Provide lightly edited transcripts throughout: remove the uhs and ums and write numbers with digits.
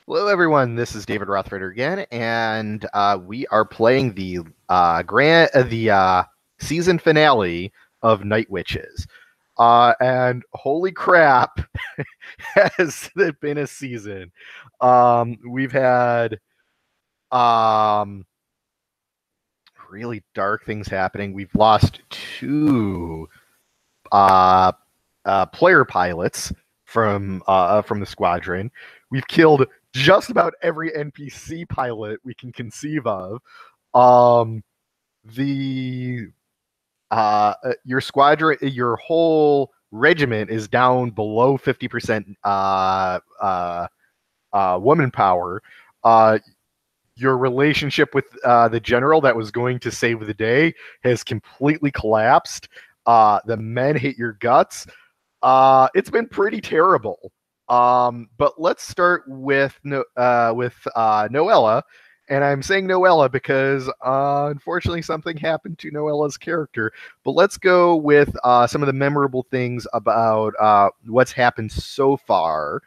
Hello, everyone. This is David Rothrider again, and we are playing the season finale of Night Witches. And holy crap, has it been a season? We've had really dark things happening. We've lost two uh, player pilots from the squadron. We've killed just about every NPC pilot we can conceive of. The Your squadron, your whole regiment is down below 50% woman power. Your relationship with the general that was going to save the day has completely collapsed. The men hate your guts. It's been pretty terrible. But let's start with Noella, and I'm saying Noella because unfortunately something happened to Noella's character. But let's go with some of the memorable things about what's happened so far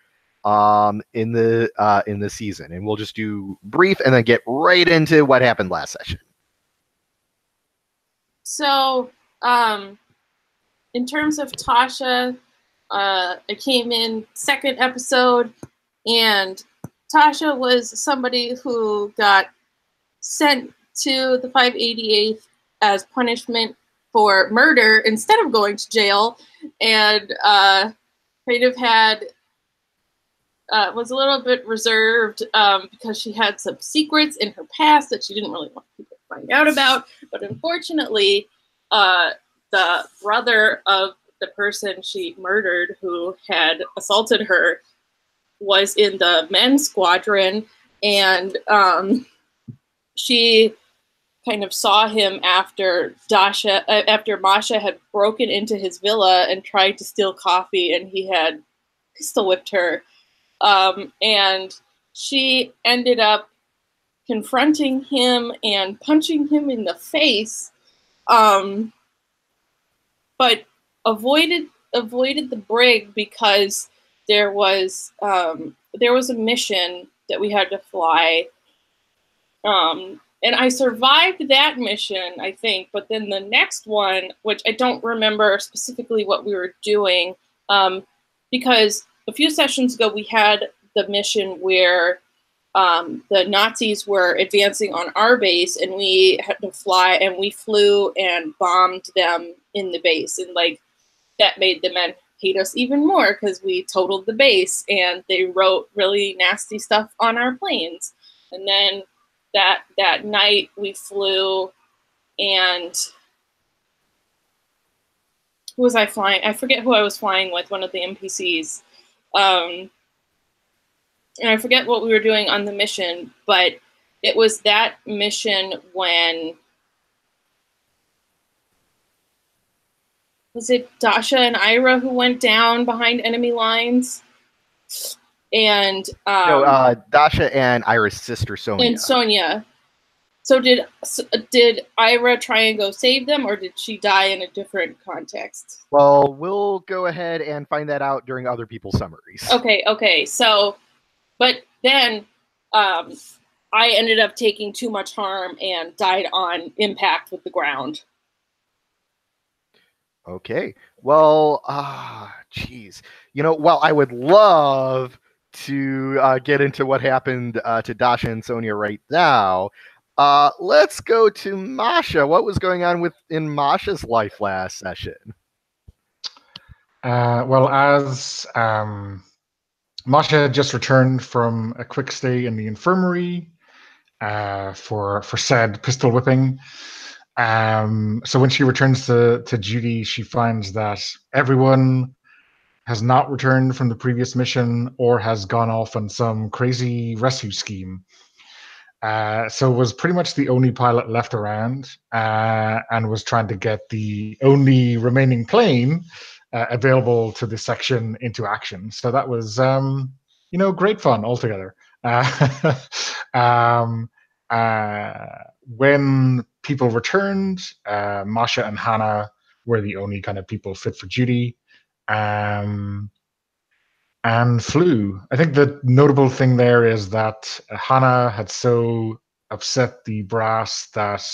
in the season, and we'll just do brief and then get right into what happened last session. So, in terms of Tasha, I came in second episode, and Tasha was somebody who got sent to the 588th as punishment for murder instead of going to jail, and kind of had was a little bit reserved because she had some secrets in her past that she didn't really want people to find out about. But unfortunately, the brother of the person she murdered who had assaulted her was in the men's squadron, and she kind of saw him after Masha had broken into his villa and tried to steal coffee, and he had pistol whipped her. And she ended up confronting him and punching him in the face, but avoided the brig because there was a mission that we had to fly, and I survived that mission, I think. But then the next one, which I don't remember specifically what we were doing, because a few sessions ago we had the mission where the Nazis were advancing on our base, and we had to fly, and we flew and bombed them in the base, and like that made the men hate us even more because we totaled the base, and they wrote really nasty stuff on our planes. And then that night we flew, and who was I flying? I forget who I was flying with, one of the NPCs. And I forget what we were doing on the mission, but it was that mission when, was it Dasha and Ira who went down behind enemy lines? And No, Dasha and Ira's sister Sonia. And Sonia. So did Ira try and go save them, or did she die in a different context? Well, we'll go ahead and find that out during other people's summaries. Okay. So, but then I ended up taking too much harm and died on impact with the ground. Okay. Well, geez. While I would love to get into what happened to Dasha and Sonia right now, let's go to Masha. What was going on in Masha's life last session? Well, as Masha had just returned from a quick stay in the infirmary for said pistol whipping. So when she returns to duty, she finds that everyone has not returned from the previous mission or has gone off on some crazy rescue scheme. So was pretty much the only pilot left around, and was trying to get the only remaining plane available to the section into action. So that was, great fun altogether. When people returned, Masha and Hannah were the only kind of people fit for duty. and flew. I think the notable thing there is that Hannah had so upset the brass that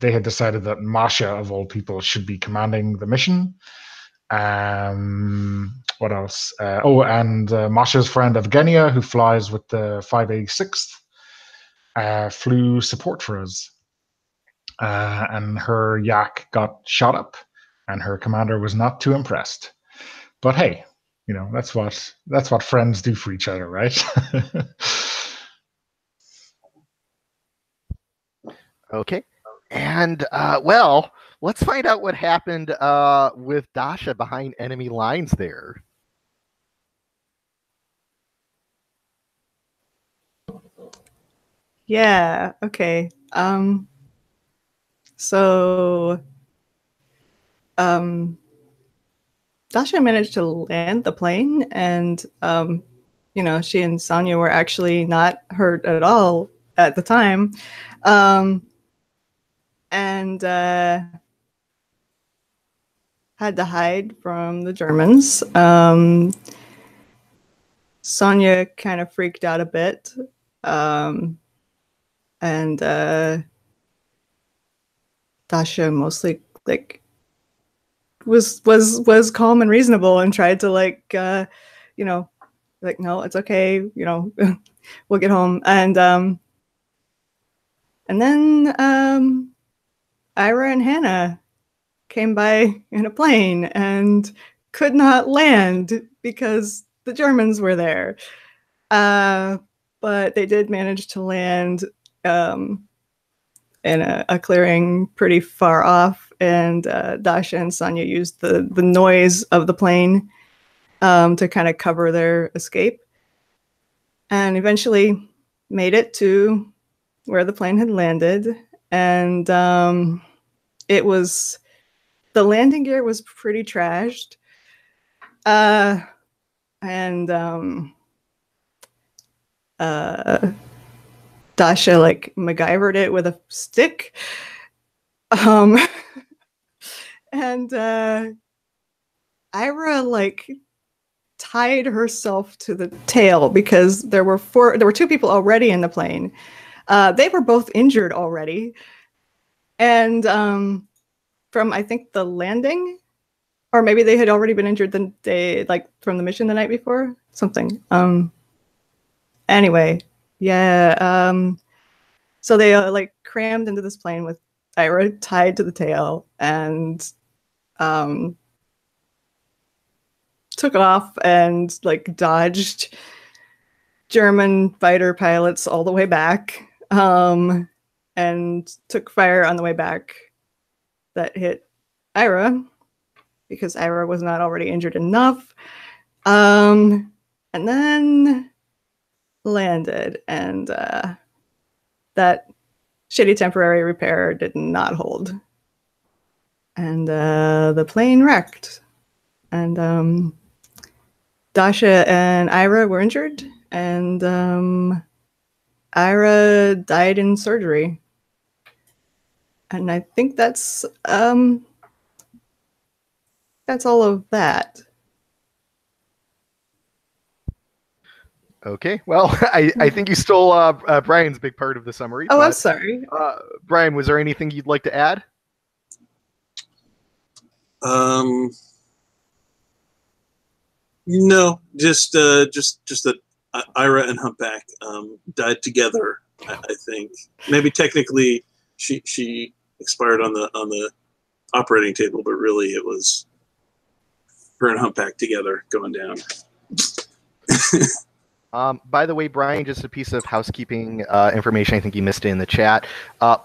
they had decided that Masha, of all people, should be commanding the mission. What else? And Masha's friend Evgenia, who flies with the 586th, flew support for us. And her yak got shot up, and her commander was not too impressed. But hey, that's what friends do for each other, right? Okay. And well, let's find out what happened with Dasha behind enemy lines there. Yeah, okay. So Dasha managed to land the plane, and she and Sonya were actually not hurt at all at the time. And had to hide from the Germans. Sonya kind of freaked out a bit. And Dasha mostly was calm and reasonable and tried to no, it's okay, we'll get home. And then Ira and Hannah came by in a plane and could not land because the Germans were there. But they did manage to land in a clearing pretty far off, and Dasha and Sonya used the noise of the plane to kind of cover their escape, and eventually made it to where the plane had landed. And the landing gear was pretty trashed. And Dasha MacGyvered it with a stick. And Ira tied herself to the tail because there were two people already in the plane. They were both injured already. And from, I think, the landing, or maybe they had already been injured the day, from the mission the night before, something. Anyway, yeah. So they crammed into this plane with Ira tied to the tail and took off and dodged German fighter pilots all the way back, and took fire on the way back that hit Ira because Ira was not already injured enough. And then landed, and that shitty temporary repair did not hold. And the plane wrecked. And Dasha and Ira were injured, and Ira died in surgery. And I think that's all of that. Okay, well, I think you stole Brian's big part of the summary. Oh, I'm sorry. Brian, was there anything you'd like to add? No, just that Ira and Humpback died together. I think maybe technically she expired on the operating table, but really it was her and Humpback together going down. By the way, Brian, just a piece of housekeeping information. I think you missed it in the chat.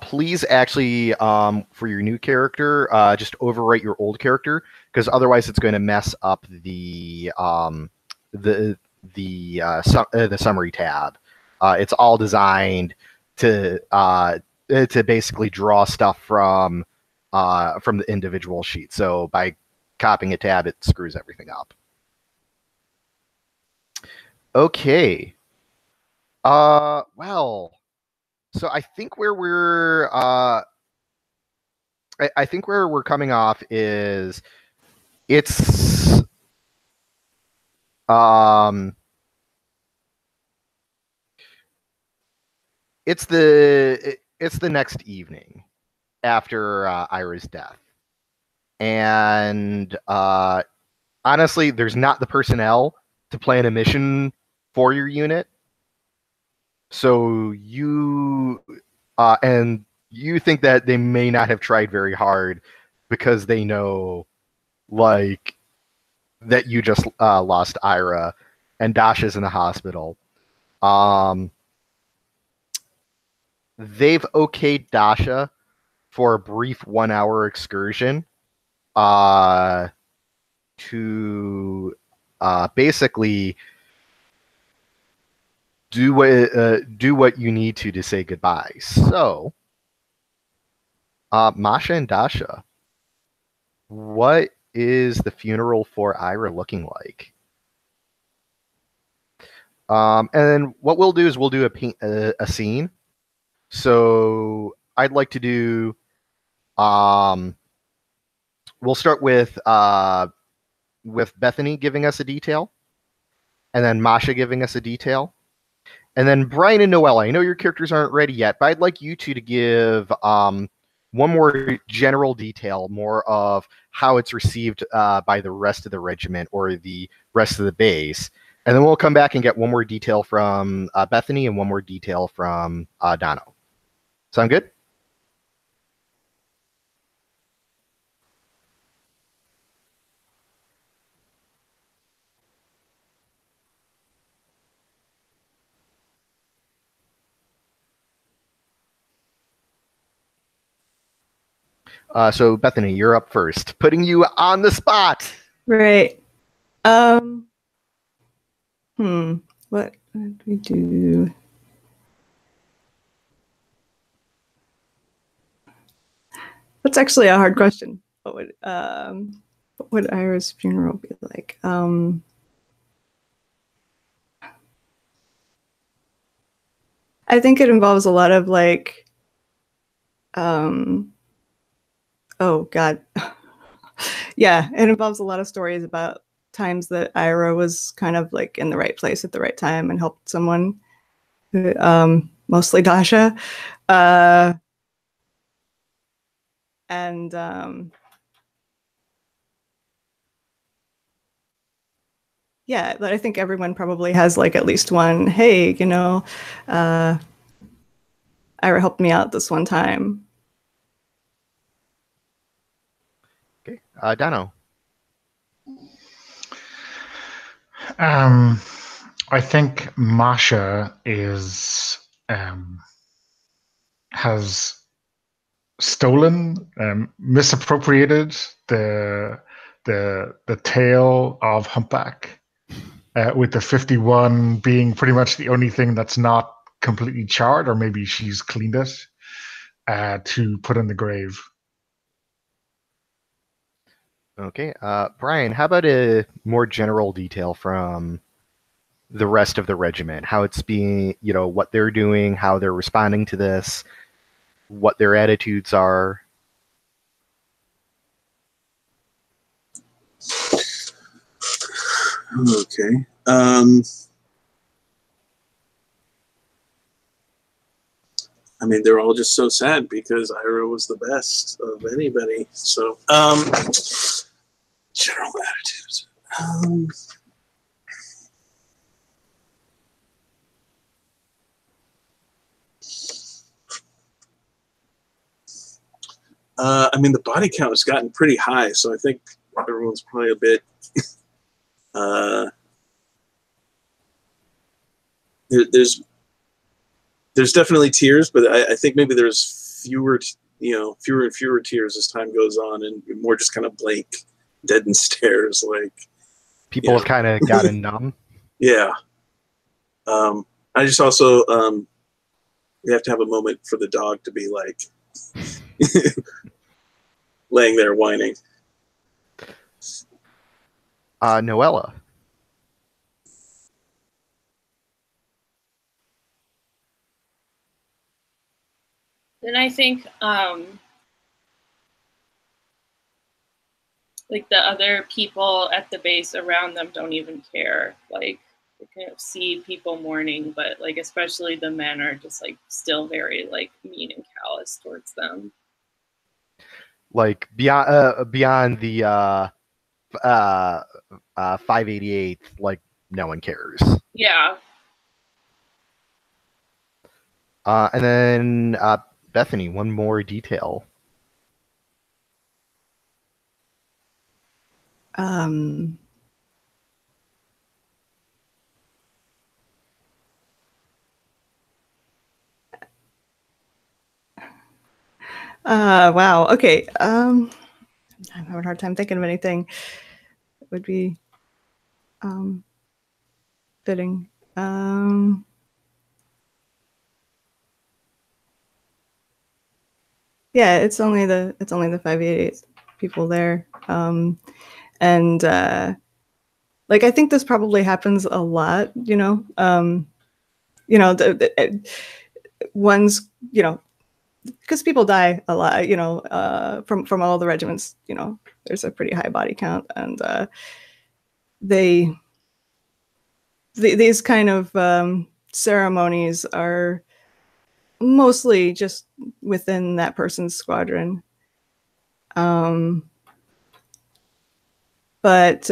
Please actually, for your new character, just overwrite your old character, because otherwise it's going to mess up the summary tab. It's all designed to basically draw stuff from the individual sheet. So by copying a tab, it screws everything up. Okay. Well, so I think where we're I think where we're coming off is it's Um, it's the next evening after Ira's death, and honestly, there's not the personnel to plan a mission for your unit. So and you think that they may not have tried very hard because they know, like, that you just lost Ira and Dasha's in the hospital. They've okayed Dasha for a brief 1-hour excursion to basically do what you need to say goodbye. So, Masha and Dasha, what is the funeral for Ira looking like? And then what we'll do is we'll do a scene. So I'd like to do. We'll start with Bethany giving us a detail, and then Masha giving us a detail, and then Brian and Noella. I know your characters aren't ready yet, but I'd like you two to give one more general detail, more of how it's received by the rest of the regiment or the rest of the base. And then we'll come back and get one more detail from Bethany and one more detail from Dono. Sound good? So Bethany, you're up first. Putting you on the spot. Right. What did we do? That's actually a hard question. What would Ira's funeral be like? I think it involves a lot of like, oh God. Yeah, it involves a lot of stories about times that Ira was kind of like in the right place at the right time and helped someone, mostly Dasha. And yeah, but I think everyone probably has like at least one, hey, Ira helped me out this one time. Okay. Dono. I think Masha has stolen, misappropriated the tale of Humpback, with the 51 being pretty much the only thing that's not completely charred, or maybe she's cleaned it to put in the grave. Okay. Brian, how about a more general detail from the rest of the regiment? How it's being, what they're doing, how they're responding to this, what their attitudes are. Okay. I mean, they're all just so sad because Ira was the best of anybody. So, general attitudes. I mean, the body count has gotten pretty high, so I think everyone's probably a bit. There's definitely tears, but I think maybe there's fewer and fewer tears as time goes on, and more just kind of blank, deadened stares. Like people have kind of gotten numb. Yeah. I just also we have to have a moment for the dog to be like laying there whining. Noella. Then I think like the other people at the base around them don't even care. Like they kind of see people mourning, but like especially the men are just like still very like mean and callous towards them. Like beyond the 588th, like no one cares. Yeah. And then Bethany, one more detail. Wow. Okay. I'm having a hard time thinking of anything that would be fitting. Yeah, it's only the 588 people there, and like I think this probably happens a lot. One's because people die a lot. From all the regiments. There's a pretty high body count, and these kind of ceremonies are mostly just within that person's squadron. But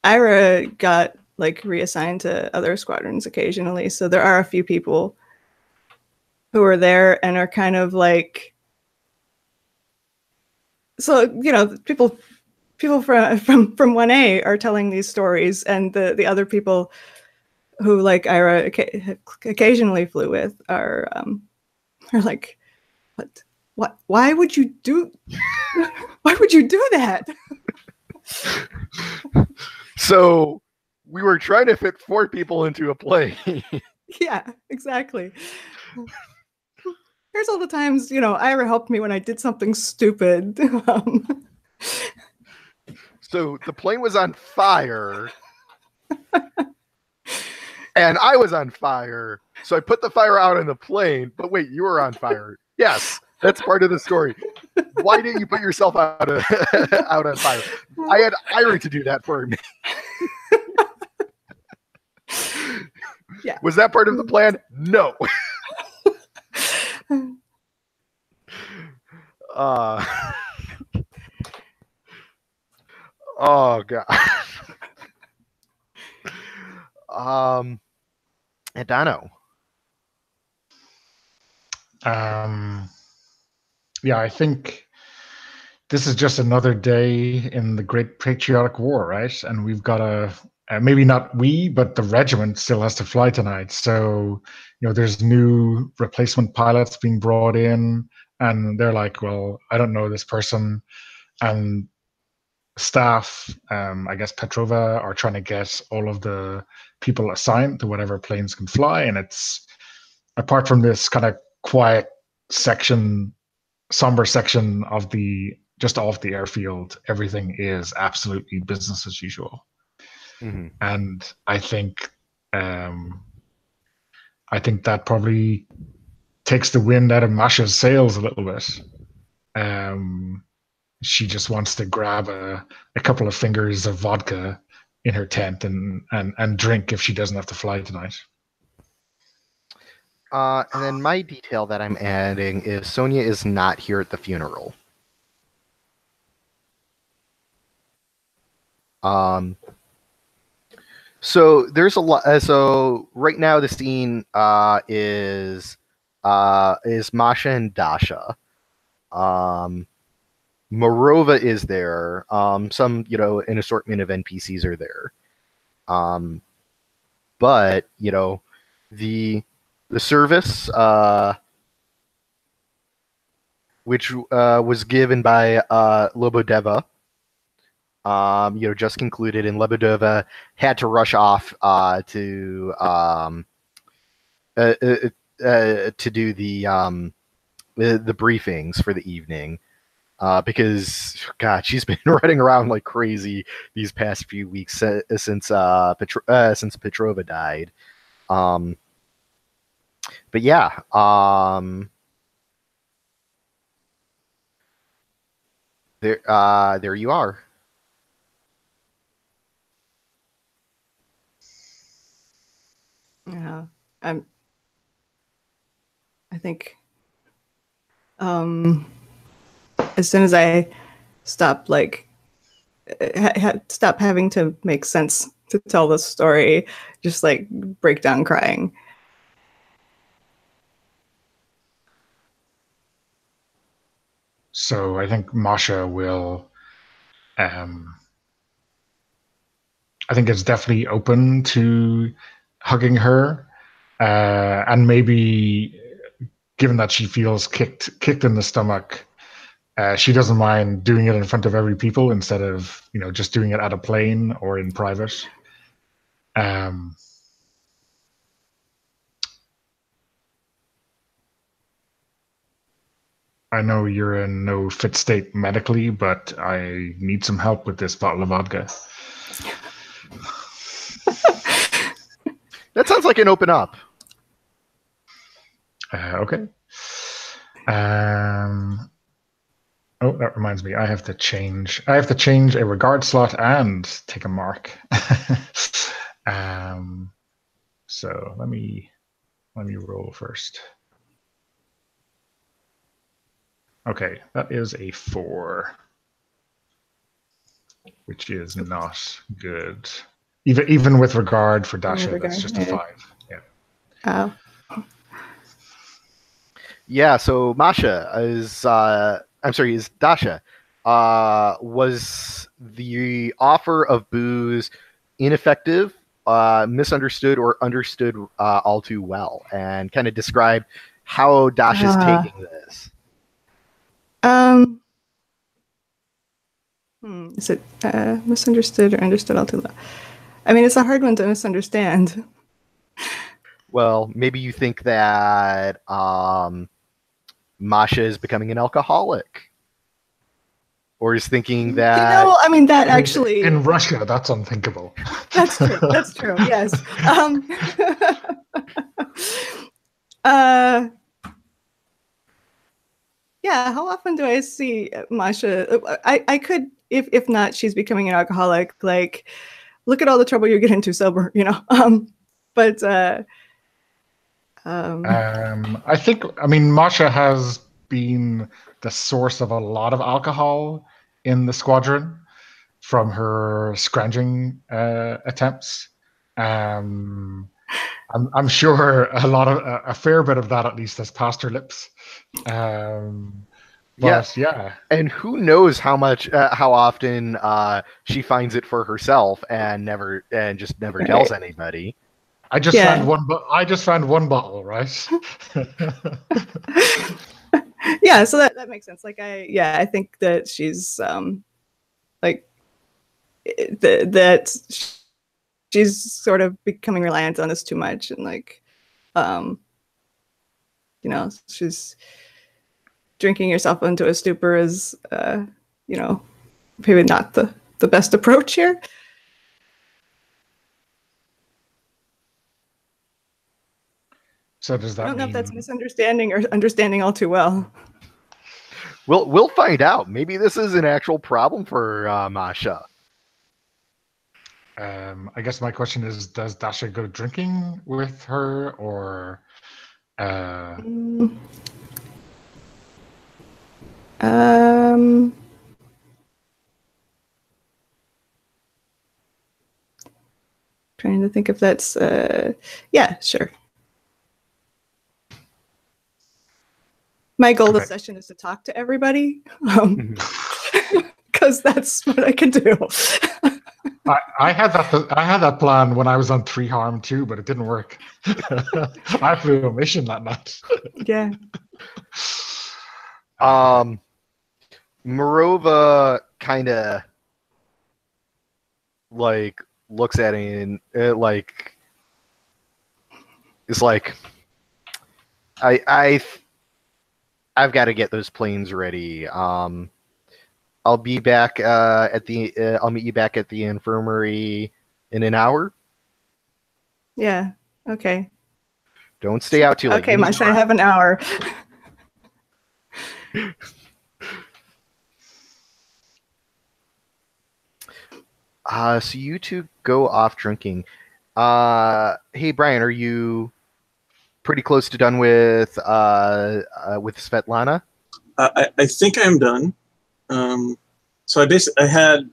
Ira got like reassigned to other squadrons occasionally, so there are a few people who are there and are kind of like, so people from 1A are telling these stories, and the other people who like Ira occasionally flew with are like, what? Why would you do? Why would you do that? So we were trying to fit 4 people into a plane. Yeah, exactly. Here's all the times Ira helped me when I did something stupid. So the plane was on fire. And I was on fire, so I put the fire out on the plane. But wait, you were on fire. Yes, that's part of the story. Why didn't you put yourself out on fire? I had Ira to do that for me. Yeah. Was that part of the plan? No. Oh god. Adano. Yeah, I think this is just another day in the Great Patriotic War, right? And we've got maybe not we, but the regiment still has to fly tonight. So, there's new replacement pilots being brought in, and they're like, well, I don't know this person. And staff, I guess Petrova, are trying to get all of the people assigned to whatever planes can fly. And it's, apart from this kind of quiet section, somber section of just off the airfield, everything is absolutely business as usual. Mm-hmm. And I think that probably takes the wind out of Masha's sails a little bit. She just wants to grab a couple of fingers of vodka in her tent and drink if she doesn't have to fly tonight. And then my detail that I'm adding is Sonia is not here at the funeral. So there's a lot. So right now the scene is Masha and Dasha. Morova is there. Some an assortment of NPCs are there. But the service, which was given by Lobodeva, just concluded, and Lebedeva had to rush off to do the briefings for the evening, because God, she's been running around like crazy these past few weeks since Petrova died. But yeah, there you are. Yeah, I think as soon as I stop stop having to make sense to tell the story, just like break down crying. So I think Masha will. I think it's definitely open to hugging her, and maybe given that she feels kicked in the stomach, she doesn't mind doing it in front of every people instead of just doing it at a plane or in private. I know you're in no fit state medically, but I need some help with this bottle of vodka. That sounds like an open up. Okay. Oh, that reminds me. I have to change a regard slot and take a mark. So let me roll first. Okay, that is a 4, which is not good. Even with regard for Dasha, that's just a 5. Yeah. Oh. Yeah, so Masha is is Dasha. Was the offer of booze ineffective, misunderstood, or understood all too well? And kind of describe how Dasha's taking this. Is it misunderstood or understood all too well? I mean, it's a hard one to misunderstand. Well, maybe you think that Masha is becoming an alcoholic, or is thinking that I mean that actually in Russia that's unthinkable. That's true. That's true. Yes. Yeah. How often do I see Masha? I could, if not, she's becoming an alcoholic. Like, look at all the trouble you get into sober. But. I think, Masha has been the source of a lot of alcohol in the squadron from her scrounging attempts. I'm sure a fair bit of that at least has passed her lips. Yeah. And who knows how often she finds it for herself and just never tells anybody. I just found one. I just found one bottle, right? Yeah, so that makes sense. Like, I think that she's like that she's sort of becoming reliant on this too much, and like, she's drinking yourself into a stupor is, maybe not the best approach here. So does that I don't know if that's misunderstanding or understanding all too well. We'll find out. Maybe this is an actual problem for Masha. I guess my question is, does Dasha go drinking with her, or trying to think if that's yeah, sure. My goal this session is to talk to everybody, because that's what I can do. I had that plan when I was on 3 Harm too, but it didn't work. I flew a mission that night. Yeah. Morova kind of like looks at it and like is like, I've got to get those planes ready. I'll be back I'll meet you back at the infirmary in an hour. Yeah. Okay. Don't stay out too late. Okay, Masha, I have an hour. So you two go off drinking. Hey Brian, are you pretty close to done with Svetlana? I think I'm done. So I had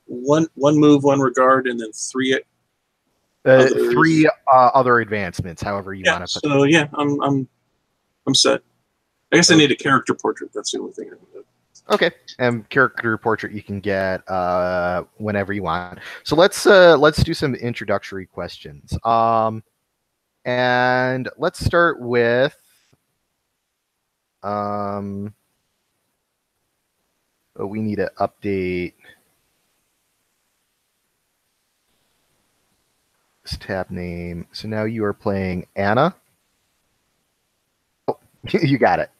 one move, one regard, and then three. Three other advancements, however you want to put so yeah, I'm set. I guess I need a character portrait. That's the only thing I need. Okay, and character portrait you can get whenever you want. So let's do some introductory questions. And let's start with we need to update this tab name. So now you are playing Anna. Oh, you got it.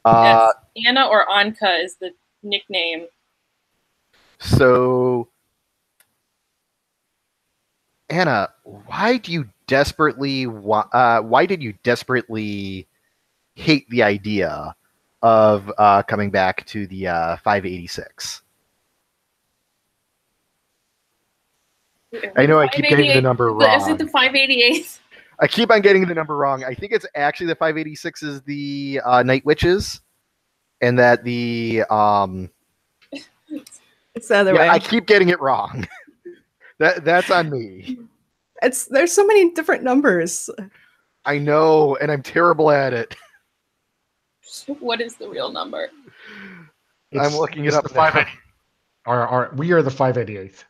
Yes. Anna or Anka is the nickname. So, Anna, why did you desperately hate the idea of coming back to the 586? I know I keep getting the number wrong. Is it the 588? I keep on getting the number wrong. I think it's actually the 586 is the Night Witches, and that the it's the other way. I keep getting it wrong. That's on me. There's so many different numbers. I know, and I'm terrible at it. What is the real number? I'm looking it up. The 580. We are the 588th.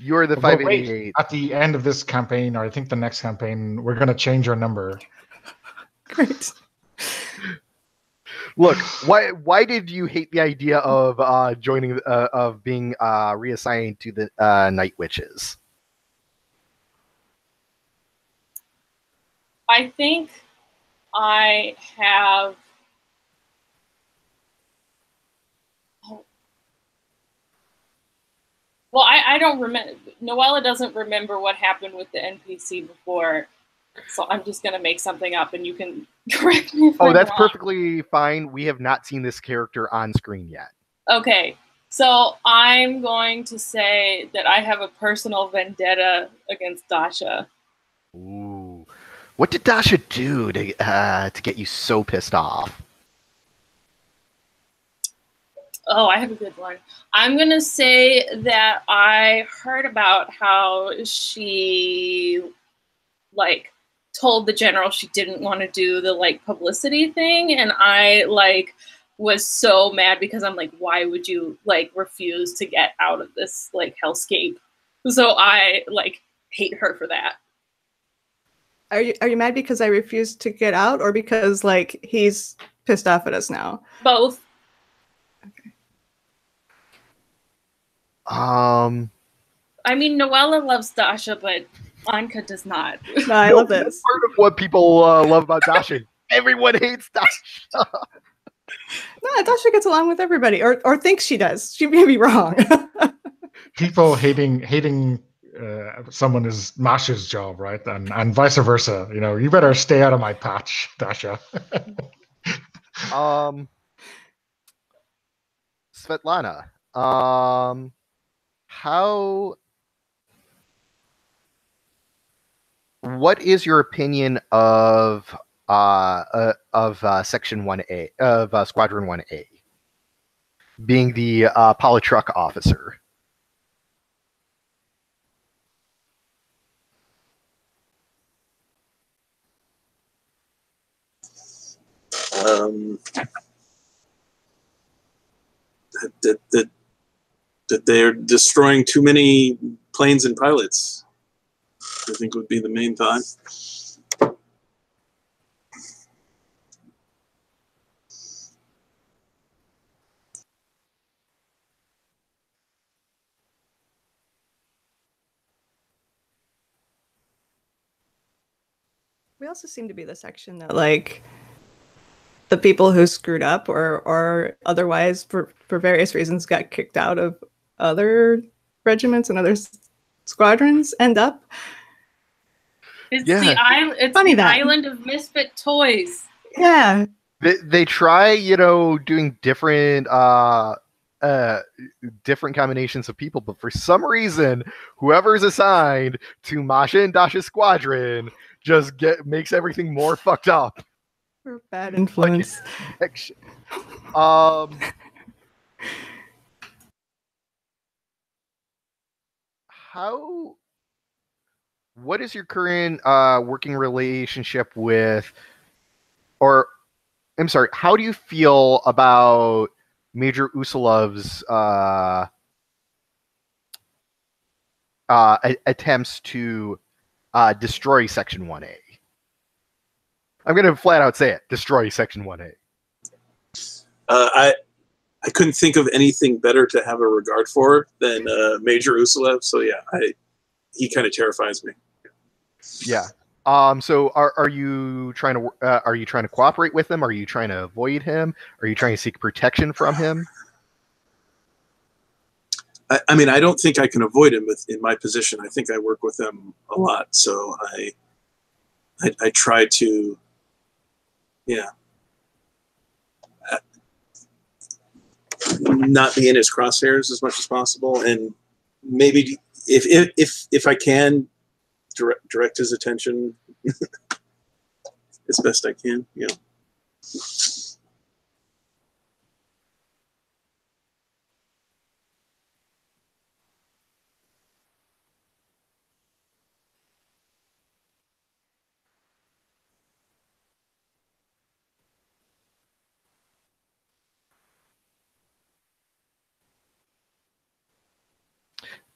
You're the 588. At the end of this campaign, or I think the next campaign, we're going to change our number. Great. Look, why did you hate the idea of joining of being reassigned to the Night Witches? I think I have. Well, I don't remember. Noella doesn't remember what happened with the NPC before, so I'm just going to make something up, and you can correct me if I'm that's wrong. Perfectly fine. We have not seen this character on screen yet. Okay, so I'm going to say that I have a personal vendetta against Dasha. Ooh, what did Dasha do to get you so pissed off? Oh, I have a good one. I'm going to say that I heard about how she, told the general she didn't want to do the, publicity thing. And I, was so mad because I'm like, why would you, refuse to get out of this, hellscape? So I, hate her for that. Are you mad because I refused to get out, or because, he's pissed off at us now? Both. I mean, Noella loves Dasha, but Anka does not. No, I love this. That's part of what people love about Dasha. Everyone hates Dasha. No, Dasha gets along with everybody, or thinks she does. She may be wrong. People hating someone is Masha's job, right? And vice versa. You better stay out of my patch, Dasha. Svetlana. What is your opinion of Section 1A of Squadron 1A, being the Polytruck officer? That they're destroying too many planes and pilots, I think would be the main thought. We also seem to be the section that, the people who screwed up or otherwise, for various reasons, got kicked out of other regiments and other squadrons end up. It's the island of misfit toys. Yeah. They try, doing different different combinations of people, but for some reason, whoever's assigned to Masha and Dasha's squadron just makes everything more fucked up. Or bad influence. What is your current working relationship with, or I'm sorry, how do you feel about Major Usilov's attempts to destroy Section 1A? I'm going to flat out say it. Destroy Section 1A. I couldn't think of anything better to have a regard for than Major Usilov. So yeah, he kind of terrifies me. Yeah. So are you trying to cooperate with him? Are you trying to avoid him? Are you trying to seek protection from him? I mean, I don't think I can avoid him in my position. I think I work with him a lot, so I try to, not be in his crosshairs as much as possible, and maybe if I can direct his attention as best I can. Yeah.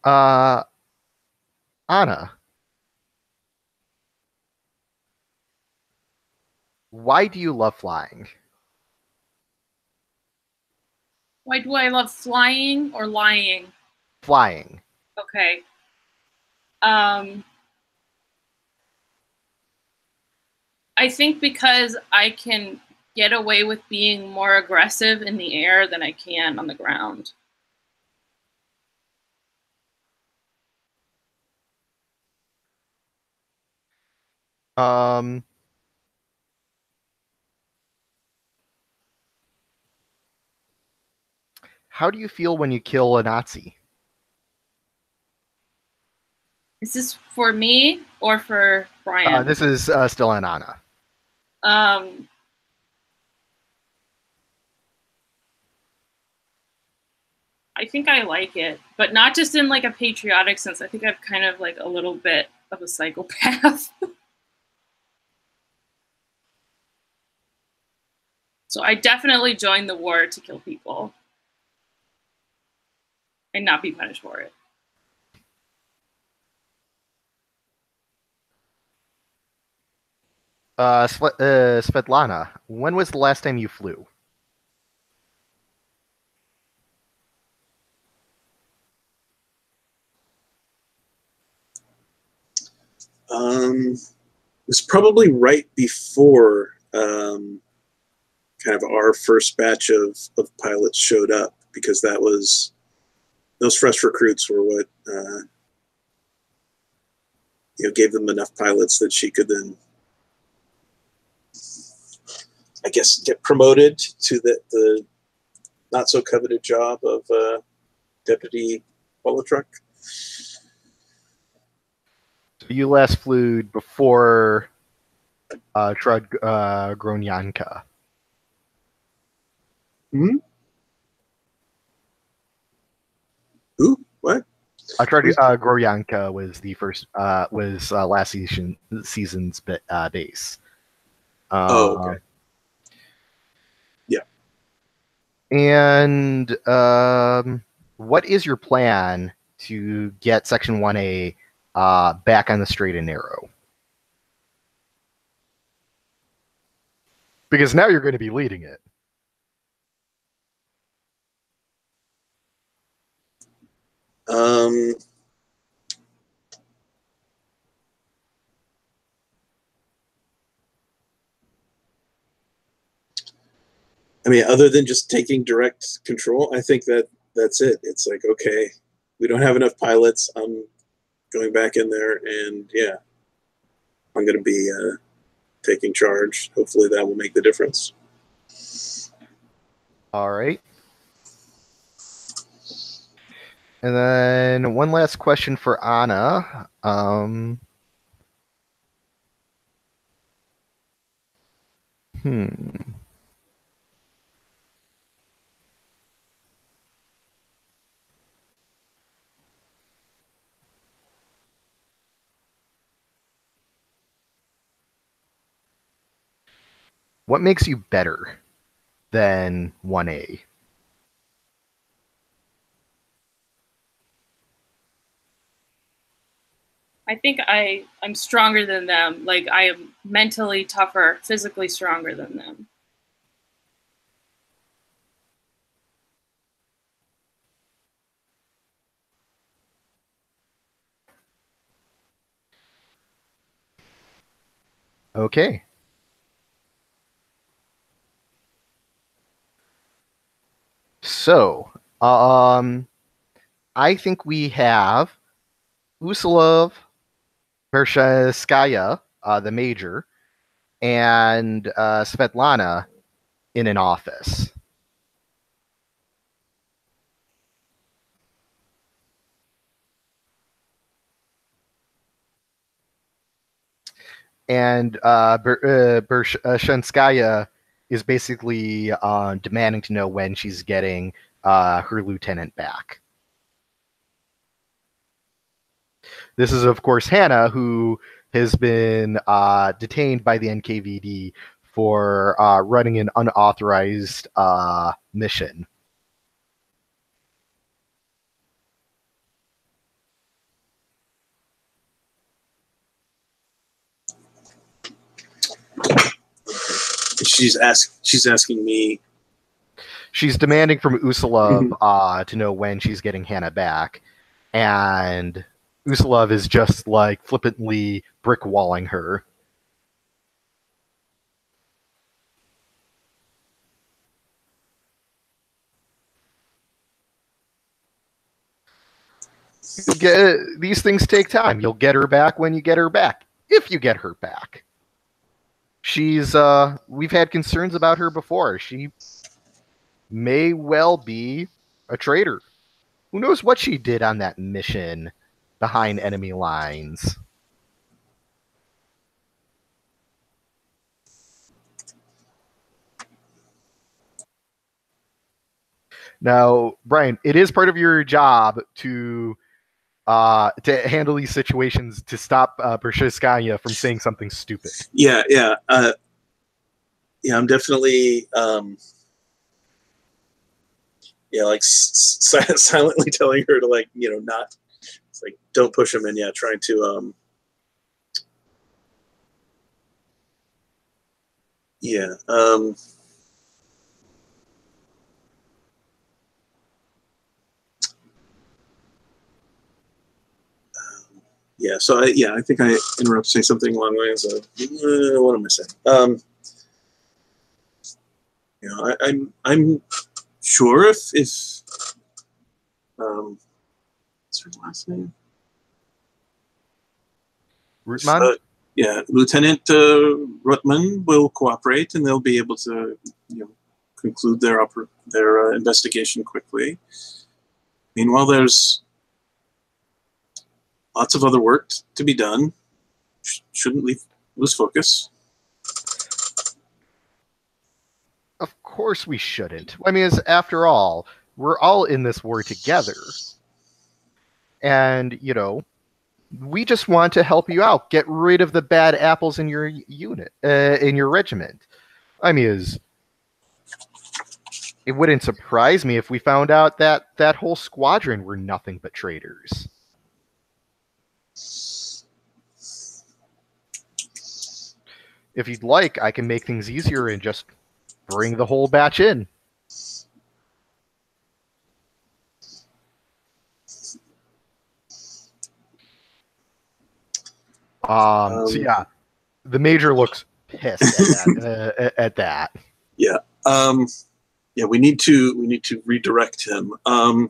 Anna, why do you love flying? Why do I love flying or lying? Flying. Okay. I think because I can get away with being more aggressive in the air than I can on the ground. How do you feel when you kill a Nazi? Is this for me or for Brian? This is still on Anna. I think I like it, but not just in like a patriotic sense. I think I'm kind of like a little bit of a psychopath. So I definitely joined the war to kill people and not be punished for it. Svetlana, when was the last time you flew? It was probably right before kind of our first batch of pilots showed up, because those fresh recruits were what gave them enough pilots that she could then, I guess, get promoted to the not so coveted job of deputy Politruck. You last flew before Trud Gronyanka. Hmm? Who? What? Trud Gronyanka was the first last season's base. Okay. Yeah. And what is your plan to get Section 1A back on the straight and narrow? Because now you're going to be leading it. I mean, other than just taking direct control, I think that's it. It's like, okay, we don't have enough pilots. I'm going back in there, and yeah, I'm going to be taking charge. Hopefully that will make the difference. All right. And then one last question for Anna. What makes you better than 1A? I think I'm stronger than them. Like, I am mentally tougher, physically stronger than them. Okay. So, I think we have Usulov Persheskaya, the major, and Svetlana in an office. And Bershenskaya is basically demanding to know when she's getting her lieutenant back. This is, of course, Hannah, who has been detained by the NKVD for running an unauthorized mission. She's asking me. She's demanding from Usulov to know when she's getting Hannah back, and Usulov is just like flippantly brick-walling her. These things take time. You'll get her back when you get her back, if you get her back. She's we've had concerns about her before. She may well be a traitor. Who knows what she did on that mission behind enemy lines? Now, Brian, it is part of your job to handle these situations to stop Bersheskaya from saying something stupid. Yeah. I'm definitely like silently telling her to, like, not, it's like, don't push him, and trying to So I think I interrupt saying something along the lines of, what am I saying? I'm sure if what's her last name? Rutman? Lieutenant Rutman will cooperate, and they'll be able to conclude their investigation quickly. Meanwhile, there's lots of other work to be done. Shouldn't lose focus. Of course we shouldn't. I mean, after all, we're all in this war together. And, we just want to help you out. Get rid of the bad apples in your unit, in your regiment. I mean, it wouldn't surprise me if we found out that that whole squadron were nothing but traitors. If you'd like, I can make things easier and just bring the whole batch in. So yeah, the major looks pissed at that. Yeah. We need to redirect him. I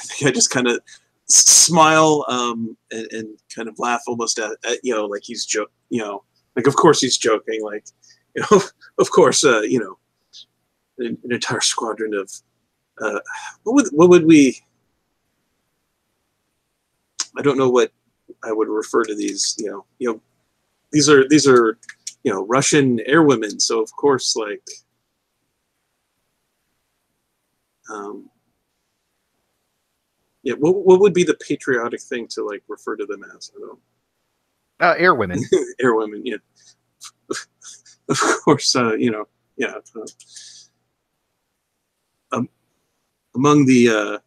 think I just kind of smile and kind of laugh almost at like he's you know, like, of course he's joking, like, you know, of course, you know, an entire squadron of, what would we, I don't know what I would refer to these, you know, these are, you know, Russian airwomen. So of course, like, yeah, what would be the patriotic thing to like refer to them as? I don't know. Airwomen. Airwomen, yeah. Of course, you know, yeah. Among the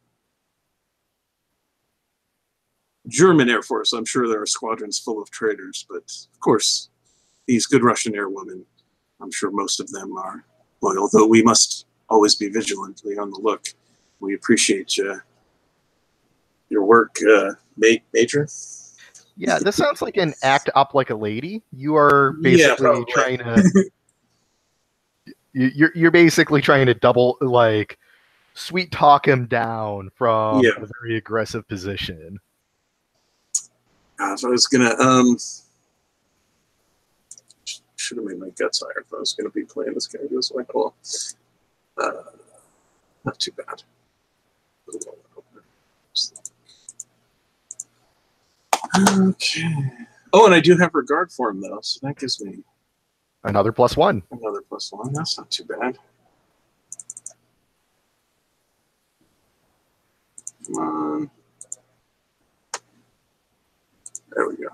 German Air Force, I'm sure there are squadrons full of traitors, but of course, these good Russian airwomen, I'm sure most of them are loyal, though we must always be vigilantly on the look. We appreciate your work, Major. Yeah, this sounds like an act up like a lady. You are basically trying to. You're basically trying to double, like, sweet talk him down from a very aggressive position. So I was gonna should have made my guts higher if I was gonna be playing this game this way. Well, not too bad. Okay. Oh, and I do have regard for him though, so that gives me another +1. Another +1. That's not too bad. Come on. There we go.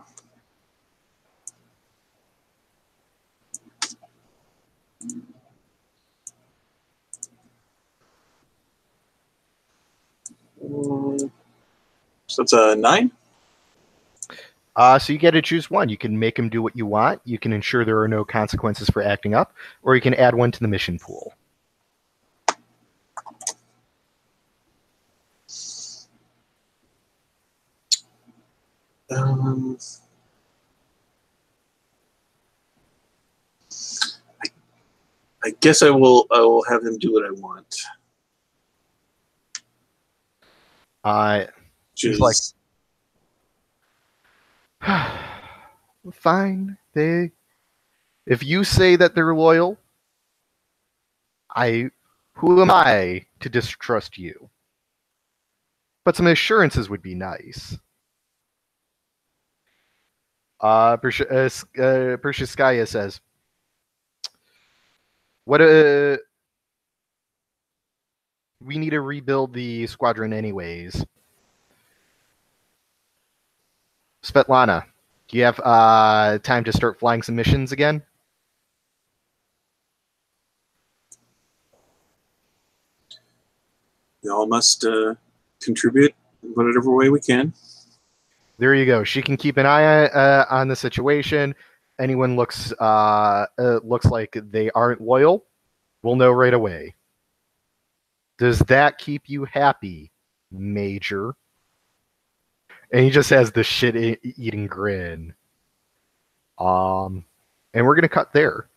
So that's a 9? So you get to choose one. You can make him do what you want. You can ensure there are no consequences for acting up, or you can add one to the mission pool. I guess I will have him do what I want. She's like, fine. If you say that they're loyal, who am I to distrust you? But some assurances would be nice. Pershiskaya says, we need to rebuild the squadron anyways. Svetlana, do you have time to start flying some missions again? We all must contribute in whatever way we can. There you go. She can keep an eye on the situation. Anyone looks like they aren't loyal, we'll know right away. Does that keep you happy, Major? And he just has this shit-eating grin. And we're gonna cut there.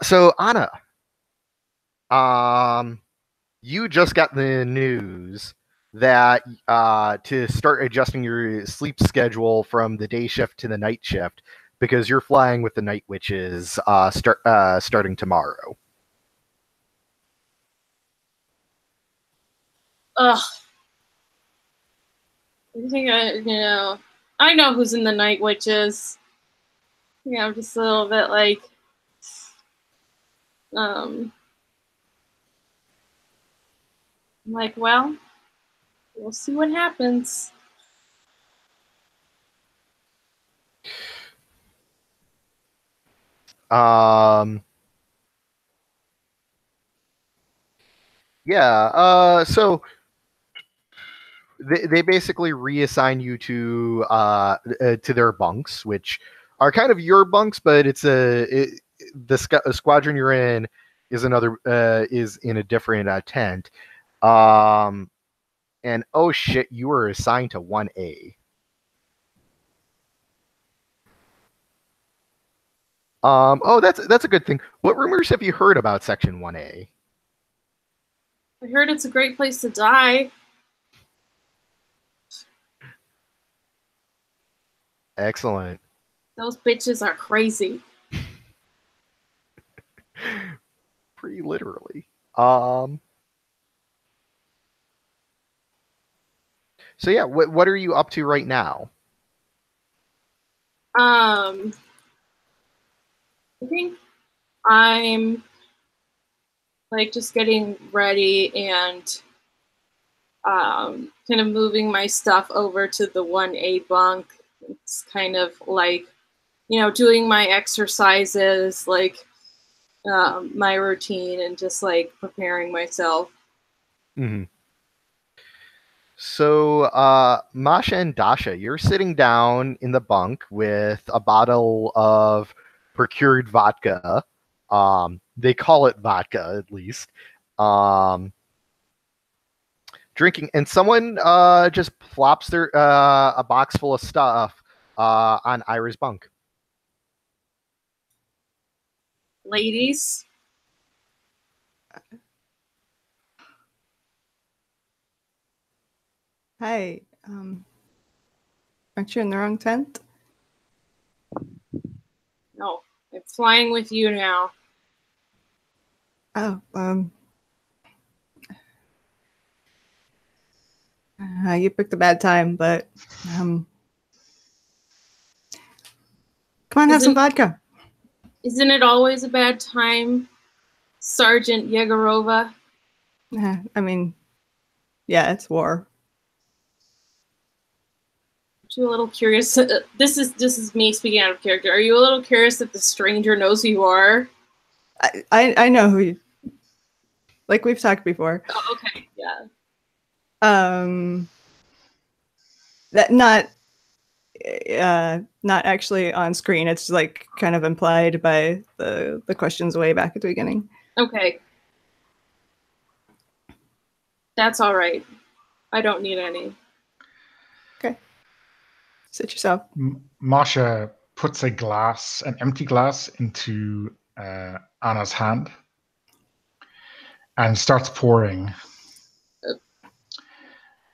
So Anna, you just got the news that to start adjusting your sleep schedule from the day shift to the night shift because you're flying with the Night Witches starting tomorrow. Ugh. I think I know who's in the Night Witches. Yeah, I'm just a little bit like, I'm like, well, we'll see what happens. Yeah, so they basically reassign you to their bunks, which are kind of your bunks, but it's the squadron you're in is in a different tent. And oh shit, you were assigned to 1A. Oh, that's a good thing. What rumors have you heard about Section 1A? I heard it's a great place to die. Excellent. Those bitches are crazy. Pretty literally. So yeah, what are you up to right now? I think I'm like just getting ready and kind of moving my stuff over to the 1A bunk. It's kind of like, doing my exercises, like my routine, and just like preparing myself. Mm-hmm. So, Masha and Dasha, you're sitting down in the bunk with a bottle of procured vodka. They call it vodka, at least. Drinking, and someone just plops their a box full of stuff on Ira's bunk. Ladies, Hi. Aren't you in the wrong tent? no, I'm flying with you now. Oh, you picked a bad time, but come on, have some vodka. Isn't it always a bad time, Sergeant Yegorova? I mean, yeah, it's war. Aren't you a little curious? This is me speaking out of character. Are you a little curious that the stranger knows who you are? I know who you. Like we've talked before. Oh, okay, yeah. That not actually on screen. It's like kind of implied by the questions way back at the beginning. Okay. That's all right. I don't need any. Okay. Sit yourself. Masha puts an empty glass into Anna's hand and starts pouring.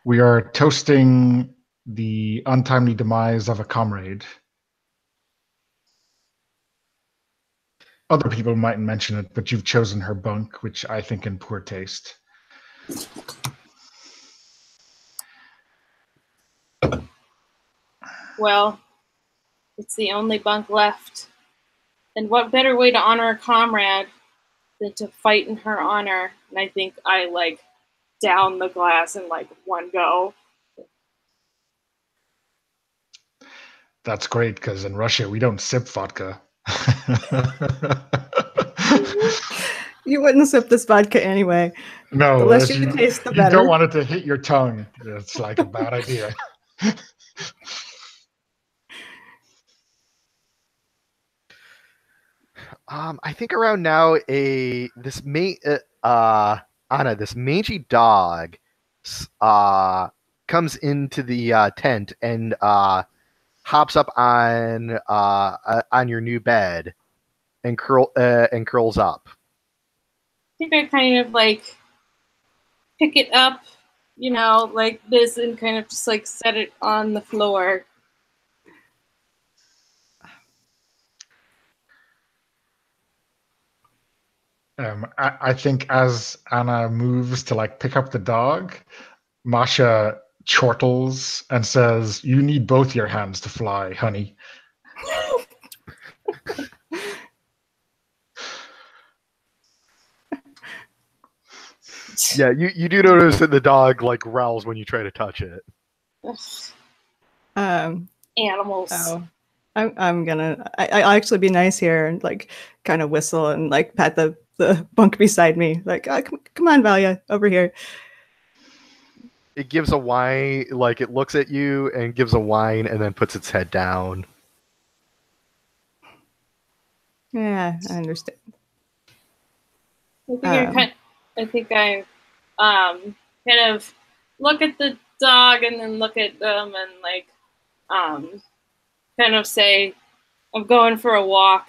We are toasting the untimely demise of a comrade. Other people mightn't mention it, but you've chosen her bunk, which I think in poor taste. Well, it's the only bunk left. And what better way to honor a comrade than to fight in her honor? And I think I like down the glass in like one go. That's great, because in Russia we don't sip vodka. You wouldn't sip this vodka anyway. No, the less you taste, the better. You don't want it to hit your tongue. It's like a bad idea. I think around now this mangy dog comes into the tent and hops up on your new bed and curls up. I think I kind of like pick it up, like this, and kind of just like set it on the floor. I think as Anna moves to like pick up the dog, Masha chortles and says, "You need both your hands to fly, honey." Yeah, you do notice that the dog like growls when you try to touch it. Animals. Oh, I'm gonna. I'll actually be nice here and like kind of whistle and like pat the bunk beside me. Like, oh, come on, Valia, over here. It gives a whine, like it looks at you and gives a whine, and then puts its head down. Yeah, I understand. I think I kind of look at the dog and then look at them and like kind of say, "I'm going for a walk,"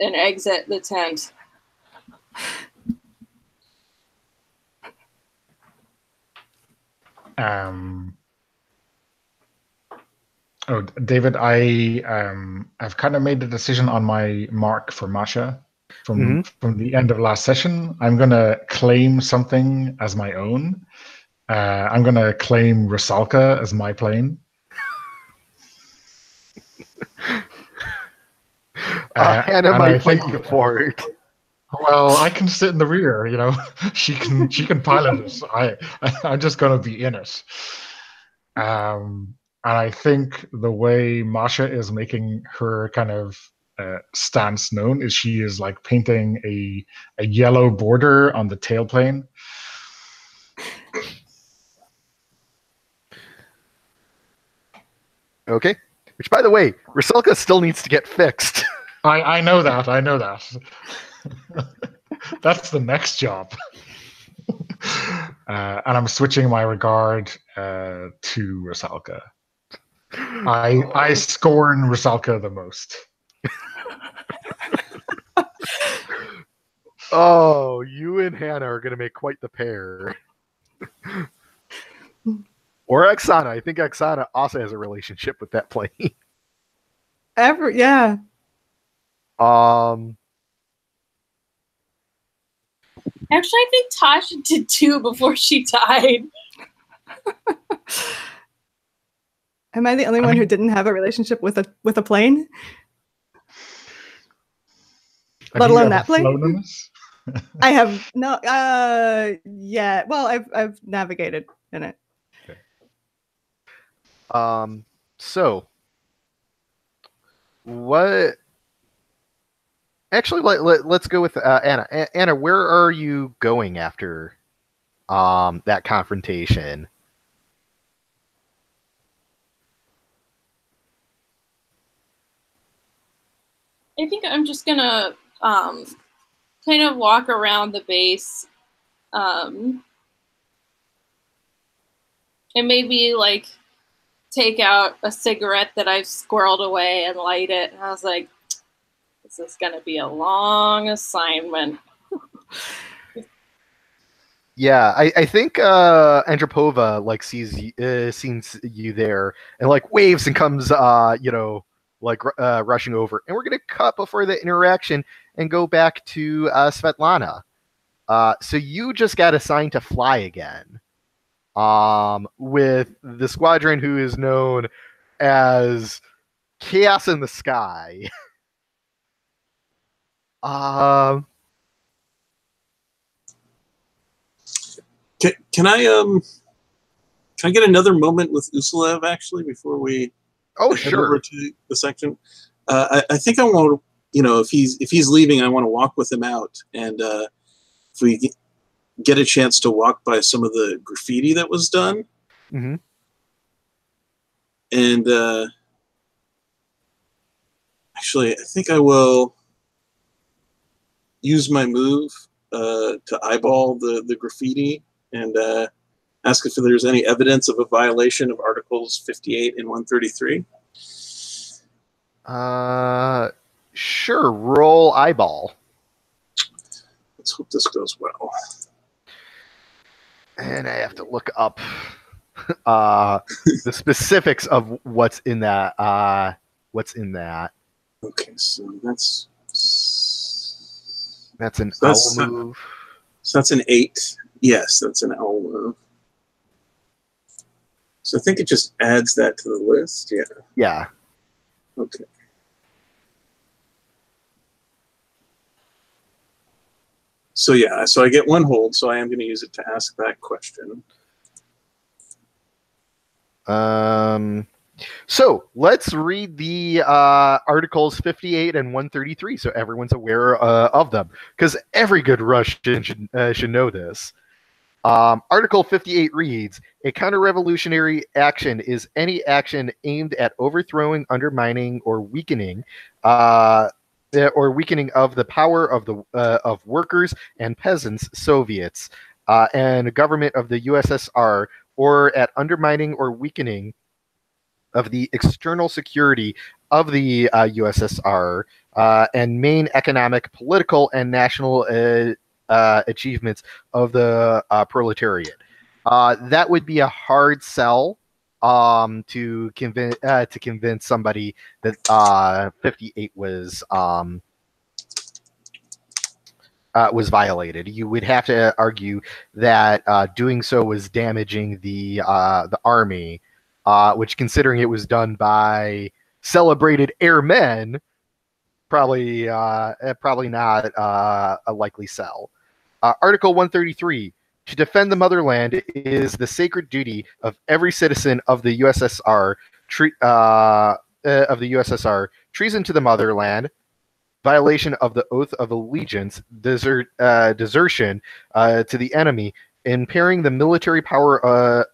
and exit the tent. Oh, David, I've kind of made the decision on my mark for Masha from the end of last session. I'm gonna claim something as my own. I'm gonna claim Rusalka as my plane. Hannah might fight you for it. Well, I can sit in the rear, you know. She can pilot it. I'm just gonna be in it. And I think the way Masha is making her kind of stance known is she is like painting a yellow border on the tailplane. Okay. Which, by the way, Rusalka still needs to get fixed. I know that. I know that. That's the next job. And I'm switching my regard to Rusalka. I scorn Rusalka the most. Oh, you and Hannah are going to make quite the pair. Or Oksana. I think Oksana also has a relationship with that plane. Yeah. Actually, I think Tasha did too before she died. Am I the only one who didn't have a relationship with a plane? Let alone that plane? I have no. Yeah. Well, I've navigated in it. Okay. So, what? Actually, let's go with Anna. Anna, where are you going after that confrontation? I think I'm just gonna kind of walk around the base, and maybe like take out a cigarette that I've squirreled away and light it. And I was like, this is gonna be a long assignment. Yeah, I think Andropova like sees you there and like waves and comes rushing over, and we're gonna cut before the interaction and go back to Svetlana. So you just got assigned to fly again, with the squadron who is known as Chaos in the Sky. Can I get another moment with Usalev actually before we head over to the section? I think I want to, if he's leaving, I want to walk with him out, and if we get a chance to walk by some of the graffiti that was done, and actually, I think I will use my move to eyeball the graffiti and ask if there's any evidence of a violation of Articles 58 and 133. Sure. Roll eyeball. Let's hope this goes well. And I have to look up the specifics of what's in that. Okay, so that's an owl move. So that's an 8. Yes, that's an owl move. So I think it just adds that to the list. Yeah. Yeah. Okay. So yeah, so I get one hold, so I am going to use it to ask that question. So let's read the Articles 58 and 133 so everyone's aware of them, because every good Russian should know this. Article 58 reads, a counter-revolutionary action is any action aimed at overthrowing, undermining, or weakening of the power of workers and peasants, Soviets, and government of the USSR, or at undermining or weakening of the external security of the USSR and main economic, political, and national achievements of the proletariat. That would be a hard sell to convince somebody that 58 was violated. You would have to argue that doing so was damaging the army, which, considering it was done by celebrated airmen, probably not a likely sell. Article 133. To defend the motherland is the sacred duty of every citizen of the USSR. Treason to the motherland, violation of the oath of allegiance, desertion to the enemy, impairing the military power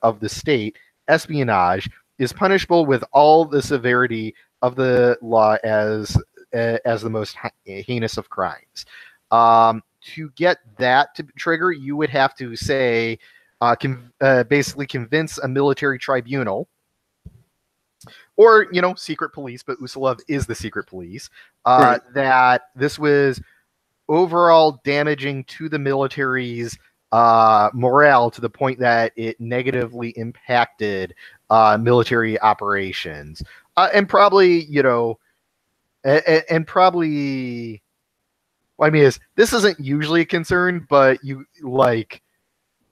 of the state, espionage, is punishable with all the severity of the law as the most heinous of crimes. To get that to trigger, you would have to say, basically convince a military tribunal, or secret police. But Usulov is the secret police. Right. That this was overall damaging to the military's morale to the point that it negatively impacted military operations, and probably this isn't usually a concern, but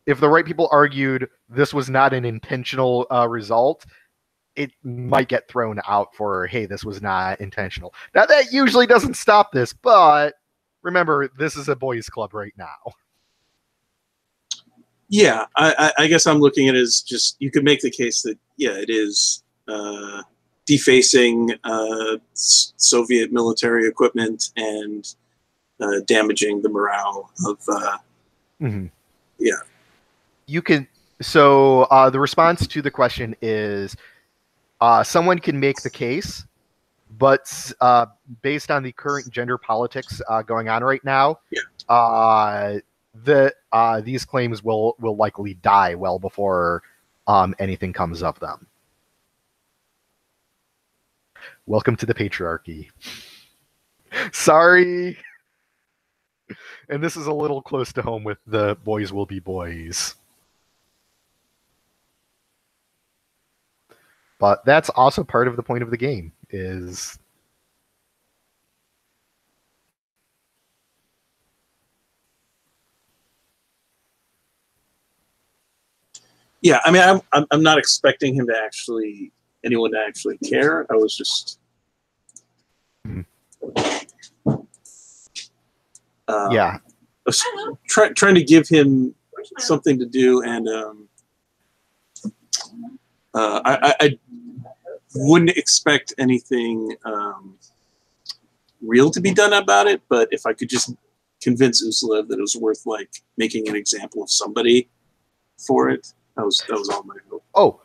if the right people argued this was not an intentional result, it might get thrown out for, hey, this was not intentional. Now, that usually doesn't stop this, but remember, this is a boys' club right now. Yeah, I guess I'm looking at it as just, you could make the case that, yeah, it is defacing Soviet military equipment and damaging the morale of yeah. You can. So the response to the question is, someone can make the case, but based on the current gender politics going on right now, these claims will likely die well before anything comes of them. Welcome to the patriarchy. Sorry. And this is a little close to home with the boys will be boys. But that's also part of the point of the game, is... Yeah, I mean, I'm not expecting anyone to actually care. I was just... yeah. Trying to give him something to do, and I wouldn't expect anything real to be done about it, but if I could just convince Usulov that it was worth making an example of somebody for it, that was all my hope. Oh,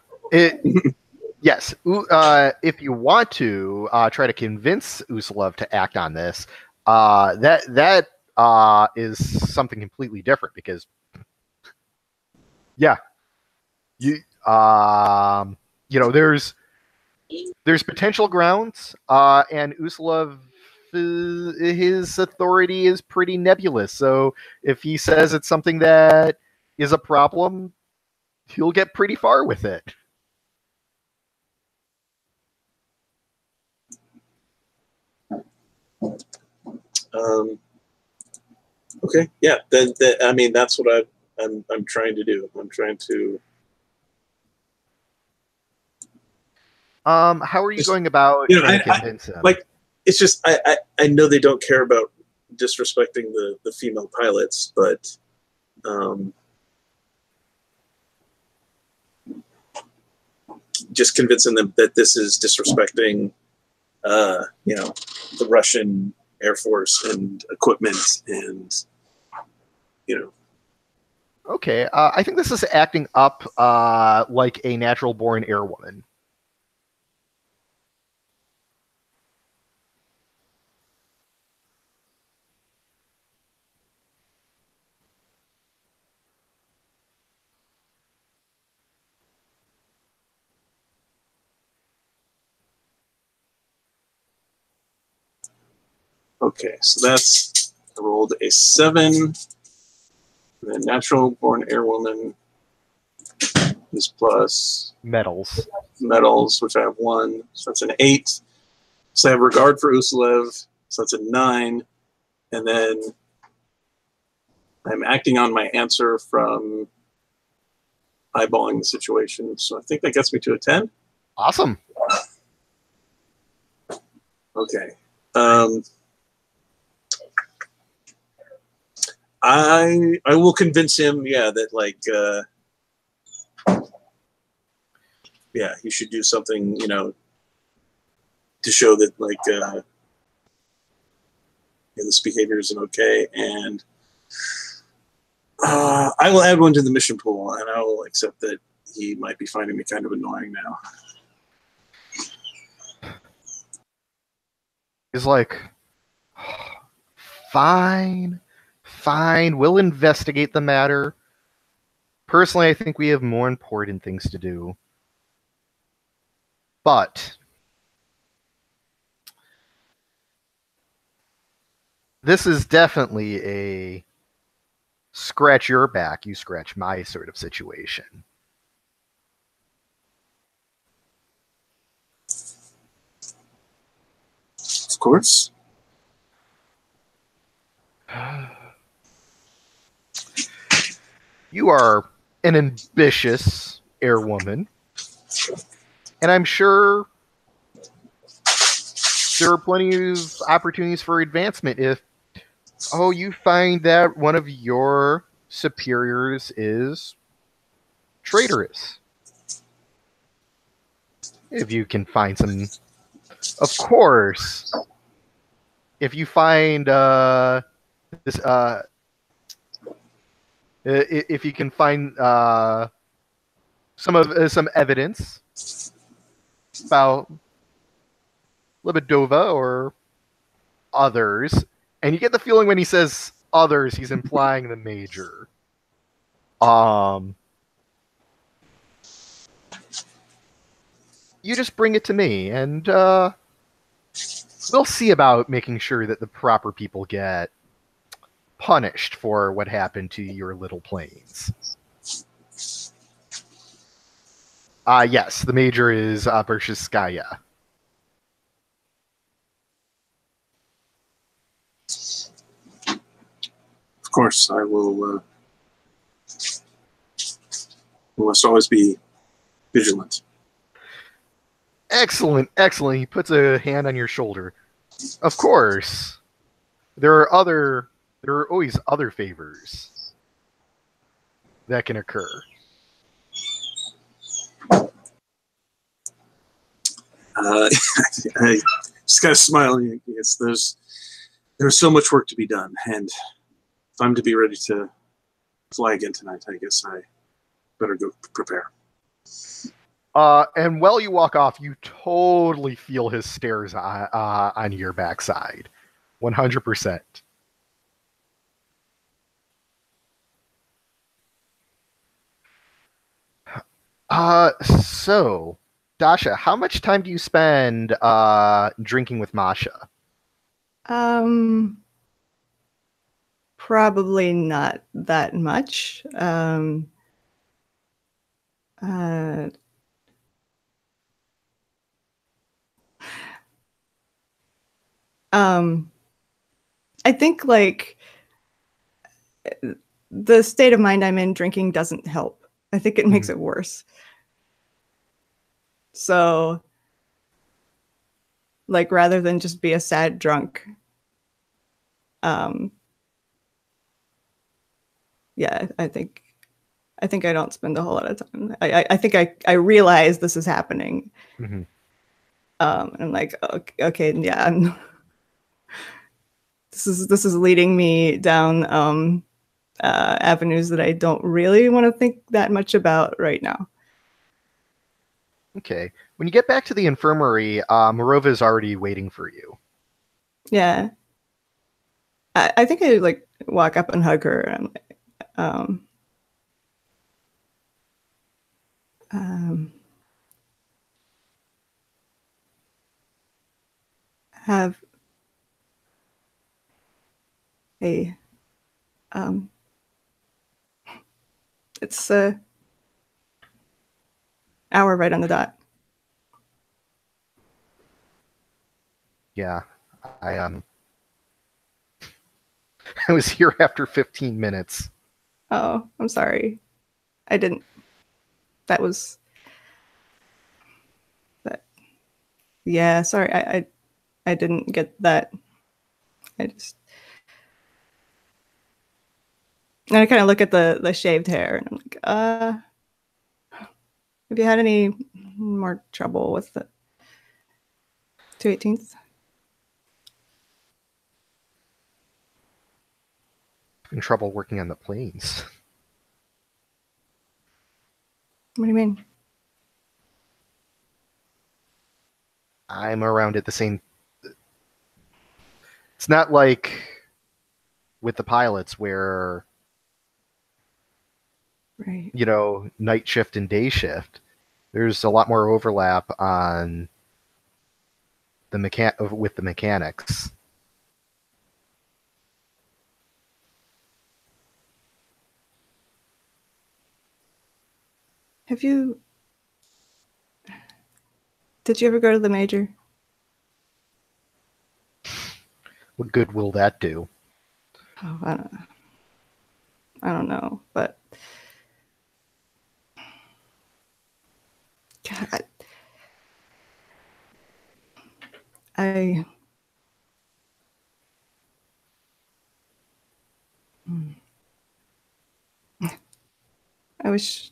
yes. If you want to try to convince Usulov to act on this, that is something completely different, because there's potential grounds, and Usulov, his authority is pretty nebulous. So if he says it's something that is a problem, he'll get pretty far with it. Okay, yeah. Then I mean, that's what I'm trying to do. I'm trying to. How are you going about trying to convince him? It's just I know they don't care about disrespecting the female pilots, but just convincing them that this is disrespecting the Russian Air Force and equipment, and Okay, I think this is acting up like a natural-born airwoman. Okay, so that's, I rolled a 7. And then natural born airwoman. is plus Medals. medals, which I have 1, so that's an 8. So I have regard for Usalev, so that's a 9. And then I'm acting on my answer from eyeballing the situation. So I think that gets me to a 10. Awesome. Okay. I will convince him, that like he should do something, to show that like this behavior isn't okay, and I will add 1 to the mission pool, and I will accept that he might be finding me kind of annoying now. He's like, fine, we'll investigate the matter. Personally, I think we have more important things to do. But this is definitely a scratch your back, you scratch my sort of situation. Of course. You are an ambitious airwoman, and I'm sure there are plenty of opportunities for advancement if you find that one of your superiors is traitorous. If you can find some, of course, if you find this, if you can find some evidence about Libidova or others, and you get the feeling when he says others, he's implying the major. You just bring it to me, and we'll see about making sure that the proper people get punished for what happened to your little planes. Yes, the major is Bershskaya. Of course, I will. We must always be vigilant. Excellent. He puts a hand on your shoulder. Of course, there are always other favors that can occur. I just gotta smile. Yes, there's so much work to be done, and if I'm to be ready to fly again tonight, I guess I better go prepare. And while you walk off, you totally feel his stares on your backside. 100%. So, Dasha, how much time do you spend drinking with Masha? Probably not that much. I think like the state of mind I'm in, drinking doesn't help. I think it makes it worse. So, like, rather than just be a sad drunk, yeah, I think I don't spend a whole lot of time. I think I realize this is happening. Mm-hmm. And I'm like, okay, yeah, this is leading me down avenues that I don't really want to think that much about right now. Okay. When you get back to the infirmary, Morova is already waiting for you. Yeah. I think I like walk up and hug her and have a it's hour right on the dot. Yeah, I I was here after 15 minutes. Oh, I'm sorry. I didn't. That was that. Yeah, sorry. I didn't get that. I just. And I kind of look at the shaved hair, and I'm like, have you had any more trouble with the 218th? In trouble working on the planes. What do you mean? I'm around at the same. It's not like with the pilots where, Right. you know, night shift and day shift. There's a lot more overlap on the with the mechanics. Have you? Did you ever go to the major? What good will that do? Oh, I don't know, but God, I wish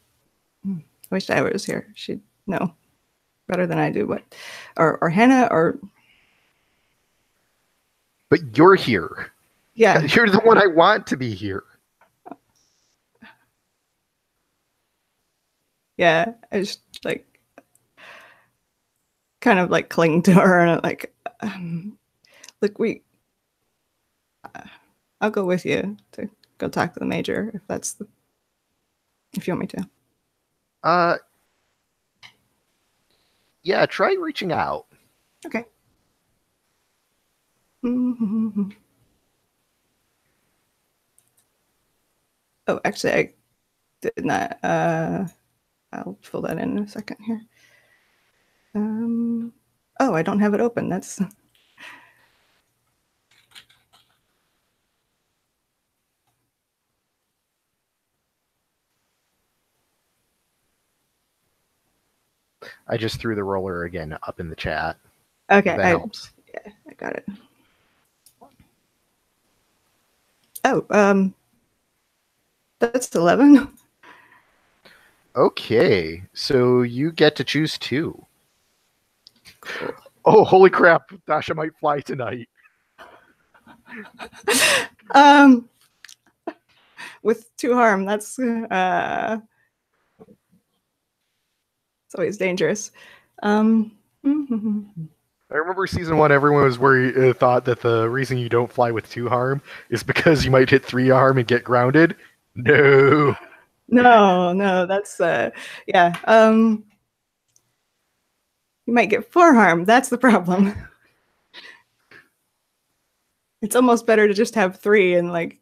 I was here. She'd know better than I do, but or Hannah or But you're here. yeah. You're the one I want to be here. Yeah, I just like kind of like cling to her and like, look, I'll go with you to go talk to the major if you want me to. Yeah, try reaching out. Okay. Mm-hmm. Oh, actually, I did not. I'll fill that in a second here. Oh, I don't have it open. That's. I just threw the roller again up in the chat. Okay, That helps. Yeah, I got it. Oh, that's 11. Okay, so you get to choose 2. Cool. Oh, holy crap! Dasha might fly tonight. With 2 harm, that's it's always dangerous. I remember season 1, everyone was worried, thought that the reason you don't fly with 2 harm is because you might hit 3 harm and get grounded. No. No, that's yeah. You might get 4 harm. That's the problem. It's almost better to just have 3 and like.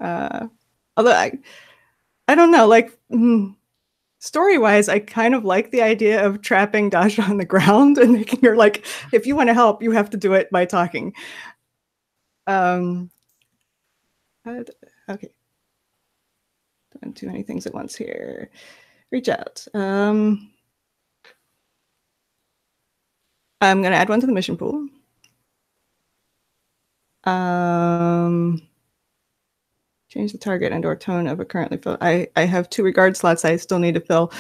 Although I don't know, like story-wise, I kind of like the idea of trapping Dasha on the ground and making her like, if you want to help, you have to do it by talking. Okay. Doing too many things at once here. Reach out. I'm going to add one to the mission pool. Change the target and/or tone of a currently filled. I have 2 regard slots I still need to fill.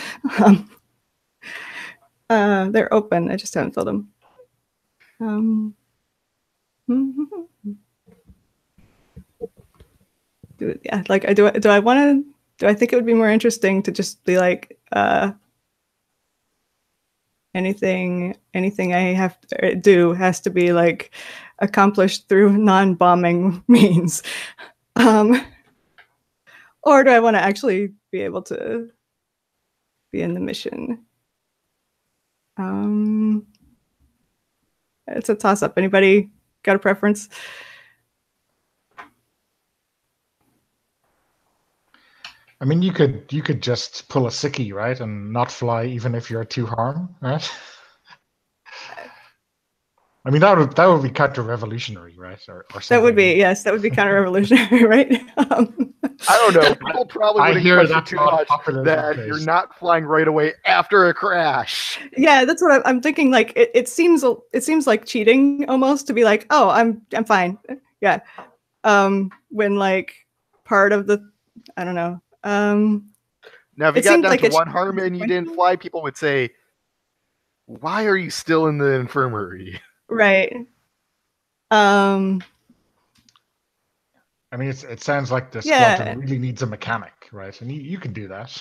They're open. I just haven't filled them. Yeah, like do I want to? Do I think it would be more interesting to just be like anything I have to do has to be like accomplished through non-bombing means. Or do I want to actually be able to be in the mission? It's a toss-up. Anybody got a preference? I mean, you could just pull a sickie, right, and not fly even if you're 2 harm, right? I mean, that would be counter-revolutionary, right, or something. That would be, yes, that would be counter-revolutionary, right? I don't know. People probably I wouldn't hear question that's too not much popular that these you're days. not flying right away after a crash. Yeah, that's what I'm thinking. Like it seems like cheating almost to be like, oh, I'm fine. Yeah. When like part of the, I don't know. Now, if you It got seems down like to it's one harm and you didn't fly, people would say, "Why are you still in the infirmary?" right. Um, I mean, it sounds like the squadron yeah, really needs a mechanic, right? And you can do that.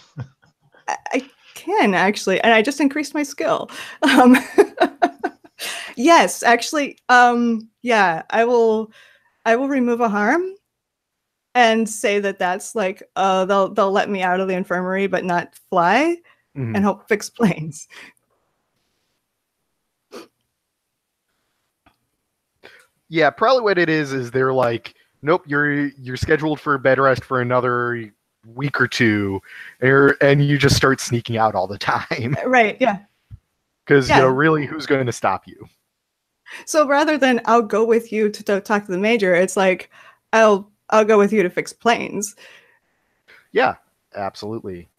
I can actually, and I just increased my skill. Um, yes, actually, yeah, I will remove a harm and say that that's like they'll let me out of the infirmary but not fly Mhm. and help fix planes. Yeah, probably what it is they're like, "Nope, you're scheduled for bed rest for another week or two," and you just start sneaking out all the time Right, yeah. because Yeah. really, who's going to stop you? So rather than I'll go with you to talk to the major, it's like I'll go with you to fix planes. Yeah, absolutely.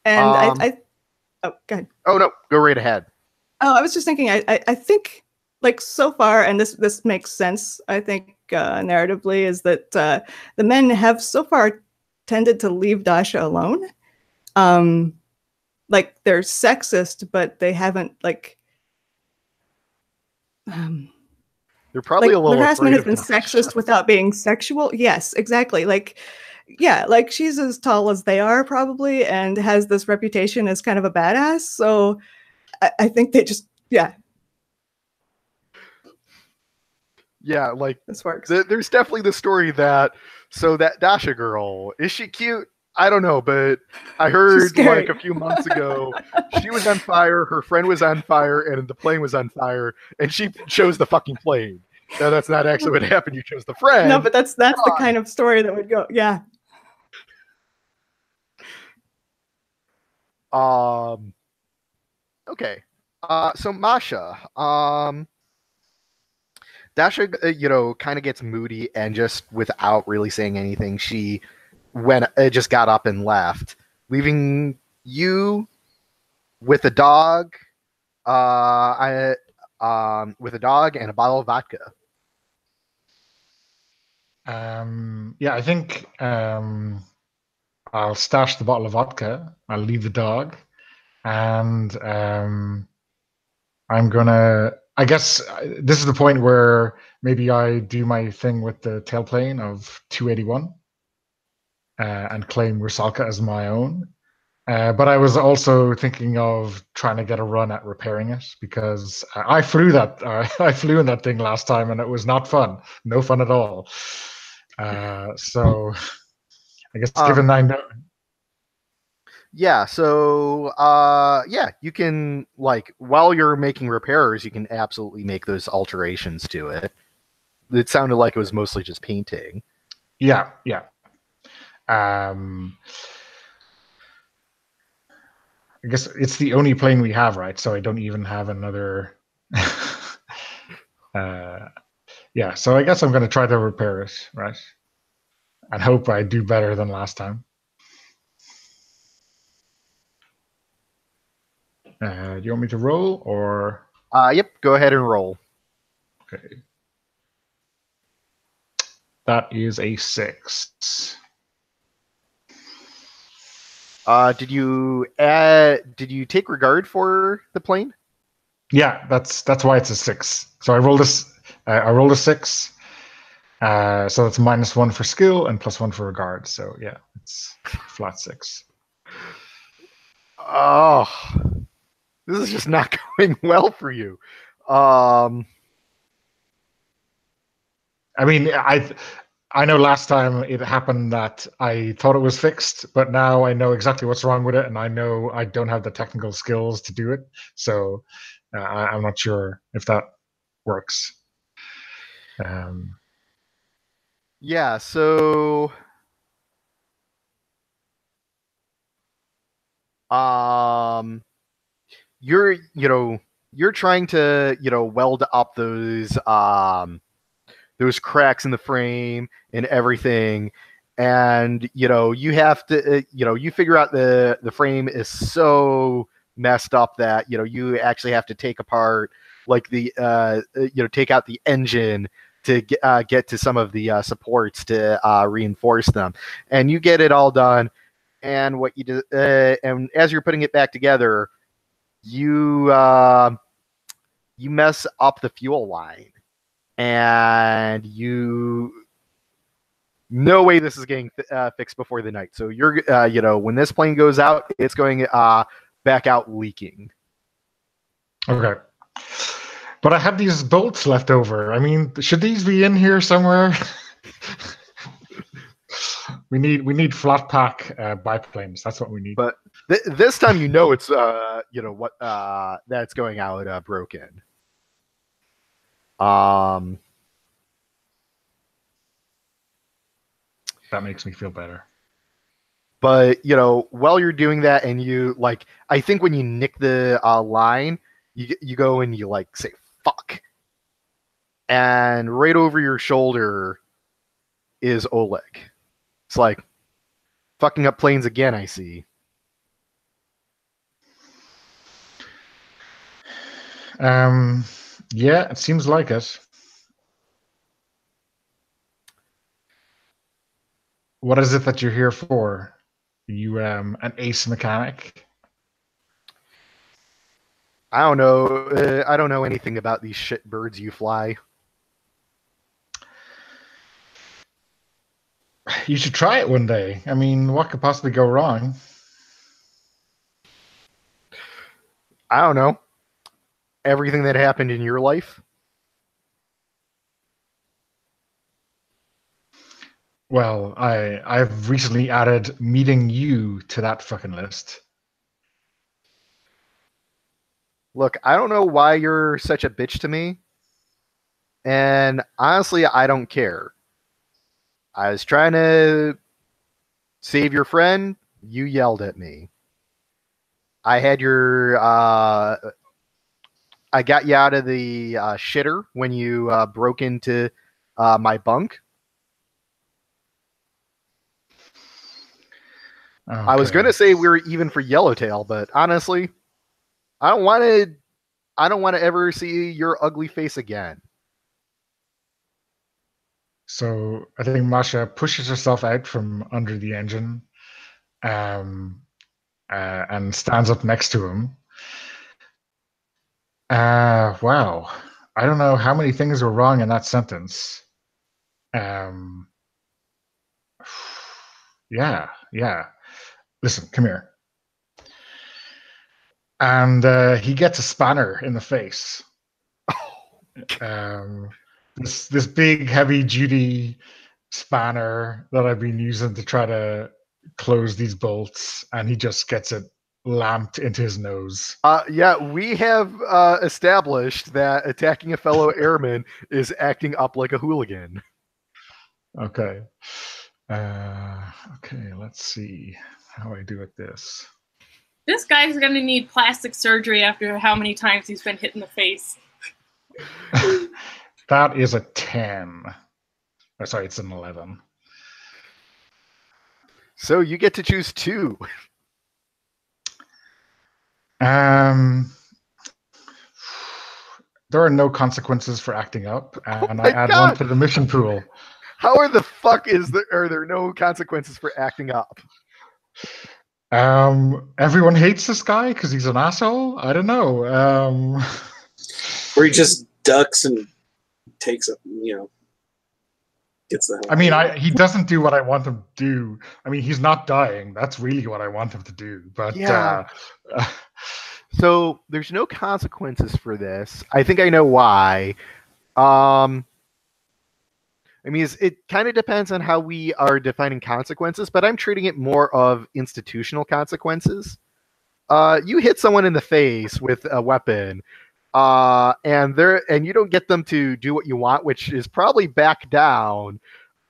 And Um, I oh, go ahead. Oh no, go right ahead. Oh, I was just thinking. I think like so far, and this makes sense. I think narratively is that the men have so far tended to leave Dasha alone. Like they're sexist, but they haven't like. They're probably Like a little the harassment afraid has of been Dasha. sexist without being sexual. Yes, exactly. Like, yeah, like she's as tall as they are probably, and has this reputation as kind of a badass. So I think they just, yeah, Yeah, like this works. there's definitely the story that that Dasha girl, is she cute? I don't know, but I heard scary. like a few months ago she was on fire, her friend was on fire, and the plane was on fire, and she chose the fucking plane. Now that's not actually what happened. You chose the friend. No, but that's the kind of story that would go. Yeah. Okay. So Masha, Dasha, kind of gets moody and just without really saying anything, she just got up and left, leaving you with a dog, with a dog and a bottle of vodka. Yeah, I think I'll stash the bottle of vodka. I'll leave the dog, and I'm gonna. I guess this is the point where maybe I do my thing with the tailplane of 281 and claim Rusalka as my own. But I was also thinking of trying to get a run at repairing it because I flew that. I flew in that thing last time, and it was not fun. No fun at all. So I guess given I know. Yeah, so yeah, you can while you're making repairs, you can absolutely make those alterations to it. It sounded like it was mostly just painting. Yeah, yeah. I guess it's the only plane we have, right? So I don't even have another. Yeah, so I guess I'm going to try to repair it, right? And hope I do better than last time. Do you want me to roll or? Yep, go ahead and roll. Okay. That is a 6. Did you take regard for the plane? Yeah, that's why it's a 6. So I rolled this. I rolled a 6. So that's -1 for skill and +1 for regard. So yeah, it's flat 6. Oh, this is just not going well for you. I mean, I know last time it happened that I thought it was fixed, but now I know exactly what's wrong with it, and I know I don't have the technical skills to do it. So I'm not sure if that works. Yeah, so You're trying to weld up those cracks in the frame and everything, and you have to you figure out the frame is so messed up that you actually have to take apart like the take out the engine to get to some of the supports to reinforce them, and you get it all done. And what you do, and as you're putting it back together, you mess up the fuel line, and no way this is getting fixed before the night. So you're when this plane goes out, it's going back out leaking. Okay. But I have these bolts left over. I mean, should these be in here somewhere? we need flat pack biplanes. That's what we need. But this time it's that's going out broken. That makes me feel better. But while you're doing that, and I think when you nick the line, you go and you say fuck, and right over your shoulder is Oleg. It's like fucking up planes again. I see. Yeah, it seems like it. What is it that you're here for? Are you an ace mechanic? I don't know. I don't know anything about these shit birds you fly. You should try it one day. I mean, what could possibly go wrong? I don't know. Everything that happened in your life? Well, I've recently added meeting you to that fucking list. Look, I don't know why you're such a bitch to me. And honestly, I don't care. I was trying to save your friend. You yelled at me. I had I got you out of the shitter when you broke into my bunk. Okay. I was going to say we were even for Yellowtail, but honestly, I don't want to ever see your ugly face again. So I think Masha pushes herself out from under the engine, and stands up next to him. Wow. I don't know how many things were wrong in that sentence. Yeah. Listen, come here. And he gets a spanner in the face. This big, heavy-duty spanner that I've been using to try to close these bolts, and he just gets it lamped into his nose. Yeah, we have established that attacking a fellow airman is acting up like a hooligan. Okay. Okay, let's see how I do with this. This guy's going to need plastic surgery after how many times he's been hit in the face. That is a 10. Oh, sorry, it's an 11. So you get to choose 2. There are no consequences for acting up, and I add God. 1 to the mission pool. How are the fuck are there no consequences for acting up? Everyone hates this guy because he's an asshole. I don't know. Or he just ducks and takes it, gets the hell. I mean, he doesn't do what I want him to do. I mean, he's not dying. That's really what I want him to do. But yeah. So there's no consequences for this. I think I know why. I mean, it kind of depends on how we are defining consequences, but I'm treating it more of institutional consequences. You hit someone in the face with a weapon, and you don't get them to do what you want, which is probably back down.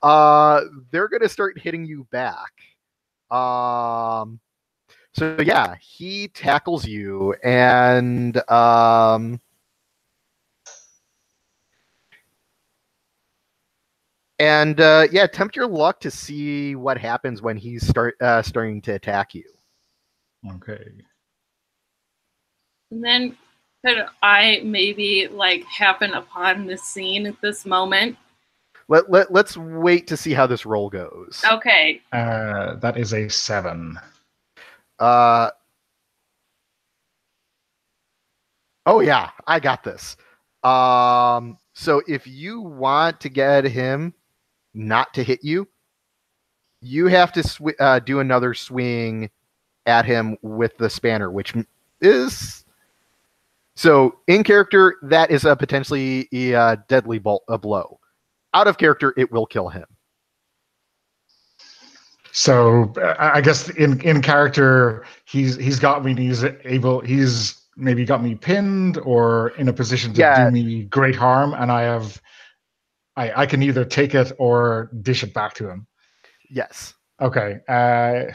They're going to start hitting you back. So yeah, he tackles you, and yeah, attempt your luck to see what happens when he's starting to attack you. Okay. And then could I maybe like happen upon the scene at this moment? Let's wait to see how this roll goes. Okay. That is a 7. Oh yeah, I got this. So if you want to get him not to hit you, you have to do another swing at him with the spanner, which is so in character that is a potentially deadly blow. Out of character, it will kill him. So I guess in character, he's got me. He's maybe got me pinned or in a position to do me great harm, and I can either take it or dish it back to him. Yes. Okay. Yeah,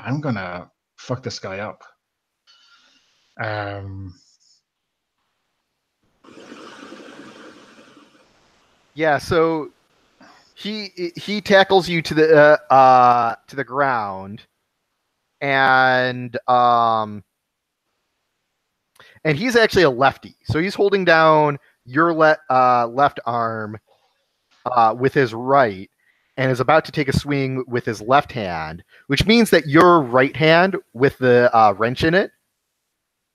I'm gonna fuck this guy up. Yeah. So he tackles you to the ground, and he's actually a lefty, so he's holding down your left arm with his right, and is about to take a swing with his left hand, which means that your right hand with the wrench in it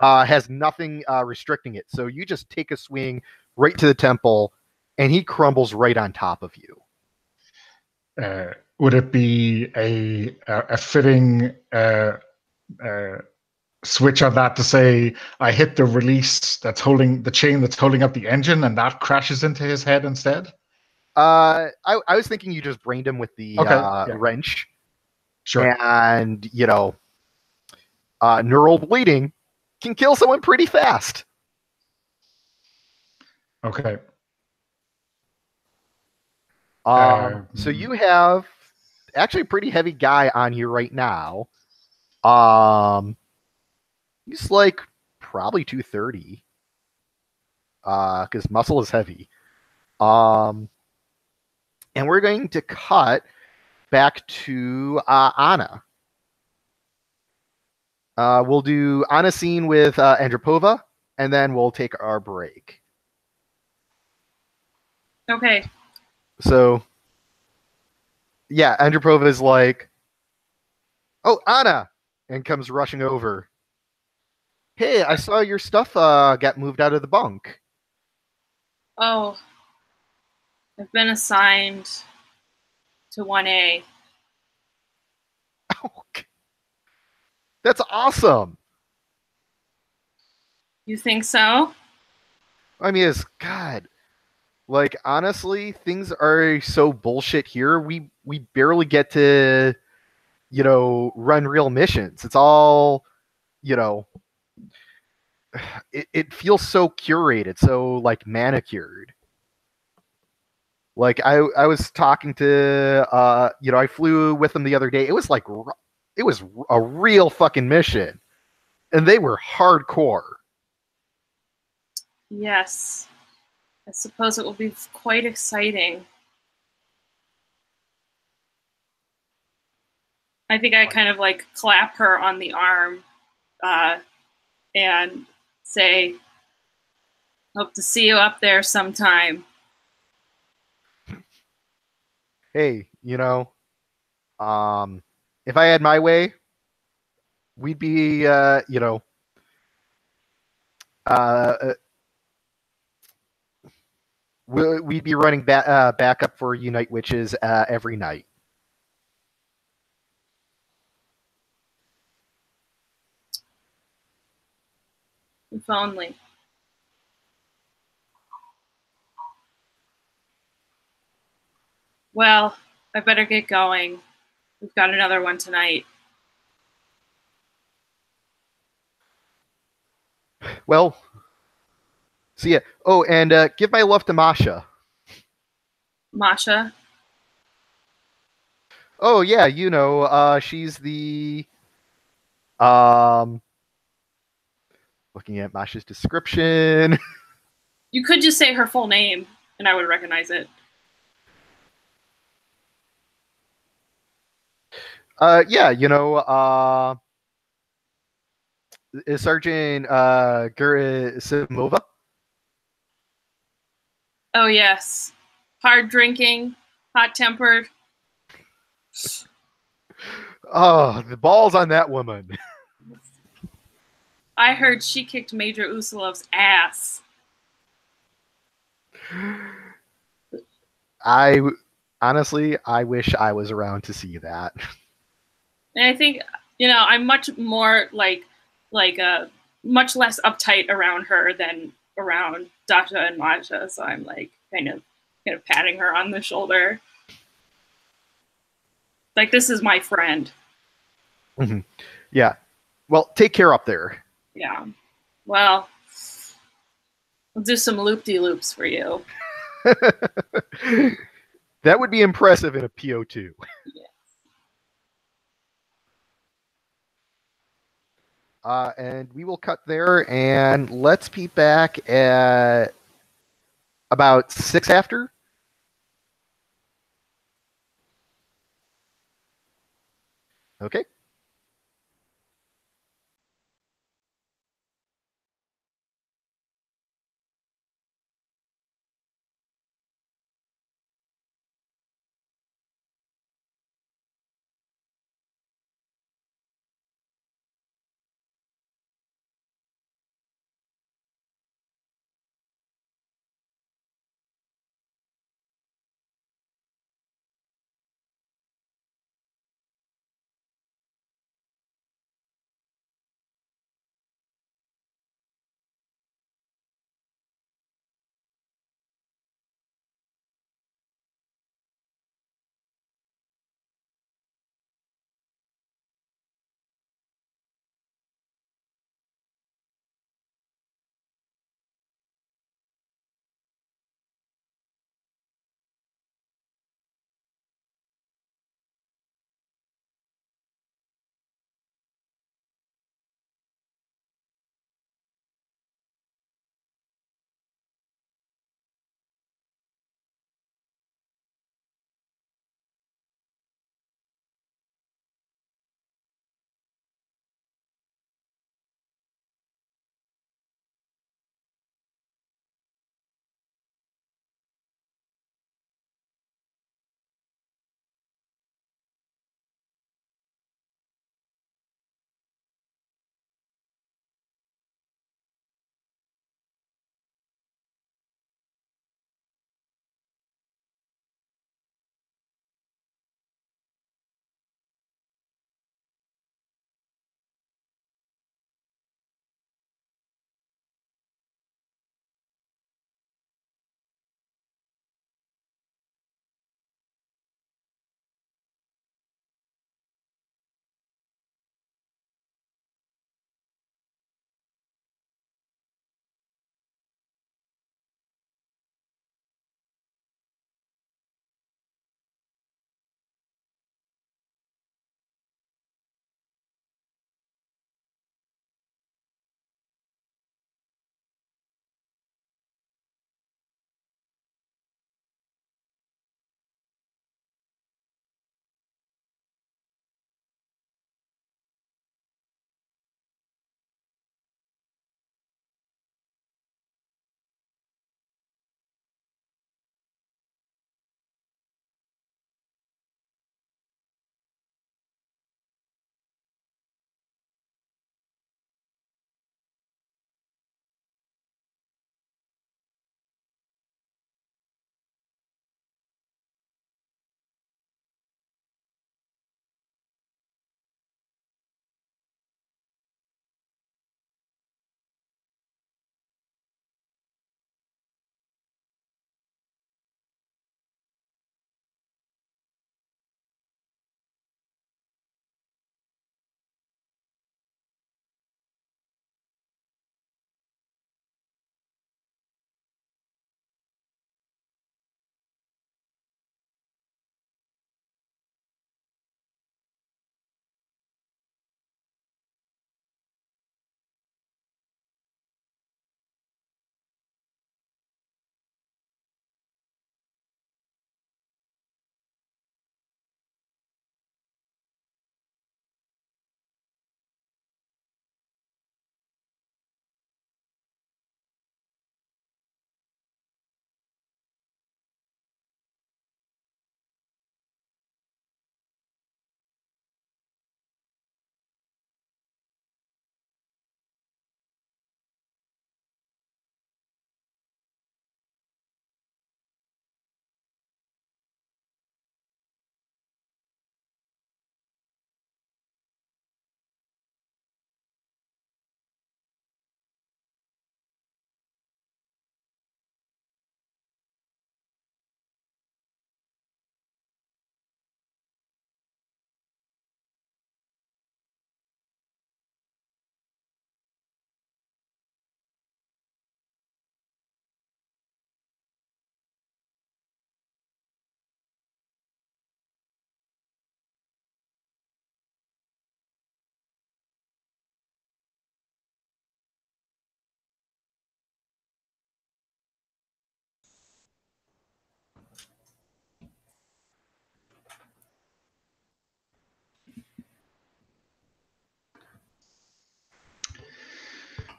has nothing restricting it. So you just take a swing right to the temple, and he crumbles right on top of you. Would it be a fitting switch on that to say I hit the release that's holding the chain that's holding up the engine, and that crashes into his head instead? I was thinking you just brained him with the wrench. Sure. And, neural bleeding can kill someone pretty fast. Okay. So you have actually a pretty heavy guy on you right now. He's like probably 230. Because muscle is heavy. And we're going to cut back to Anna. We'll do Anna scene with Andropova, and then we'll take our break. Okay. So, yeah, Andropova is like, "Oh, Anna," and comes rushing over. "Hey, I saw your stuff got moved out of the bunk." Oh, I've been assigned to 1A. Okay. That's awesome. You think so? I mean, it's God. Like, honestly, things are so bullshit here. We barely get to, run real missions. It's all, it feels so curated, so like manicured. Like I was talking to, I flew with them the other day. It was like, it was a real fucking mission, and they were hardcore. Yes. I suppose it will be quite exciting. I think I kind of like clap her on the arm and say, "Hope to see you up there sometime." Hey, if I had my way, we'd be, we'd be running backup for Unite Witches every night. If only. Well, I better get going. We've got another one tonight. Well, see ya. Oh, and give my love to Masha. Masha? Oh, yeah, she's the Looking at Masha's description. You could just say her full name, and I would recognize it. Yeah, Sergeant Gerasimova. Oh, yes. Hard drinking, hot tempered. Oh, the balls on that woman. I heard she kicked Major Usilov's ass. Honestly, I wish I was around to see that. And I think, I'm much more much less uptight around her than around Dasha and Masha. So I'm like kind of patting her on the shoulder. Like, this is my friend. Mm-hmm. Yeah. Well, take care up there. Yeah. Well, I'll do some loop-de-loops for you. That would be impressive in a PO2. Yeah. And we will cut there, and let's be back at about 6 after. Okay.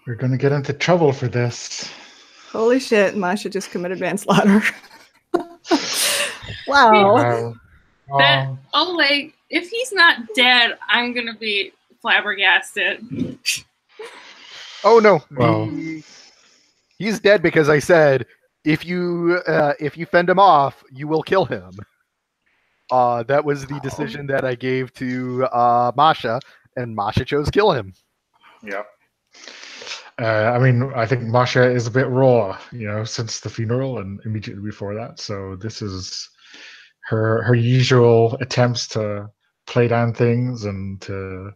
We're gonna get into trouble for this. Holy shit, Masha just committed manslaughter. Wow. Wow. That Oleg, if he's not dead, I'm gonna be flabbergasted. Oh no, Well. he's dead because I said if you fend him off, you will kill him. That was the decision that I gave to Masha, and Masha chose kill him. Yeah. I mean, I think Masha is a bit raw, since the funeral and immediately before that. So this is her usual attempts to play down things and to,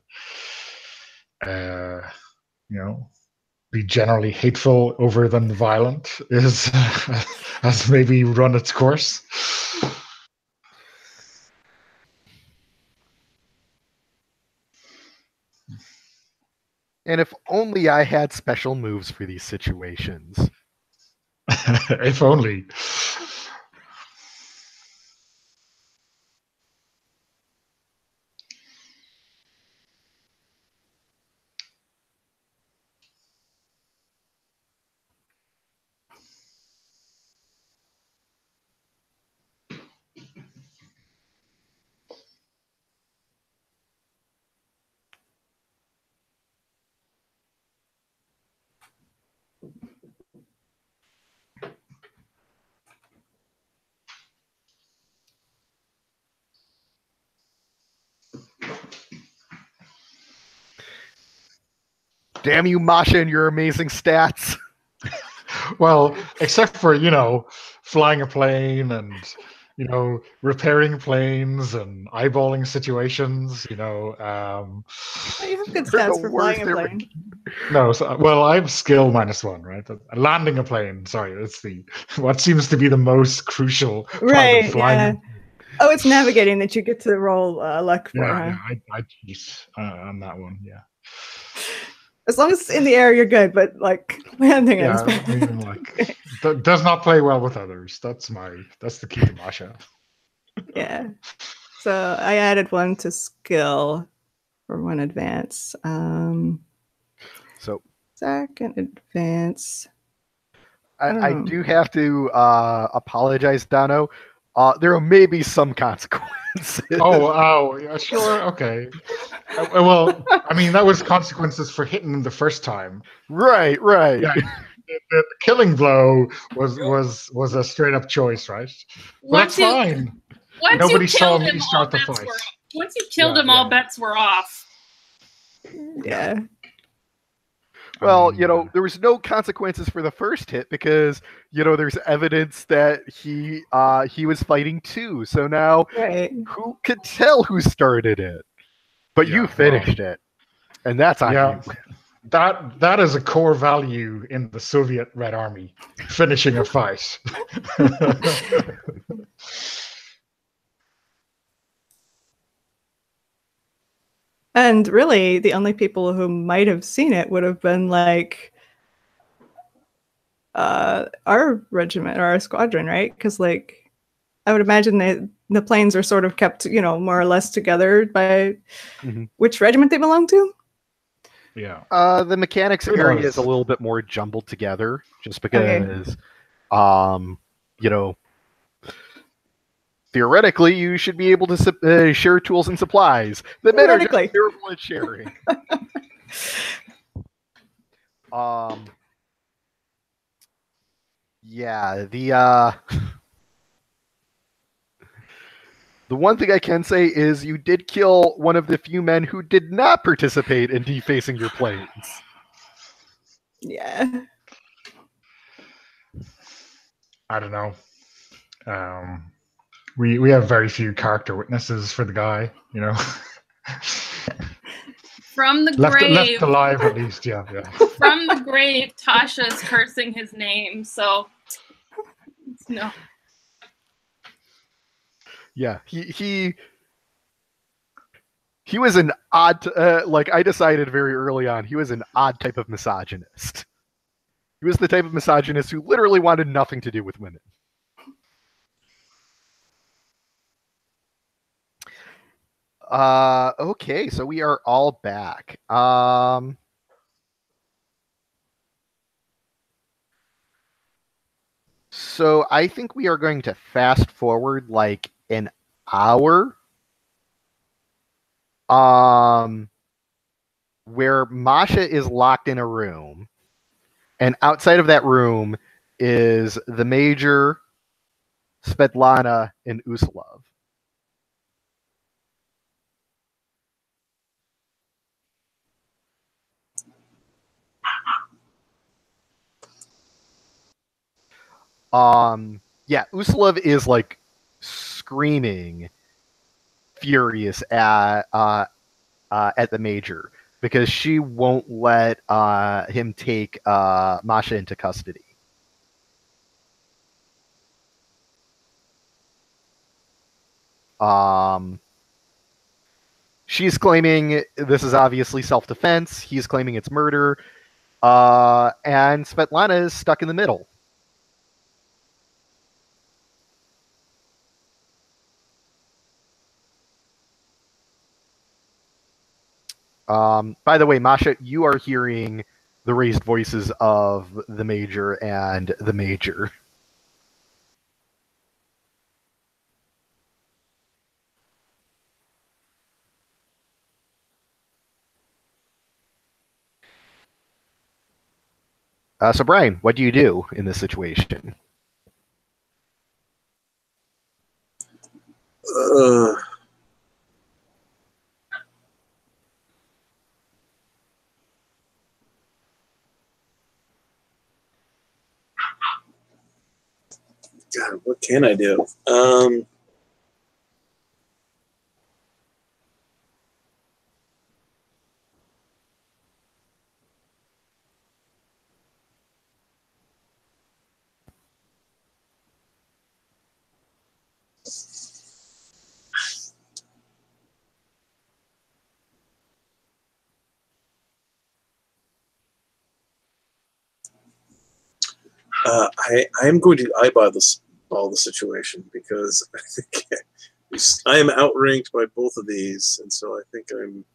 be generally hateful over than violent has maybe run its course. And if only I had special moves for these situations. If only. Damn you, Masha, and your amazing stats. Well, except for, flying a plane and, repairing planes and eyeballing situations, You have good They're stats the for worst flying a ever. plane. No, well, I'm skill -1, right? Landing a plane, sorry, that's what seems to be the most crucial part Right, of flying. yeah. Oh, it's navigating that you get to roll luck for, Yeah, huh? I cheat on that one, yeah. As long as it's in the air, you're good, but landing Yeah, is bad. I mean, does not play well with others. That's the key to Masha. Yeah. So I added one to skill for one advance. So Second advance. I do have to apologize, Dano. There may be some consequences. Oh, yeah, sure, okay. Well, I mean, that was consequences for hitting him the first time. Right. Yeah, the killing blow was a straight up choice, right? But that's fine. Nobody saw me start the fight. Once you killed him, all bets were off. Yeah. Well, there was no consequences for the first hit because there's evidence that he was fighting too. So now, Right. who could tell who started it? But you finished it, and that's on you. That is a core value in the Soviet Red Army: finishing a fight. And really, the only people who might have seen it would have been our regiment or our squadron, right? Because I would imagine the planes are sort of kept, more or less together by which regiment they belong to. Yeah. The mechanics area is a little bit more jumbled together, just because, theoretically, you should be able to share tools and supplies. The men are just terrible at sharing. Yeah, the one thing I can say is you did kill one of the few men who did not participate in defacing your planes. Yeah. I don't know. We have very few character witnesses for the guy, From the grave. Left alive, at least, yeah. From the grave, Tasha's cursing his name, so no. Yeah, he was an odd, I decided very early on, he was an odd type of misogynist. He was the type of misogynist who literally wanted nothing to do with women. Okay, so we are all back. So I think we are going to fast forward like an hour. Where Masha is locked in a room, and outside of that room is the Major, Svetlana, and Uslov. Yeah, Uslov is like screaming, furious at the Major because she won't let him take Masha into custody. She's claiming this is obviously self-defense. He's claiming it's murder. And Svetlana is stuck in the middle. By the way, Masha, you are hearing the raised voices of the Major and the Major. So, Brian, what do you do in this situation? God, what can I do? I am going to eyeball the situation because I think I am outranked by both of these, and so I think I'm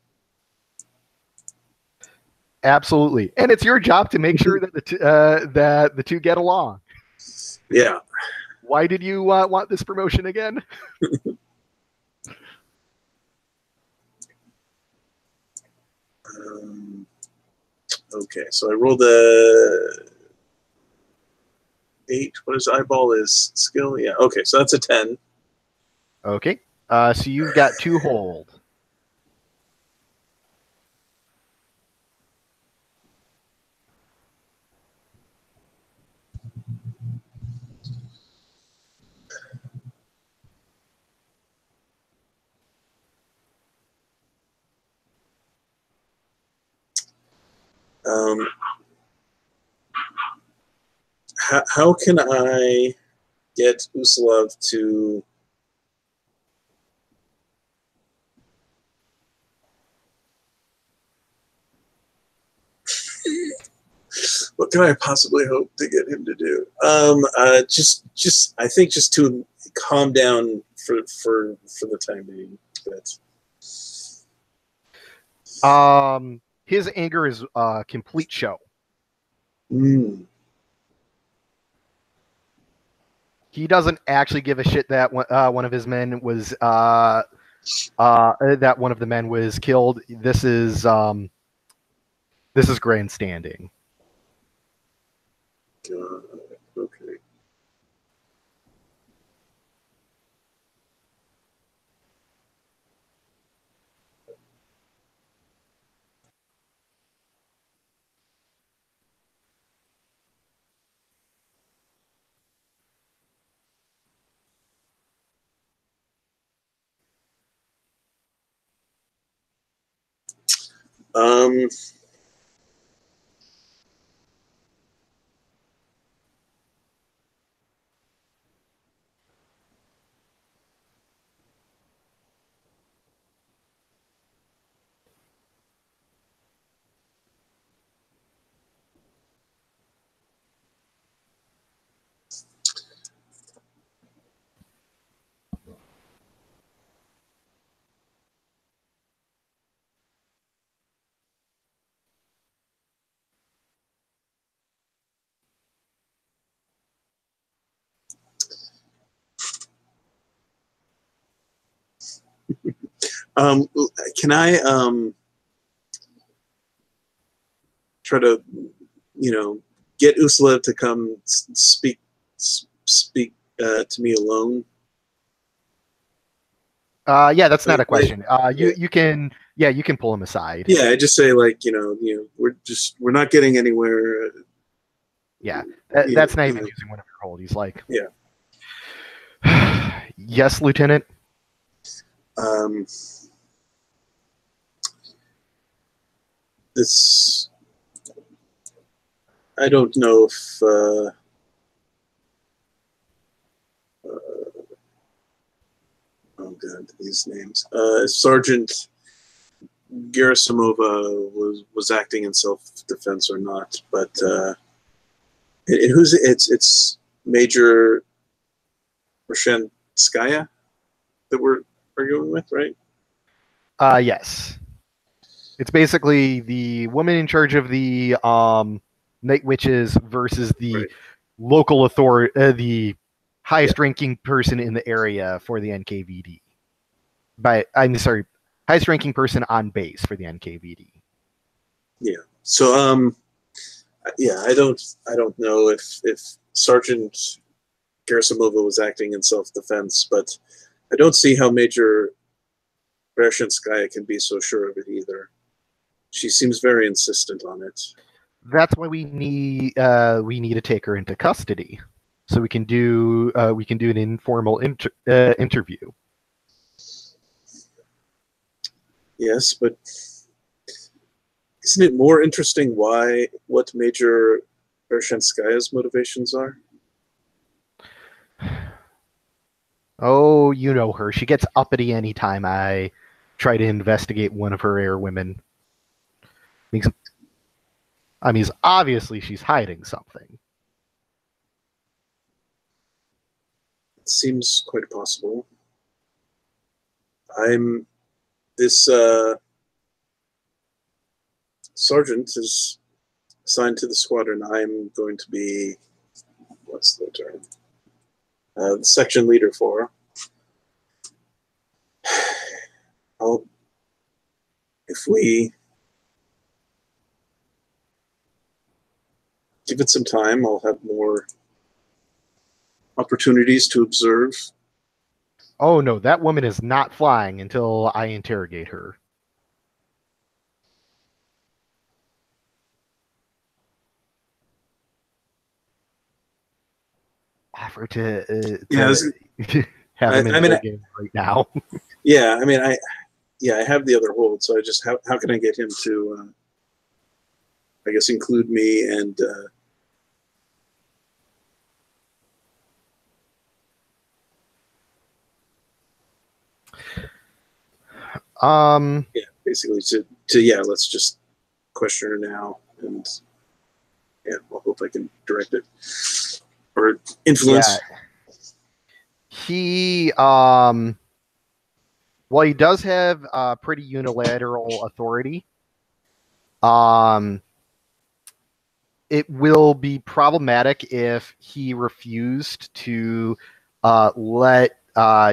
Absolutely, and it's your job to make sure that that the two get along. Yeah. Why did you want this promotion again? Okay, so I rolled a 8. What is eyeball? Is skill? Yeah. Okay, so that's a 10. Okay, so you've got 2 hold. How can I get Uslov to what can I possibly hope to get him to do? Just I think just to calm down for the time being. But His anger is a complete show. He doesn't actually give a shit that one of his men was that one of the men was killed. This is grandstanding. God, okay. Can I try to, get Uslev to come speak to me alone? Yeah, that's not a Like, question. You can pull him aside. Yeah, I just say like, we're not getting anywhere. Yeah, that's not even using one of your hold. He's like, yes, Lieutenant. This, I don't know if oh god, these names. Sergeant Gerasimova was acting in self-defense or not, but it's Major Rashenskaya that we're arguing with, right? Yes. It's basically the woman in charge of the Night Witches versus the local authority, the highest-ranking person in the area for the NKVD. Highest-ranking person on base for the NKVD. Yeah. So, I don't know if Sergeant Gerasimova was acting in self-defense, but I don't see how Major Bereshinskaya can be so sure of it either. She seems very insistent on it. That's why we need to take her into custody, so we can do an informal interview. Yes, but isn't it more interesting what Major Bereshinskaya's motivations are? Oh, you know her. She gets uppity anytime I try to investigate one of her airwomen. I mean, obviously she's hiding something. It seems quite possible. This sergeant is assigned to the squadron. I'm going to be, what's the term? The section leader for. If we give it some time, I'll have more opportunities to observe. Oh no, that woman is not flying until I interrogate her. Offer to have him in the game right now. Yeah, I mean, I have the other hold, so I just how can I get him to, I guess, include me and. Yeah, basically let's just question her now, and I'll hope I can direct it or influence. Yeah. He well, he does have pretty unilateral authority. It will be problematic if he refused to let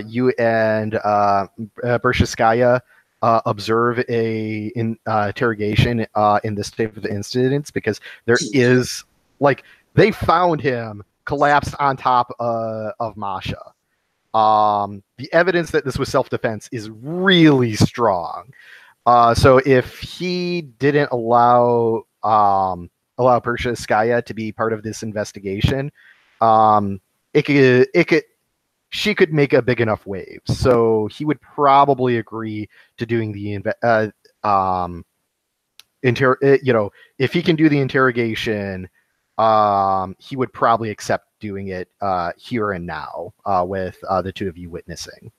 you and Bereshinskaya observe a interrogation in this type of incidents, because there is, like, they found him collapsed on top of Masha. The evidence that this was self-defense is really strong. So if he didn't allow Bereshinskaya to be part of this investigation, she could make a big enough wave. So he would probably agree to doing the if he can do the interrogation, he would probably accept doing it here and now with the two of you witnessing.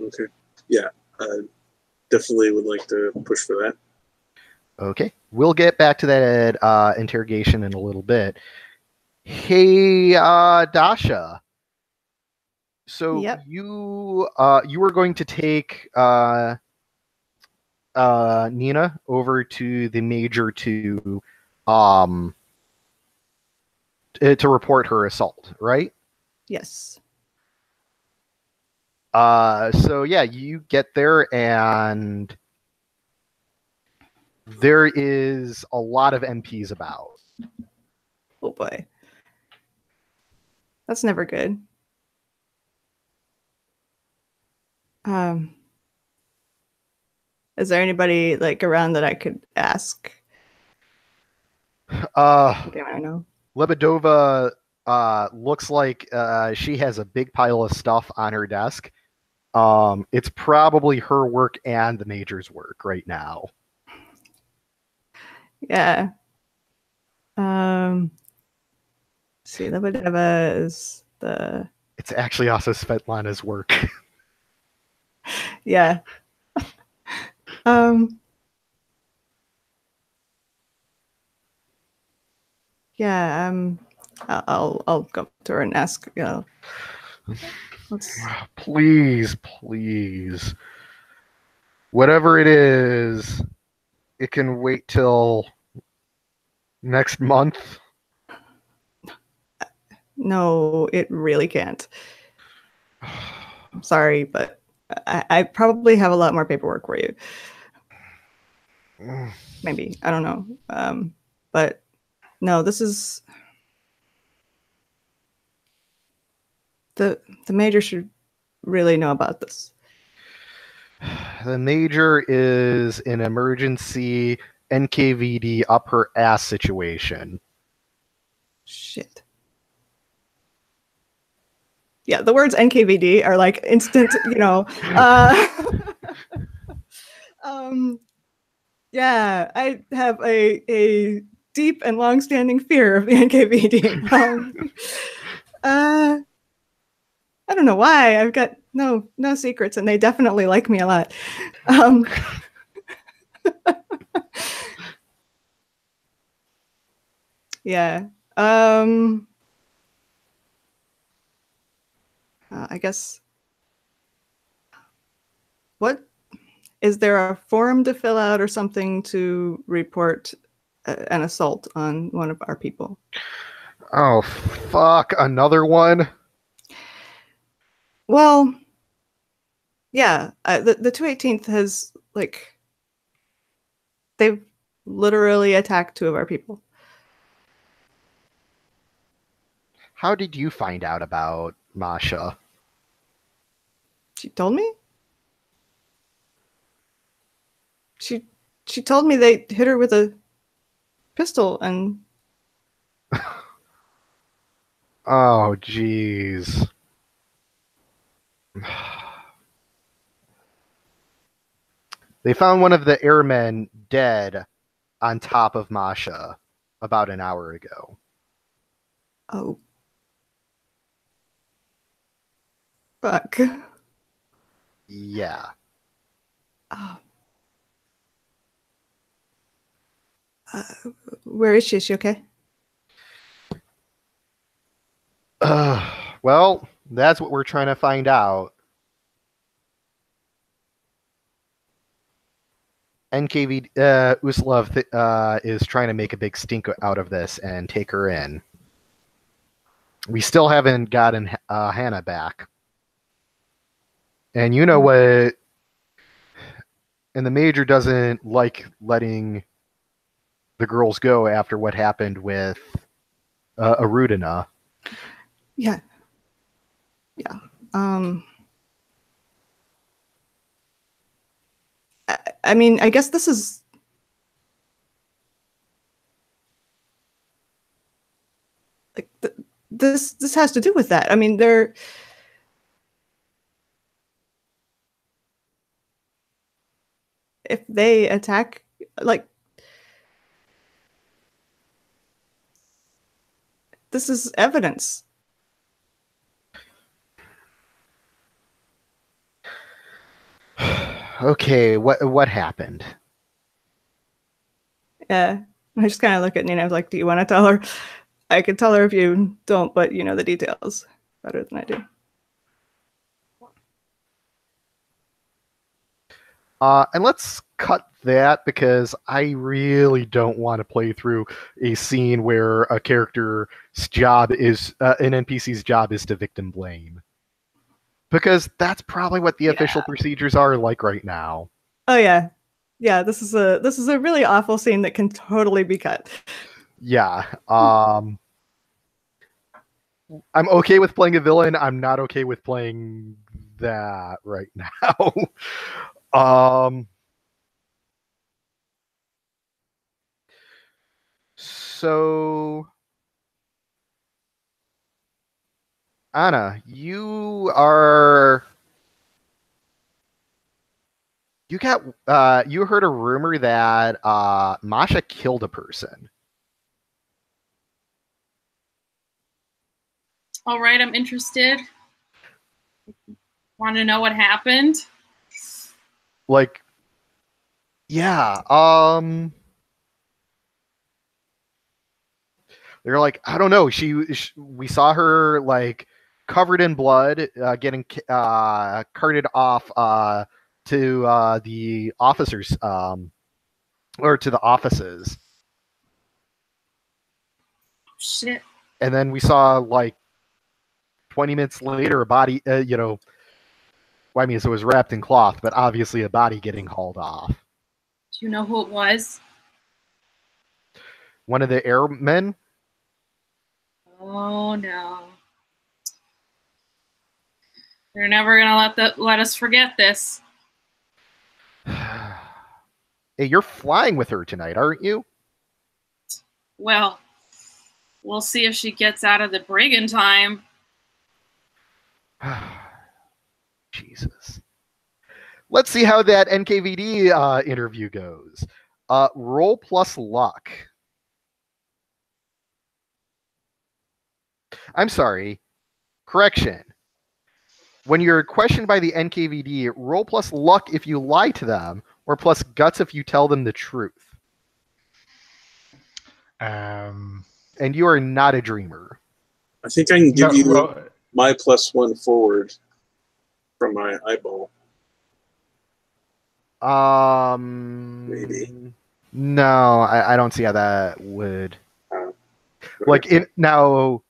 Okay. Yeah. Definitely would like to push for that. Okay. We'll get back to that interrogation in a little bit. Hey, Dasha. So Yep. you were going to take Nina over to the major to report her assault, right? Yes. So yeah, you get there and there is a lot of MPs about. Oh boy. That's never good. Is there anybody like around that I could ask? Okay, I know. Lebedova looks like she has a big pile of stuff on her desk. It's probably her work and the major's work right now. Yeah. See, Lebedeva is the. It's actually also Svetlana's work. Yeah. Yeah. I'll go to her and ask. Please, please. Whatever it is, it can wait till next month. No, it really can't. I'm sorry, but I probably have a lot more paperwork for you. Maybe. I don't know. But no, this is the major should really know about this. The major is an emergency NKVD up her ass situation. Shit. Yeah, the words NKVD are like instant, yeah, I have a deep and long-standing fear of the NKVD. I don't know why. I've got no secrets, and they definitely like me a lot. Yeah. I guess. What is there a form to fill out or something to report an assault on one of our people? Oh, fuck. Another one? Well, yeah. The 218th has, like, they've literally attacked 2 of our people. How did you find out about Masha? She told me? She told me they hit her with a pistol and... Oh, jeez. They found one of the airmen dead on top of Masha about an hour ago. Oh. Fuck. Yeah. Oh. Where is she? Is she okay? Well, that's what we're trying to find out. NKV Uslov is trying to make a big stink out of this and take her in. We still haven't gotten Hannah back. And you know what? And the major doesn't like letting the girls go after what happened with Arudina. Yeah. Yeah. I mean, I guess this is... like this has to do with that. I mean, they're... if they attack, like... this is evidence. Okay, what happened? Yeah. I just kind of look at Nina. I was like, do you want to tell her? I could tell her if you don't, but you know the details better than I do. And let's cut that because I really don't want to play through a scene where a character's job is an NPC's job is to victim blame. Because that's probably what the official procedures are like right now. Oh yeah. Yeah, this is a really awful scene that can totally be cut. Yeah. I'm okay with playing a villain. I'm not okay with playing that right now. So Anna, you heard a rumor that Masha killed a person. All right, I'm interested. Want to know what happened? Like, yeah, they're like, I don't know. We saw her like covered in blood, getting carted off to the officers, or to the offices. Shit. And then we saw like 20 minutes later a body, well, I mean, so it was wrapped in cloth, but obviously a body getting hauled off. Do you know who it was? One of the airmen. Oh no. They're never gonna let us forget this. Hey, you're flying with her tonight, aren't you? Well, we'll see if she gets out of the brig in time. Jesus. Let's see how that NKVD interview goes. Roll plus luck. I'm sorry. Correction. When you're questioned by the NKVD, roll plus luck if you lie to them, or plus guts if you tell them the truth. And you are not a dreamer. I think I can give you my +1 forward from my eyeball. Maybe. No, I don't see how that would. Now,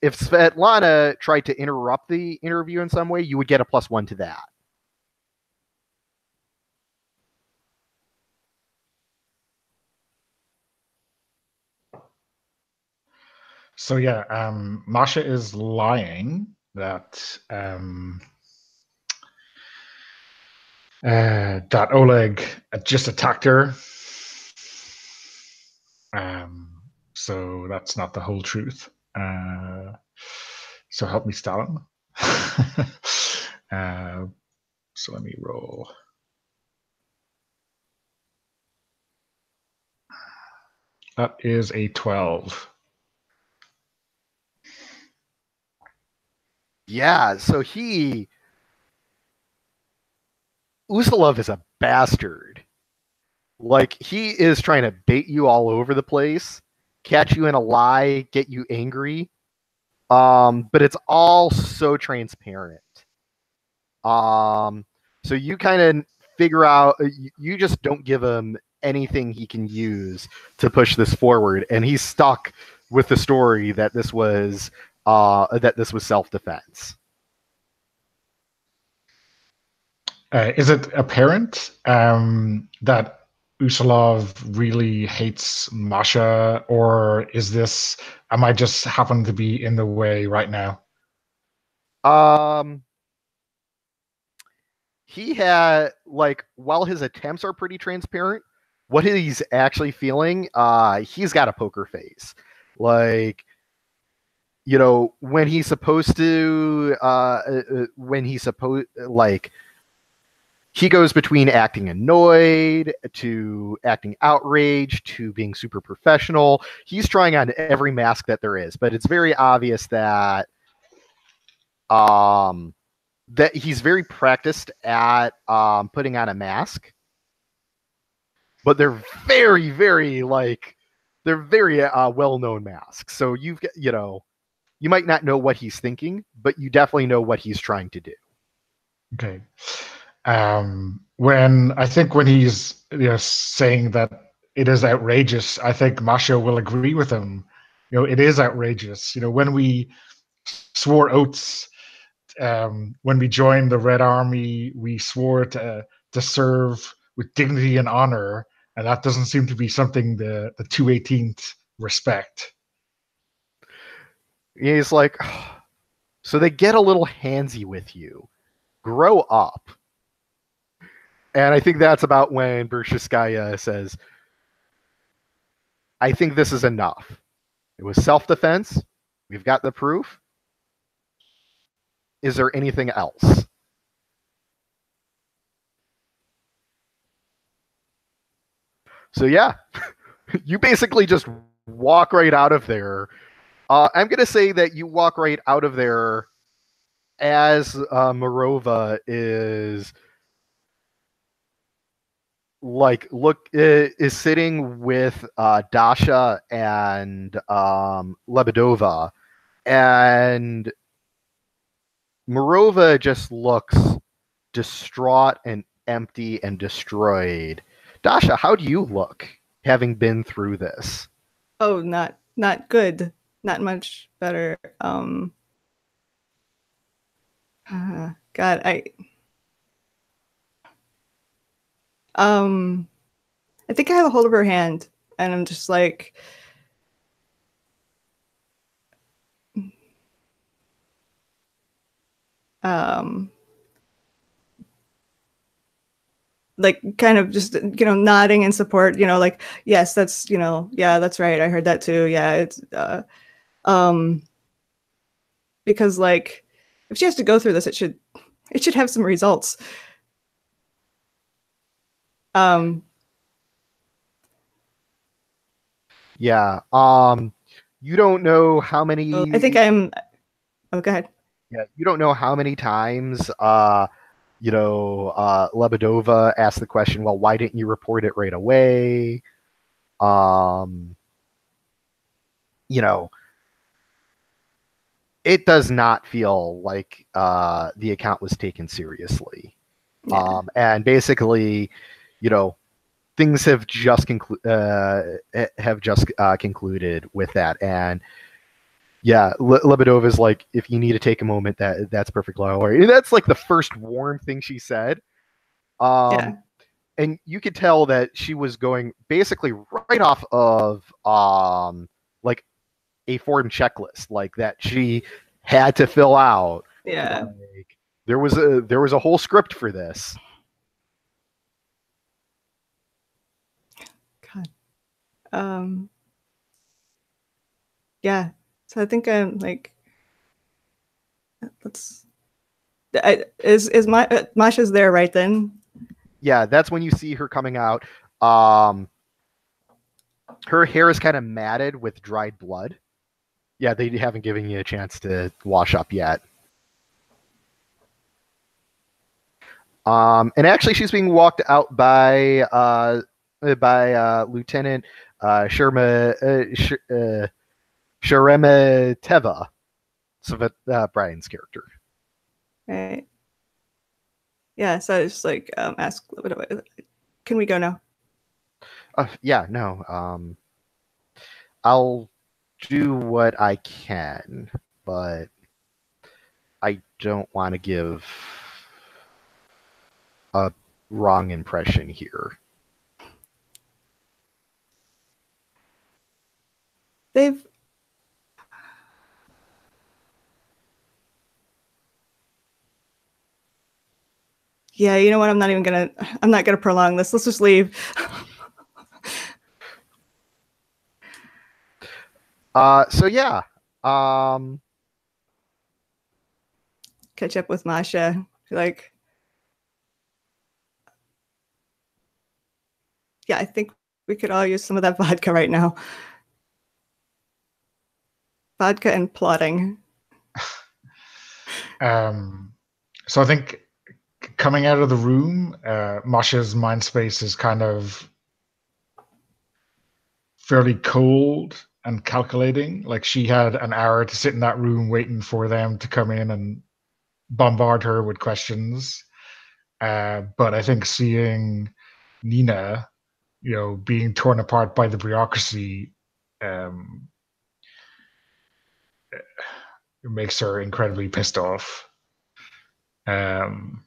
if Svetlana tried to interrupt the interview in some way, you would get a +1 to that. So yeah, Masha is lying that that Oleg just attacked her. So that's not the whole truth. So help me, Stalin. So let me roll. That is a 12. Yeah, so Usilov is a bastard. Like, he is trying to bait you all over the place, catch you in a lie, get you angry. But it's all so transparent. So you kind of figure out, you just don't give him anything he can use to push this forward, and he's stuck with the story that this was self-defense. Is it apparent that Usilov really hates Masha, or am I just happen to be in the way right now? He had, while his attempts are pretty transparent, what he's actually feeling, he's got a poker face. When he's supposed to, he goes between acting annoyed to acting outraged to being super professional. He's trying on every mask that there is, but it's very obvious that that he's very practiced at putting on a mask. But they're very, very well-known masks. So you might not know what he's thinking, but you definitely know what he's trying to do. Okay. When he's saying that it is outrageous, I think Masha will agree with him. It is outrageous. When we swore oaths, when we joined the Red Army, we swore to serve with dignity and honor, and that doesn't seem to be something the 218th respect. He's like, so they get a little handsy with you. Grow up. And I think that's about when Bershskaya says, I think this is enough. It was self-defense. We've got the proof. Is there anything else? So yeah, you basically just walk right out of there. I'm going to say that you walk right out of there as Morova is is sitting with Dasha and Lebedova, and Morova just looks distraught and empty and destroyed. Dasha, how do you look, having been through this? Oh, not good. Not much better. God, I think I have a hold of her hand, and I'm just like, kind of just nodding in support, like, yes, that's yeah, that's right, I heard that too, yeah, it's because like if she has to go through this, it should have some results. Yeah. You don't know how many. I think I'm. Oh, go ahead. Yeah, you don't know how many times Lebedova asked the question, well, why didn't you report it right away? It does not feel like the account was taken seriously. Yeah. And basically, things have just concluded with that. And yeah, Lebedova is like, if you need to take a moment, that's perfectly all right. And that's like the first warm thing she said. Yeah. And you could tell that she was going basically right off of like a form checklist, like that she had to fill out. Yeah. Like, there was a whole script for this. God. Yeah. So I think I'm like, is Masha's there right then? Yeah, that's when you see her coming out. Her hair is kind of matted with dried blood. Yeah, they haven't given you a chance to wash up yet. And actually, she's being walked out by Lieutenant Sheremeteva, Brian's character. Right. Yeah, so I just like ask, can we go now? Yeah, no. I'll do what I can, but I don't want to give a wrong impression here. They've Yeah, you know what? I'm not gonna prolong this. Let's just leave. So yeah. Catch up with Masha. Like, yeah, I think we could all use some of that vodka right now. Vodka and plotting. So I think coming out of the room, Masha's mind space is kind of fairly cold and calculating. Like, she had an hour to sit in that room waiting for them to come in and bombard her with questions. But I think seeing Nina, being torn apart by the bureaucracy, it makes her incredibly pissed off. And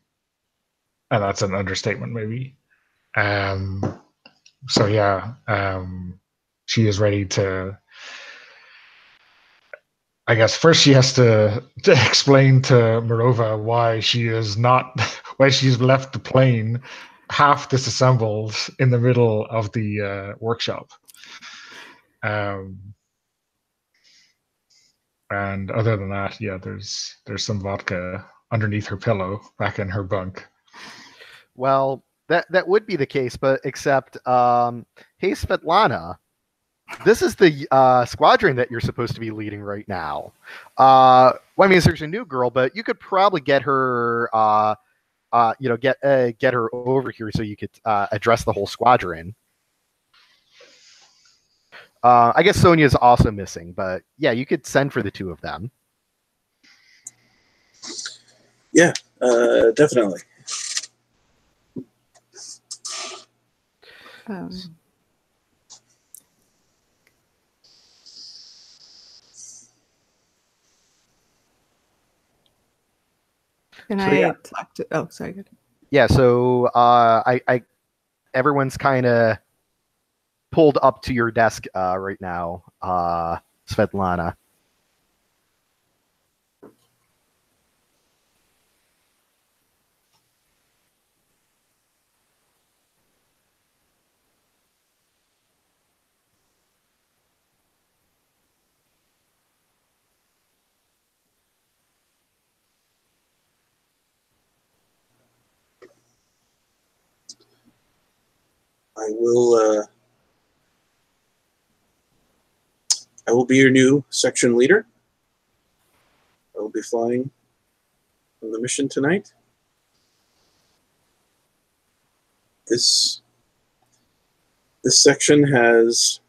that's an understatement, maybe. So yeah, she is ready to. I guess first she has to explain to Morova why she's left the plane half disassembled in the middle of the workshop. And other than that, yeah, there's some vodka underneath her pillow back in her bunk. Well, that would be the case, but except, hey, Svetlana, this is the squadron that you're supposed to be leading right now. Well, I mean, there's a new girl, but you could probably get her, get her over here so you could address the whole squadron. I guess Sonia's also missing, but yeah, you could send for the two of them. Yeah, definitely. Can I talk to? Oh, sorry. Good. Yeah. So I everyone's kind of pulled up to your desk right now, Svetlana. I will be your new section leader. I will be flying on the mission tonight. This section has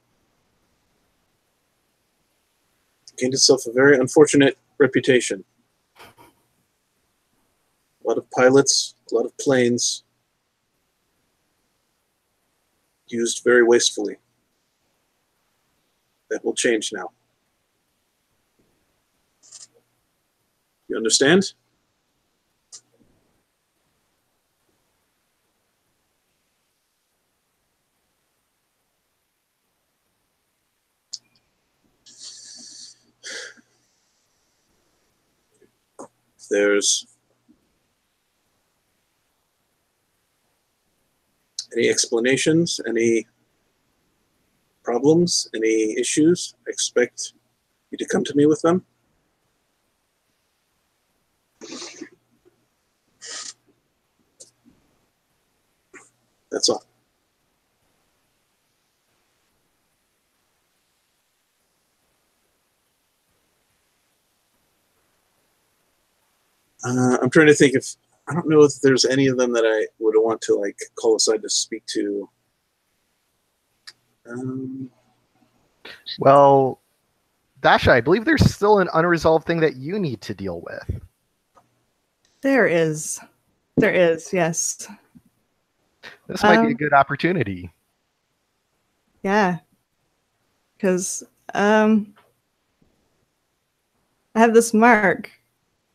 gained itself a very unfortunate reputation. A lot of pilots, a lot of planes used very wastefully. That will change now. You understand? If there's any explanations, any problems, any issues, I expect you to come to me with them. That's all. I'm trying to think if I don't know if there's any of them that I would want to like call aside to speak to. Well, Dasha, I believe there's still an unresolved thing that you need to deal with. There is, yes. This might be a good opportunity. Yeah, because I have this mark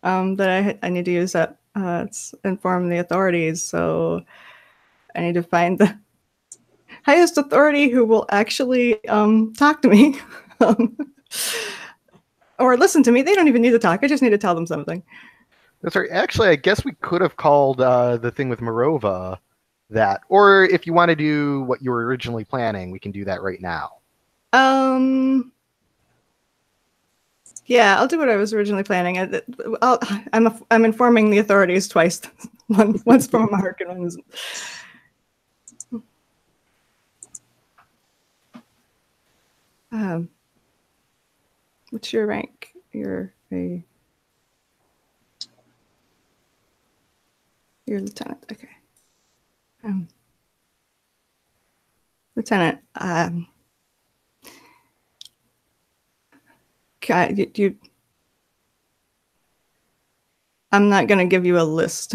that I need to use that inform the authorities. So I need to find the highest authority who will actually talk to me or listen to me. They don't even need to talk. I just need to tell them something. That's right. Actually, I guess we could have called the thing with Morova that, or if you want to do what you were originally planning, we can do that right now. Yeah, I'll do what I was originally planning. I'm informing the authorities twice, once from a mark and once. What's your rank? You're lieutenant. Okay. Lieutenant. I'm not going to give you a list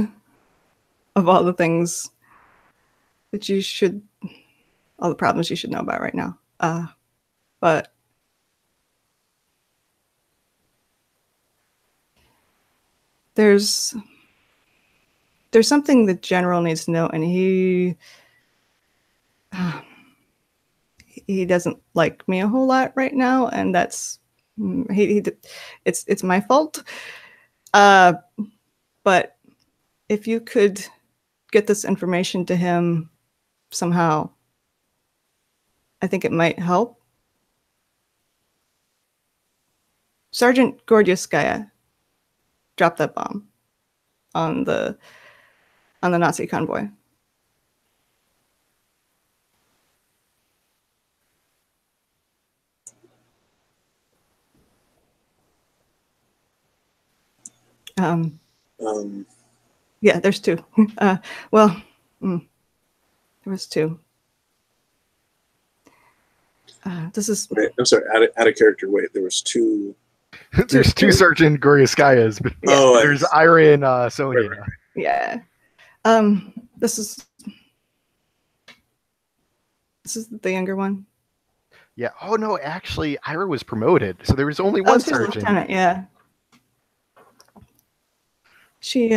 of all the things that you should, all the problems you should know about right now. But there's something the general needs to know, and he doesn't like me a whole lot right now, and that's it's my fault. But if you could get this information to him somehow, I think it might help. Sergeant Gordievskaya dropped that bomb on the Nazi convoy. Yeah, there's two. Well, there was two. This is. Wait, I'm sorry. Out of character. Wait, there was two. There's two Sergeant Gordievskayas. Oh, there's Ira and Sonia. Right. Yeah. This is the younger one. Yeah. Oh no, actually, Ira was promoted, so there was only one she's a sergeant. lieutenant, yeah. She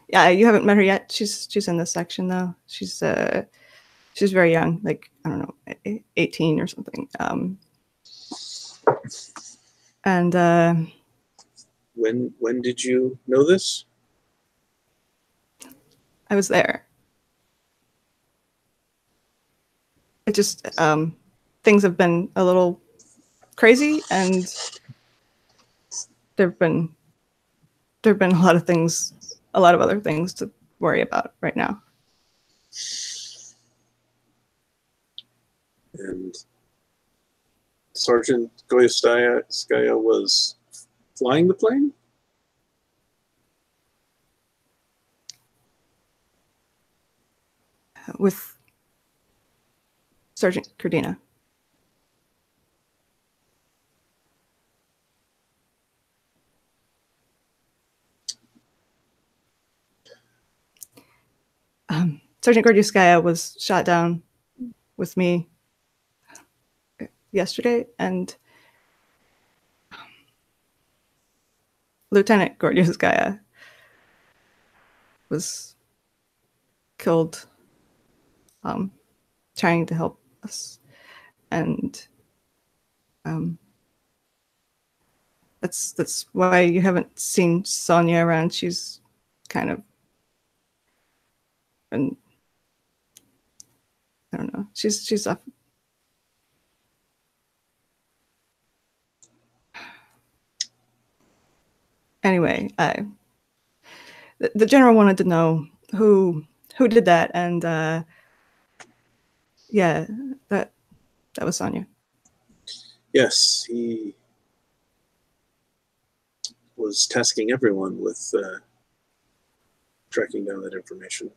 yeah, you haven't met her yet. She's in this section though. She's very young, like I don't know, 18 or something. And when did you know this? I was there. It just things have been a little crazy, and there've been a lot of other things to worry about right now. And Sergeant Gordievskaya was flying the plane? With Sergeant Kardina. Sergeant Gordievskaya was shot down with me yesterday, and Lieutenant Gordievskaya was killed trying to help us, and that's why you haven't seen Sonia around. She's kind of, and I don't know, she's off. Anyway, the general wanted to know who did that, and yeah, that was Sonia. Yes, he was tasking everyone with tracking down that information.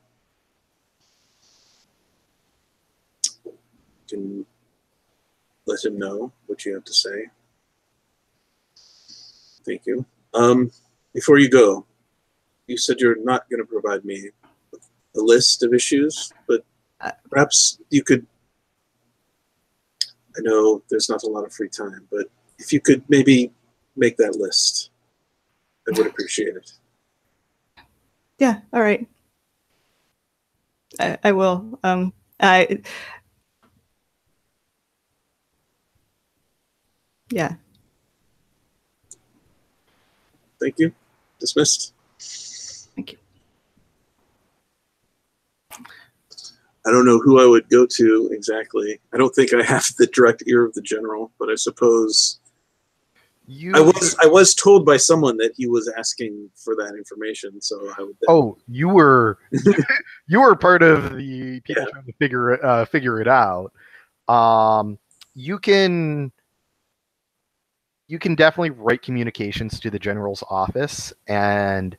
Can let him know what you have to say. Thank you. Before you go, you said you're not going to provide me with a list of issues, but perhaps you could. I know there's not a lot of free time, but if you could maybe make that list, I would appreciate it. Yeah, all right. I will. Yeah. Thank you. Dismissed. Thank you. I don't know who I would go to exactly. I don't think I have the direct ear of the general, but I suppose I was told by someone that he was asking for that information, so I would. Oh, you were you were part of the people trying to figure it out. You can definitely write communications to the general's office, and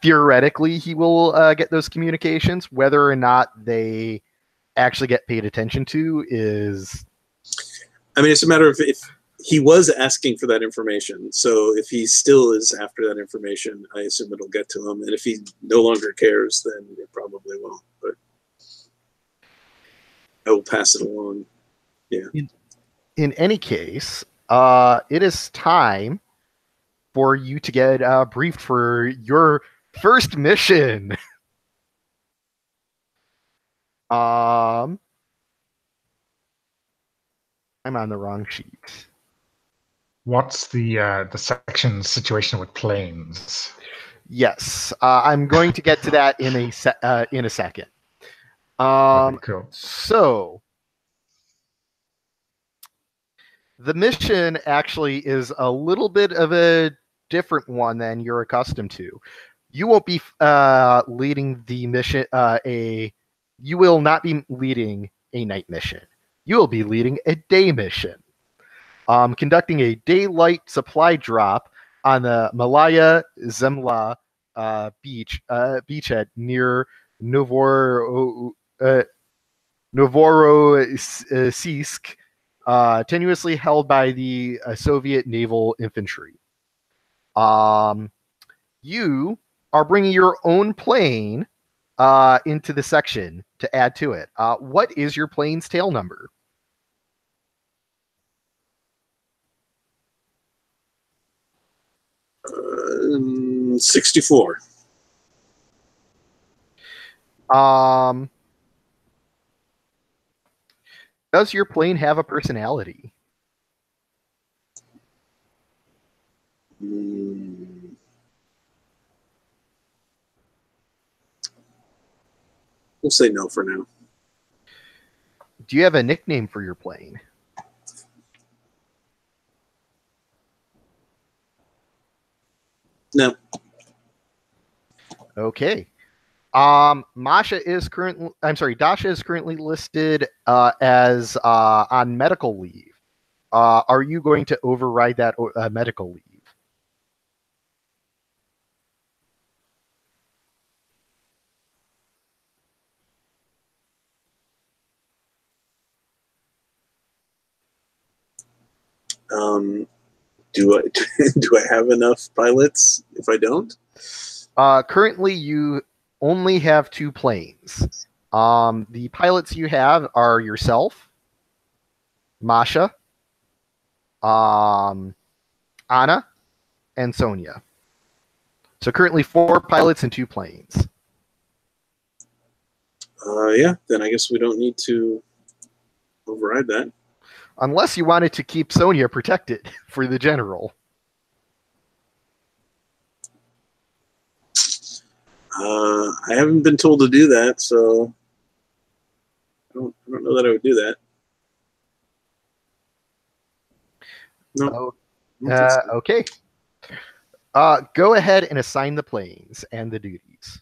theoretically he will get those communications. Whether or not they actually get paid attention to is, I mean, it's a matter of he was asking for that information. So if he still is after that information, I assume it'll get to him. And if he no longer cares, then it probably won't. But I will pass it along. Yeah. In any case, it is time for you to get briefed for your first mission. I'm on the wrong sheet. What's the section situation with planes? Yes, I'm going to get to that in a second. Okay, cool. So the mission actually is a little bit of a different one than you're accustomed to. You won't be leading the mission. You will not be leading a night mission. You will be leading a day mission. Conducting a daylight supply drop on the Malaya Zemla beachhead near Novorossiysk, tenuously held by the Soviet naval infantry. You are bringing your own plane into the section to add to it. What is your plane's tail number? Uh, 64. Does your plane have a personality? We'll say no for now. Do you have a nickname for your plane? No. Okay. Dasha is currently listed as on medical leave. Are you going to override that medical leave? Do I have enough pilots if I don't? Currently, you only have 2 planes. The pilots you have are yourself, Masha, Anna, and Sonia. So currently 4 pilots and 2 planes. Yeah, then I guess we don't need to override that. Unless you wanted to keep Sonia protected for the general. I haven't been told to do that, so I don't know that I would do that. No. Okay. Go ahead and assign the planes and the duties.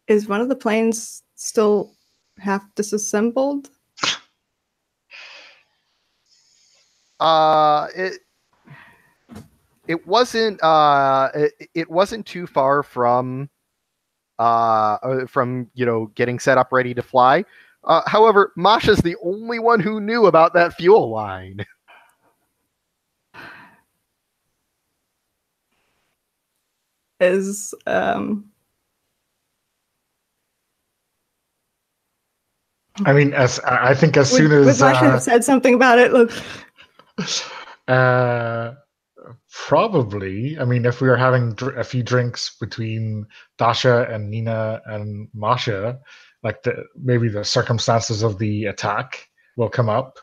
Is one of the planes still half disassembled? It wasn't too far from getting set up ready to fly. However, Masha's the only one who knew about that fuel line. Is I mean, I think as soon as would Masha have said something about it? Look. Probably. I mean, if we are having a few drinks between Dasha and Nina and Masha, like maybe the circumstances of the attack will come up.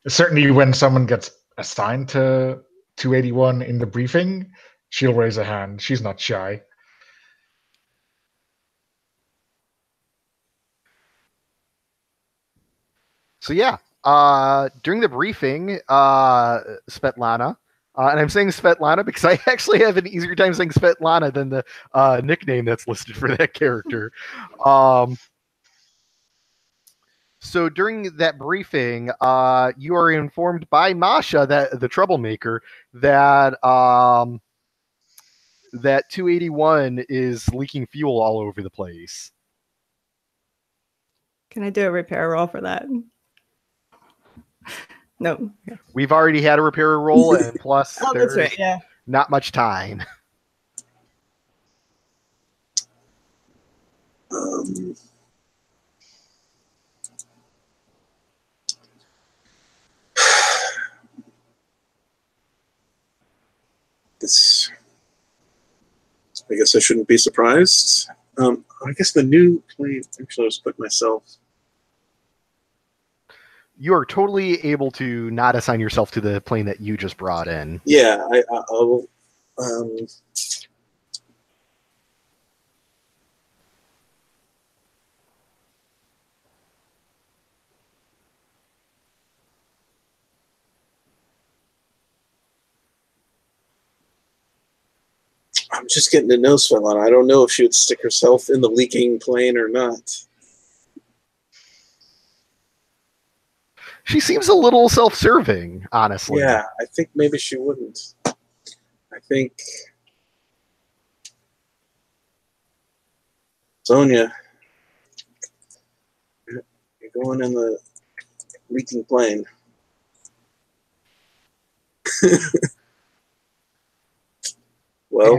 Certainly, when someone gets assigned to 281 in the briefing, she'll raise a hand. She's not shy. So yeah, during the briefing, Svetlana, and I'm saying Svetlana because I actually have an easier time saying Svetlana than the nickname that's listed for that character. So during that briefing, you are informed by Masha, that the troublemaker, that that 281 is leaking fuel all over the place. Can I do a repair roll for that? No. We've already had a repair roll, and plus Oh, there's that's right. Yeah. not much time. I guess I shouldn't be surprised. I guess the new plane. Actually, I was putting myself. You are totally able to not assign yourself to the plane that you just brought in. Yeah, I will. I'm just getting to know Svetlana. I don't know if she would stick herself in the leaking plane or not. She seems a little self-serving, honestly. Yeah, I think maybe she wouldn't. I think Sonia, you're going in the leaking plane. Well,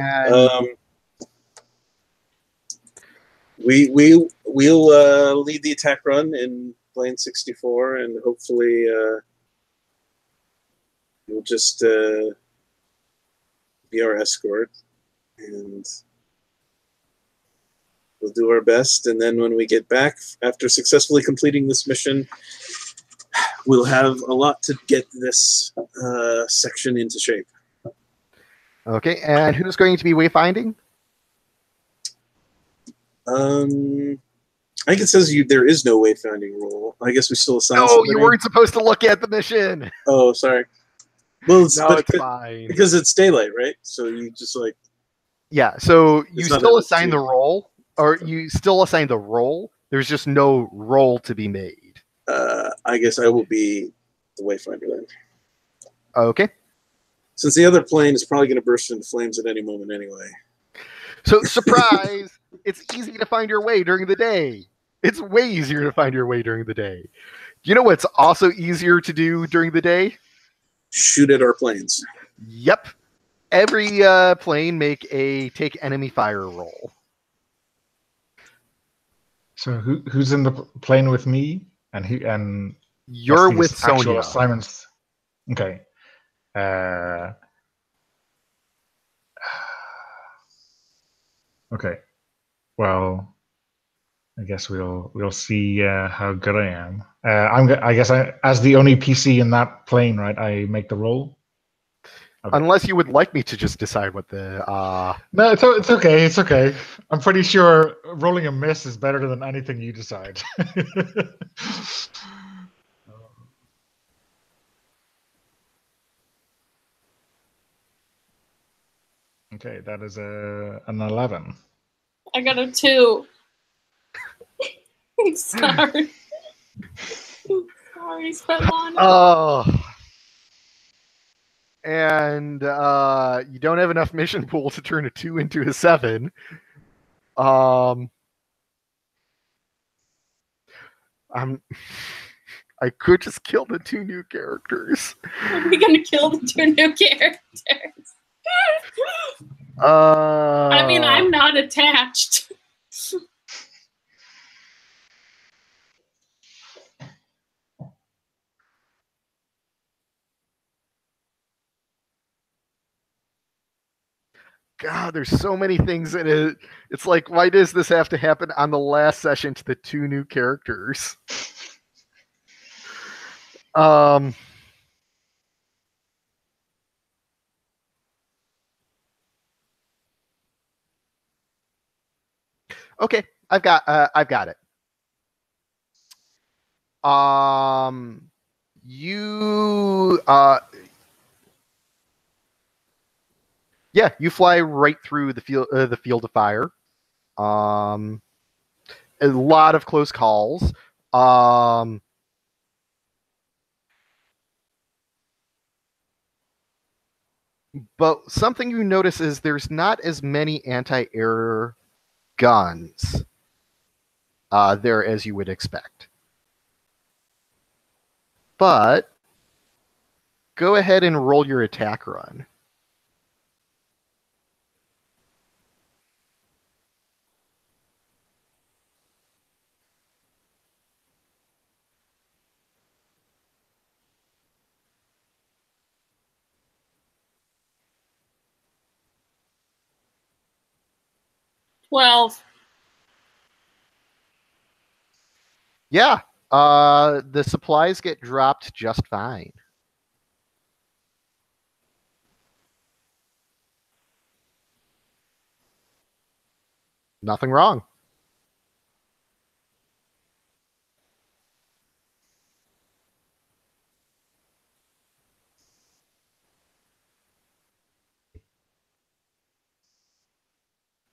we'll lead the attack run in plane 64, and hopefully we'll just be our escort, and we'll do our best. And then when we get back after successfully completing this mission, we'll have a lot to get this section into shape. Okay, and who's going to be wayfinding? I think it says there is no wayfinding rule. I guess we still assign. No, somebody. you weren't supposed to look at the mission. Oh, sorry. Well, it's fine because it's daylight, right? So you just like. Yeah, so you It's not still that assign the role, or you still assign the role. There's just no role to be made. I guess I will be the wayfinder then. Okay. Since the other plane is probably going to burst into flames at any moment anyway. So, surprise! It's easy to find your way during the day. It's way easier to find your way during the day. You know what's also easier to do during the day? Shoot at our planes. Yep. Every plane make a take enemy fire roll. So who's in the plane with me? And you're with Sonia. Assignments. Okay. Okay. Well, I guess we'll see how good I am. I guess as the only PC in that plane, right? I make the roll. Okay. Unless you would like me to just decide what the. No, it's okay. It's okay. I'm pretty sure rolling a miss is better than anything you decide. Okay, that is an 11. I got a 2. Sorry. Sorry, Svetlana. Oh. And you don't have enough mission pool to turn a 2 into a 7. I could just kill the 2 new characters. Are we gonna kill the 2 new characters? I mean, I'm not attached. God, there's so many things in it. It's like, why does this have to happen on the last session to the 2 new characters? Okay, I've got it. You fly right through the field of fire. A lot of close calls. But something you notice is there's not as many anti-air guns there as you would expect. But go ahead and roll your attack run. Twelve. Yeah, the supplies get dropped just fine. Nothing wrong.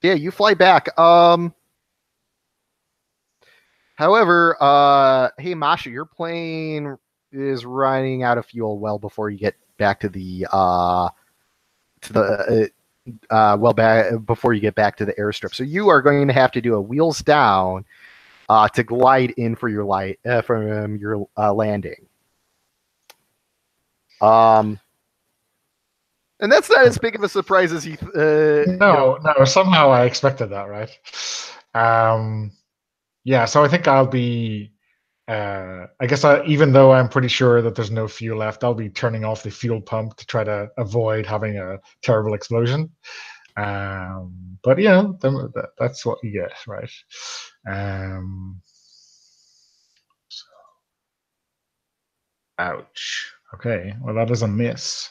Yeah, you fly back. However, hey Masha, your plane is running out of fuel well before you get back to the before you get back to the airstrip. So you are going to have to do a wheels down to glide in for your landing. And that's not as big of a surprise as you. No. Somehow I expected that, right? Yeah. So I think I'll be. I guess even though I'm pretty sure that there's no fuel left, I'll be turning off the fuel pump to try to avoid having a terrible explosion. But that's what you get, right? So. Ouch. Okay. Well, that is a miss.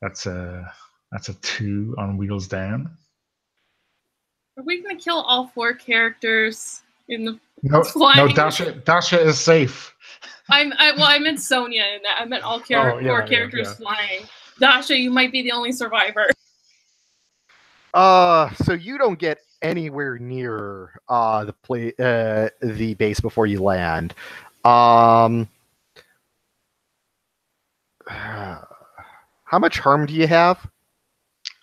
That's a 2 on wheels down. Are we going to kill all 4 characters in the No, flying? no. Dasha is safe. I meant Sonia in that. I meant all 4 characters flying. Dasha, you might be the only survivor. So you don't get anywhere near the base before you land. How much harm do you have?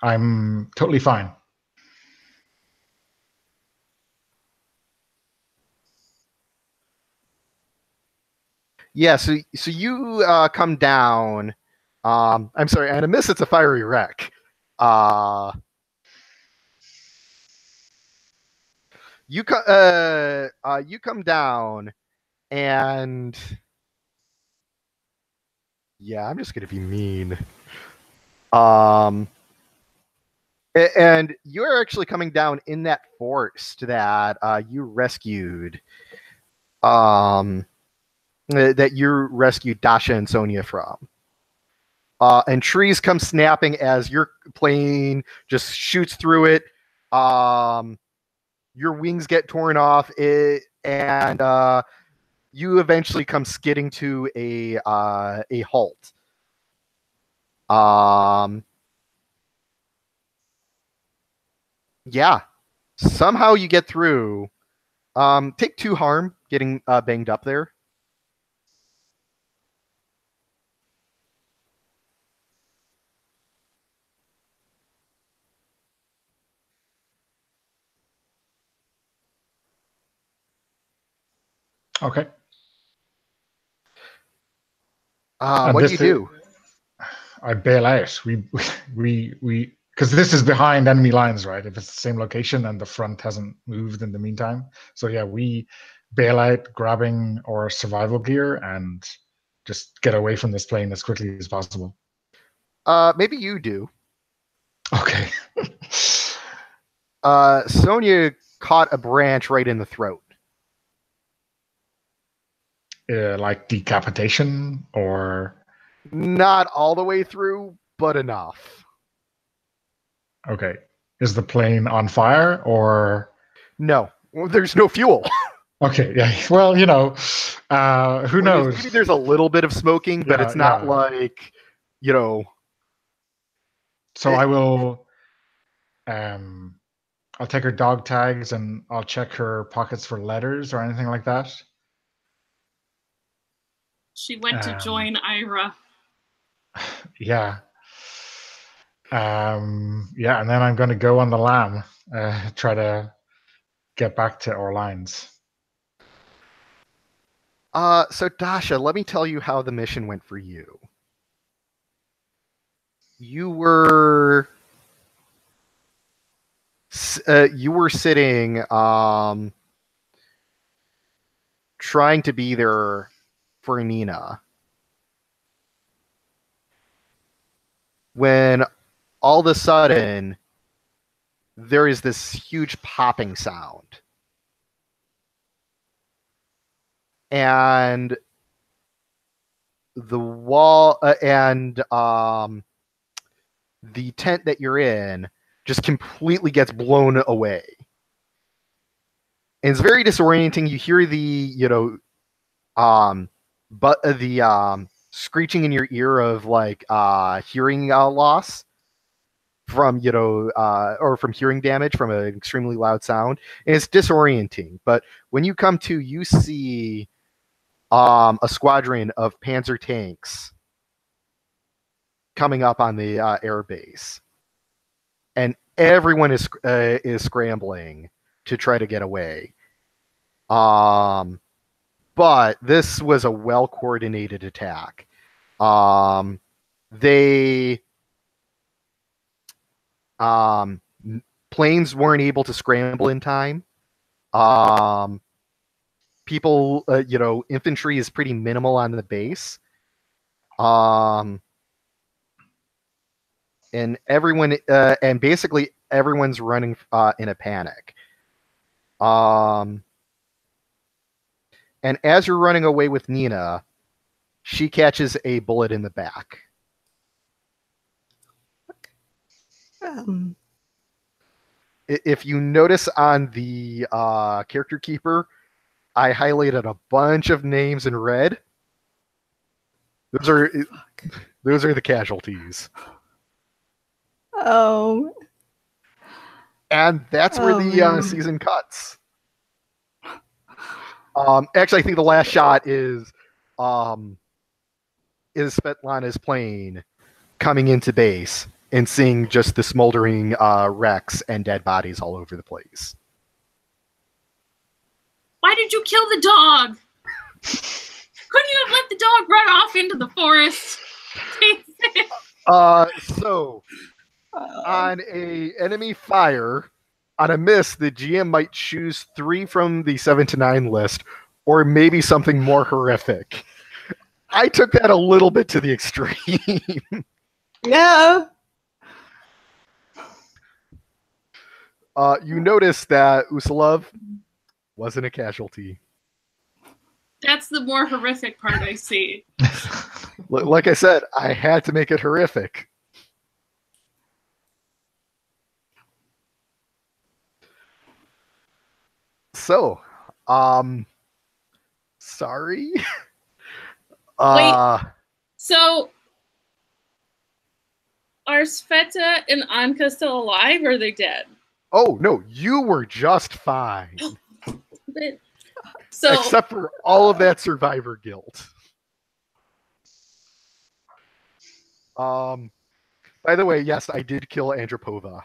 I'm totally fine. Yeah, so you come down. I'm sorry, and a miss, it's a fiery wreck. You come down, and yeah, I'm just gonna be mean. And you're actually coming down in that forest that you rescued. That you rescued Dasha and Sonia from. And trees come snapping as your plane just shoots through it. Your wings get torn off, and you eventually come skidding to a halt. Yeah, somehow you get through. Take 2 harm getting banged up there. Okay. What do you do? I bail out. We because this is behind enemy lines, right? If it's the same location and the front hasn't moved in the meantime. So yeah, we bail out, grabbing our survival gear and just get away from this plane as quickly as possible. Maybe you do. Okay. Sonia caught a branch right in the throat. Like decapitation, or not all the way through, but enough. Okay. Is the plane on fire, or no? Well, there's no fuel. Okay. Yeah. Well, who knows? Maybe there's a little bit of smoking, but it's not like, So I will. I'll take her dog tags and I'll check her pockets for letters or anything like that. She went to join Ira. Yeah. Yeah, and then I'm going to go on the lam, try to get back to our lines. So Dasha, let me tell you how the mission went for you. You were sitting, trying to be there for Nina, when all of a sudden there is this huge popping sound. And the wall the tent that you're in just completely gets blown away. And it's very disorienting. You hear the, screeching in your ear of like hearing loss from, or from hearing damage from an extremely loud sound. And it's disorienting. But when you come to, you see a squadron of Panzer tanks coming up on the air base, and everyone is scrambling to try to get away. But this was a well-coordinated attack. Planes weren't able to scramble in time. People, infantry is pretty minimal on the base. And everyone, and basically everyone's running in a panic. And as you're running away with Nina, she catches a bullet in the back. If you notice on the character keeper, I highlighted a bunch of names in red. Those are the casualties. Oh. And that's where the season cuts. Actually, I think the last shot is Svetlana's plane coming into base and seeing just the smoldering wrecks and dead bodies all over the place. Why did you kill the dog? Couldn't you have let the dog run off into the forest? So on a enemy fire, on a miss, the GM might choose 3 from the 7 to 9 list, or maybe something more horrific. I took that a little bit to the extreme. Yeah. You notice that Usilov wasn't a casualty. That's the more horrific part I see. Like I said, I had to make it horrific. So, sorry. Wait, so are Sveta and Anka still alive, or are they dead? Oh, no, you were just fine. So, except for all of that survivor guilt. By the way, yes, I did kill Andropova.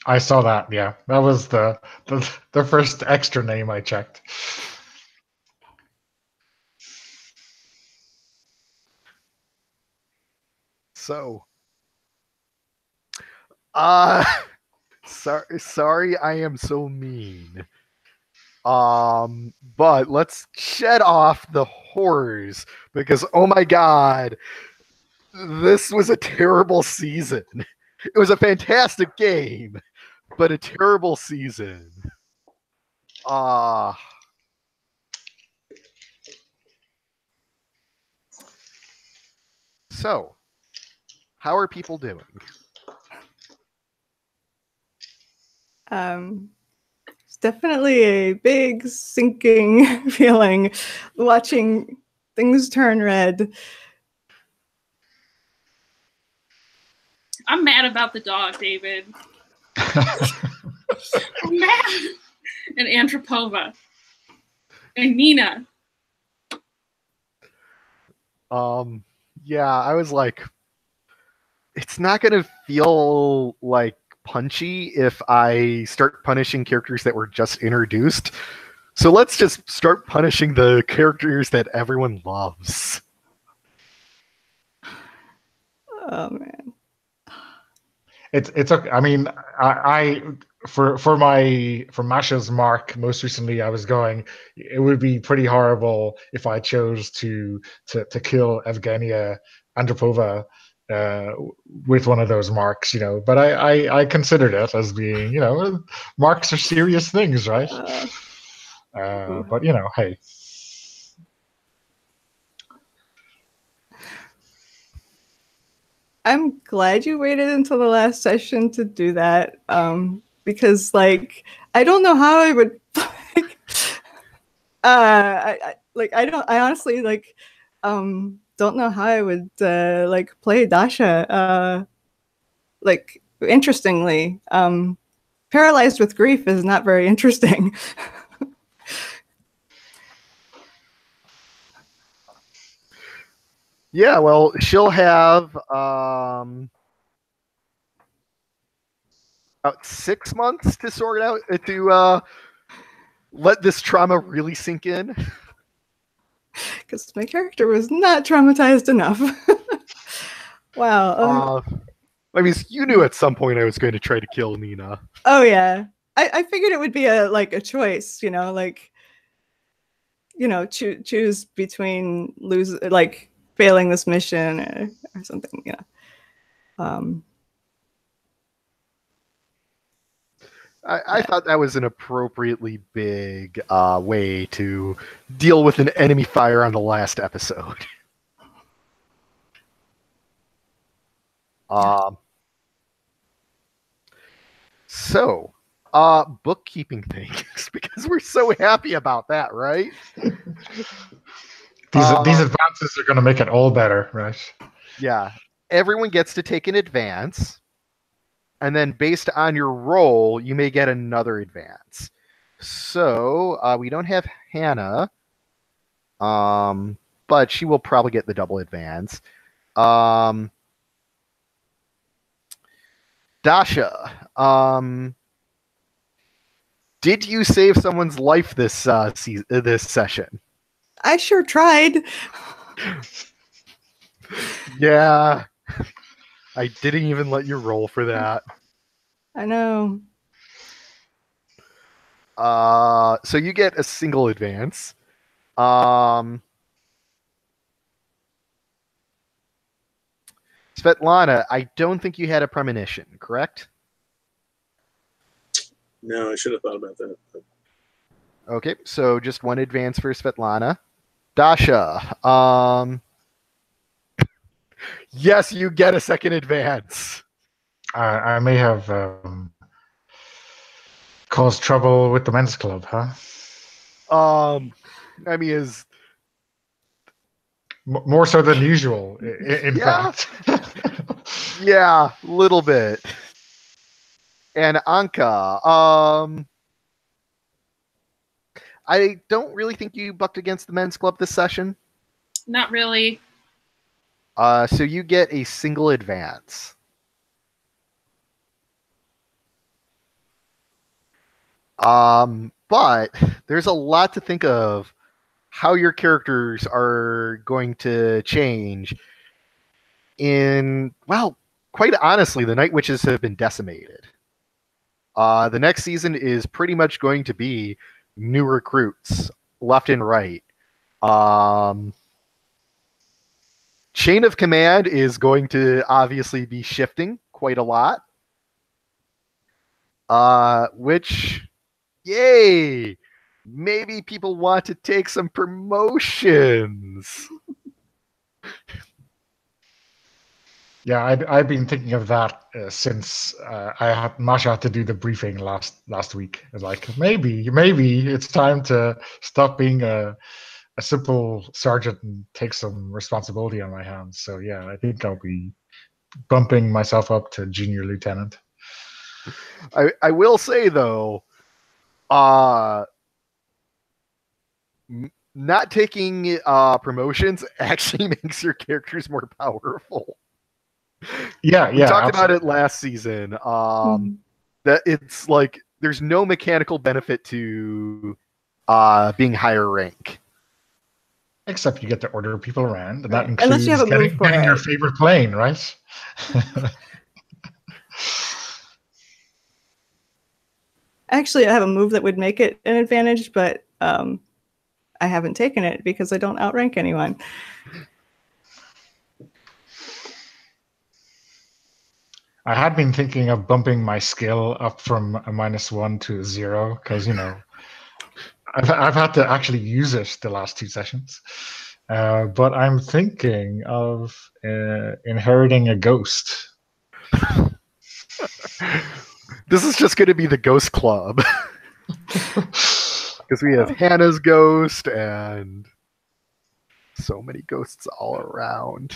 I saw that, yeah. That was the first extra name I checked. So, sorry, I am so mean. But let's shed off the horrors, because oh my god, this was a terrible season. It was a fantastic game, but a terrible season. So, how are people doing? It's definitely a big sinking feeling watching things turn red. I'm mad about the dog, David. Oh, man. And Antropova. And Nina. Yeah, I was like, it's not gonna feel like punchy if I start punishing characters that were just introduced. So let's just start punishing the characters that everyone loves. Oh man. It's okay. I mean, I for Masha's mark most recently, I was going. It would be pretty horrible if I chose to kill Evgenia Andropova with one of those marks, But I considered it as being, marks are serious things, right? But hey. I'm glad you waited until the last session to do that, because like I don't know how I would I honestly don't know how I would play Dasha. Interestingly, paralyzed with grief is not very interesting. Yeah, well, she'll have about 6 months to sort out to let this trauma really sink in. Because my character was not traumatized enough. Wow. I mean, you knew at some point I was going to try to kill Nina. Oh yeah, I figured it would be a choice, choose between failing this mission or something, I thought that was an appropriately big way to deal with an enemy fire on the last episode. So, bookkeeping things, because we're so happy about that, right? These advances are going to make it all better, right? Yeah. Everyone gets to take an advance, and then based on your roll, you may get another advance. So, we don't have Hannah, but she will probably get the double advance. Dasha, did you save someone's life this session? I sure tried. Yeah. I didn't even let you roll for that. I know. So you get a single advance. Svetlana, I don't think you had a premonition, correct? No, I should have thought about that. Okay, so just one advance for Svetlana. Dasha, yes, you get a second advance. I may have caused trouble with the men's club, huh? I mean, is more so than usual, in fact. Yeah, a little bit. And Anka, I don't really think you bucked against the men's club this session. Not really. So you get a single advance. But there's a lot to think of how your characters are going to change well, quite honestly, the Night Witches have been decimated. The next season is pretty much going to be new recruits left and right. Chain of command is going to obviously be shifting quite a lot. Which, yay! Maybe people want to take some promotions. Yeah, I've been thinking of that since Masha had to do the briefing last week. It's like maybe it's time to stop being a simple sergeant and take some responsibility on my hands. So yeah, I think I'll be bumping myself up to junior lieutenant. I will say though, not taking promotions actually makes your characters more powerful. Yeah, We talked about it last season. That it's like there's no mechanical benefit to being higher rank. Except you get to order people around, and that Right. includes Unless you have a move for getting your it. favorite plane, right? Actually, I have a move that would make it an advantage, but I haven't taken it because I don't outrank anyone. I had been thinking of bumping my skill up from a -1 to a 0 because I've had to actually use it the last 2 sessions. But I'm thinking of inheriting a ghost. This is just going to be the Ghost Club. Because we have Hannah's ghost and so many ghosts all around.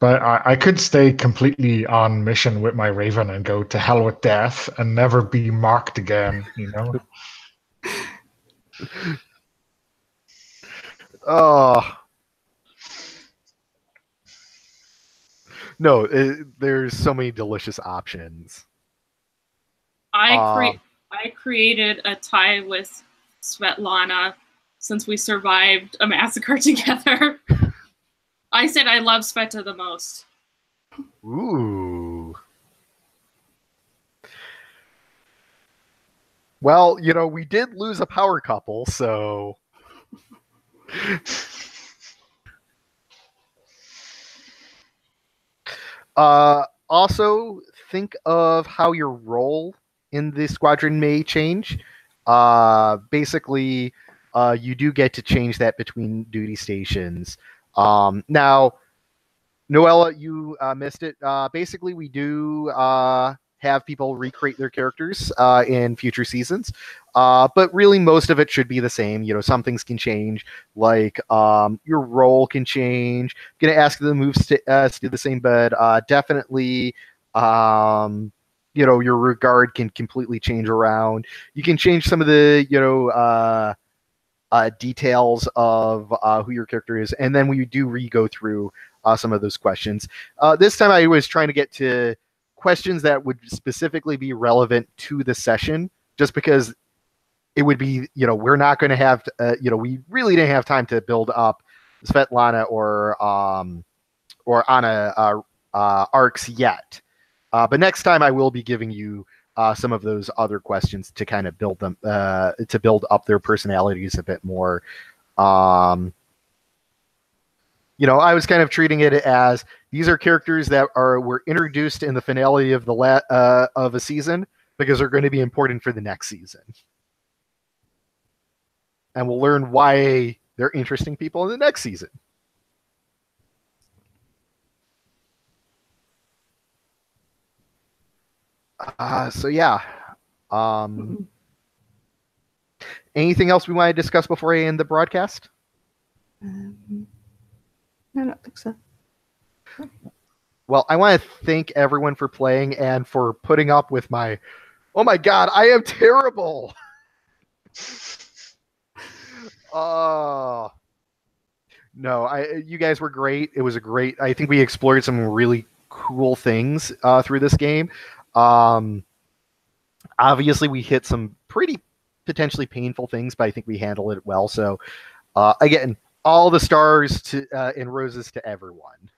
But I could stay completely on mission with my Raven and go to hell with death and never be marked again, Oh. No, there's so many delicious options. I created a tie with Svetlana since we survived a massacre together. I said I love Sveta the most. Ooh. Well, we did lose a power couple, so... Also, think of how your role in the squadron may change. Basically, you do get to change that between duty stations. Now, Noella, you missed it. Basically, we do have people recreate their characters in future seasons. But really, most of it should be the same. Some things can change, like your role can change. I'm going to ask the moves to stay the same, but definitely, your regard can completely change around. You can change some of the, details of who your character is, and then we do re-go through some of those questions. This time I was trying to get to questions that would specifically be relevant to the session, just because it would be, we're not going to have, we really didn't have time to build up Svetlana or Anna arcs yet. But next time I will be giving you some of those other questions to kind of build them, to build up their personalities a bit more. I was kind of treating it as these are characters that were introduced in the finale of of a season because they're going to be important for the next season, and we'll learn why they're interesting people in the next season. So yeah. Anything else we want to discuss before I end the broadcast? I don't think so. Well, I want to thank everyone for playing and for putting up with my... Oh my god, I am terrible! No, you guys were great. It was I think we explored some really cool things through this game. Obviously, we hit some pretty potentially painful things, but I think we handled it well. So, again, all the stars and roses to everyone.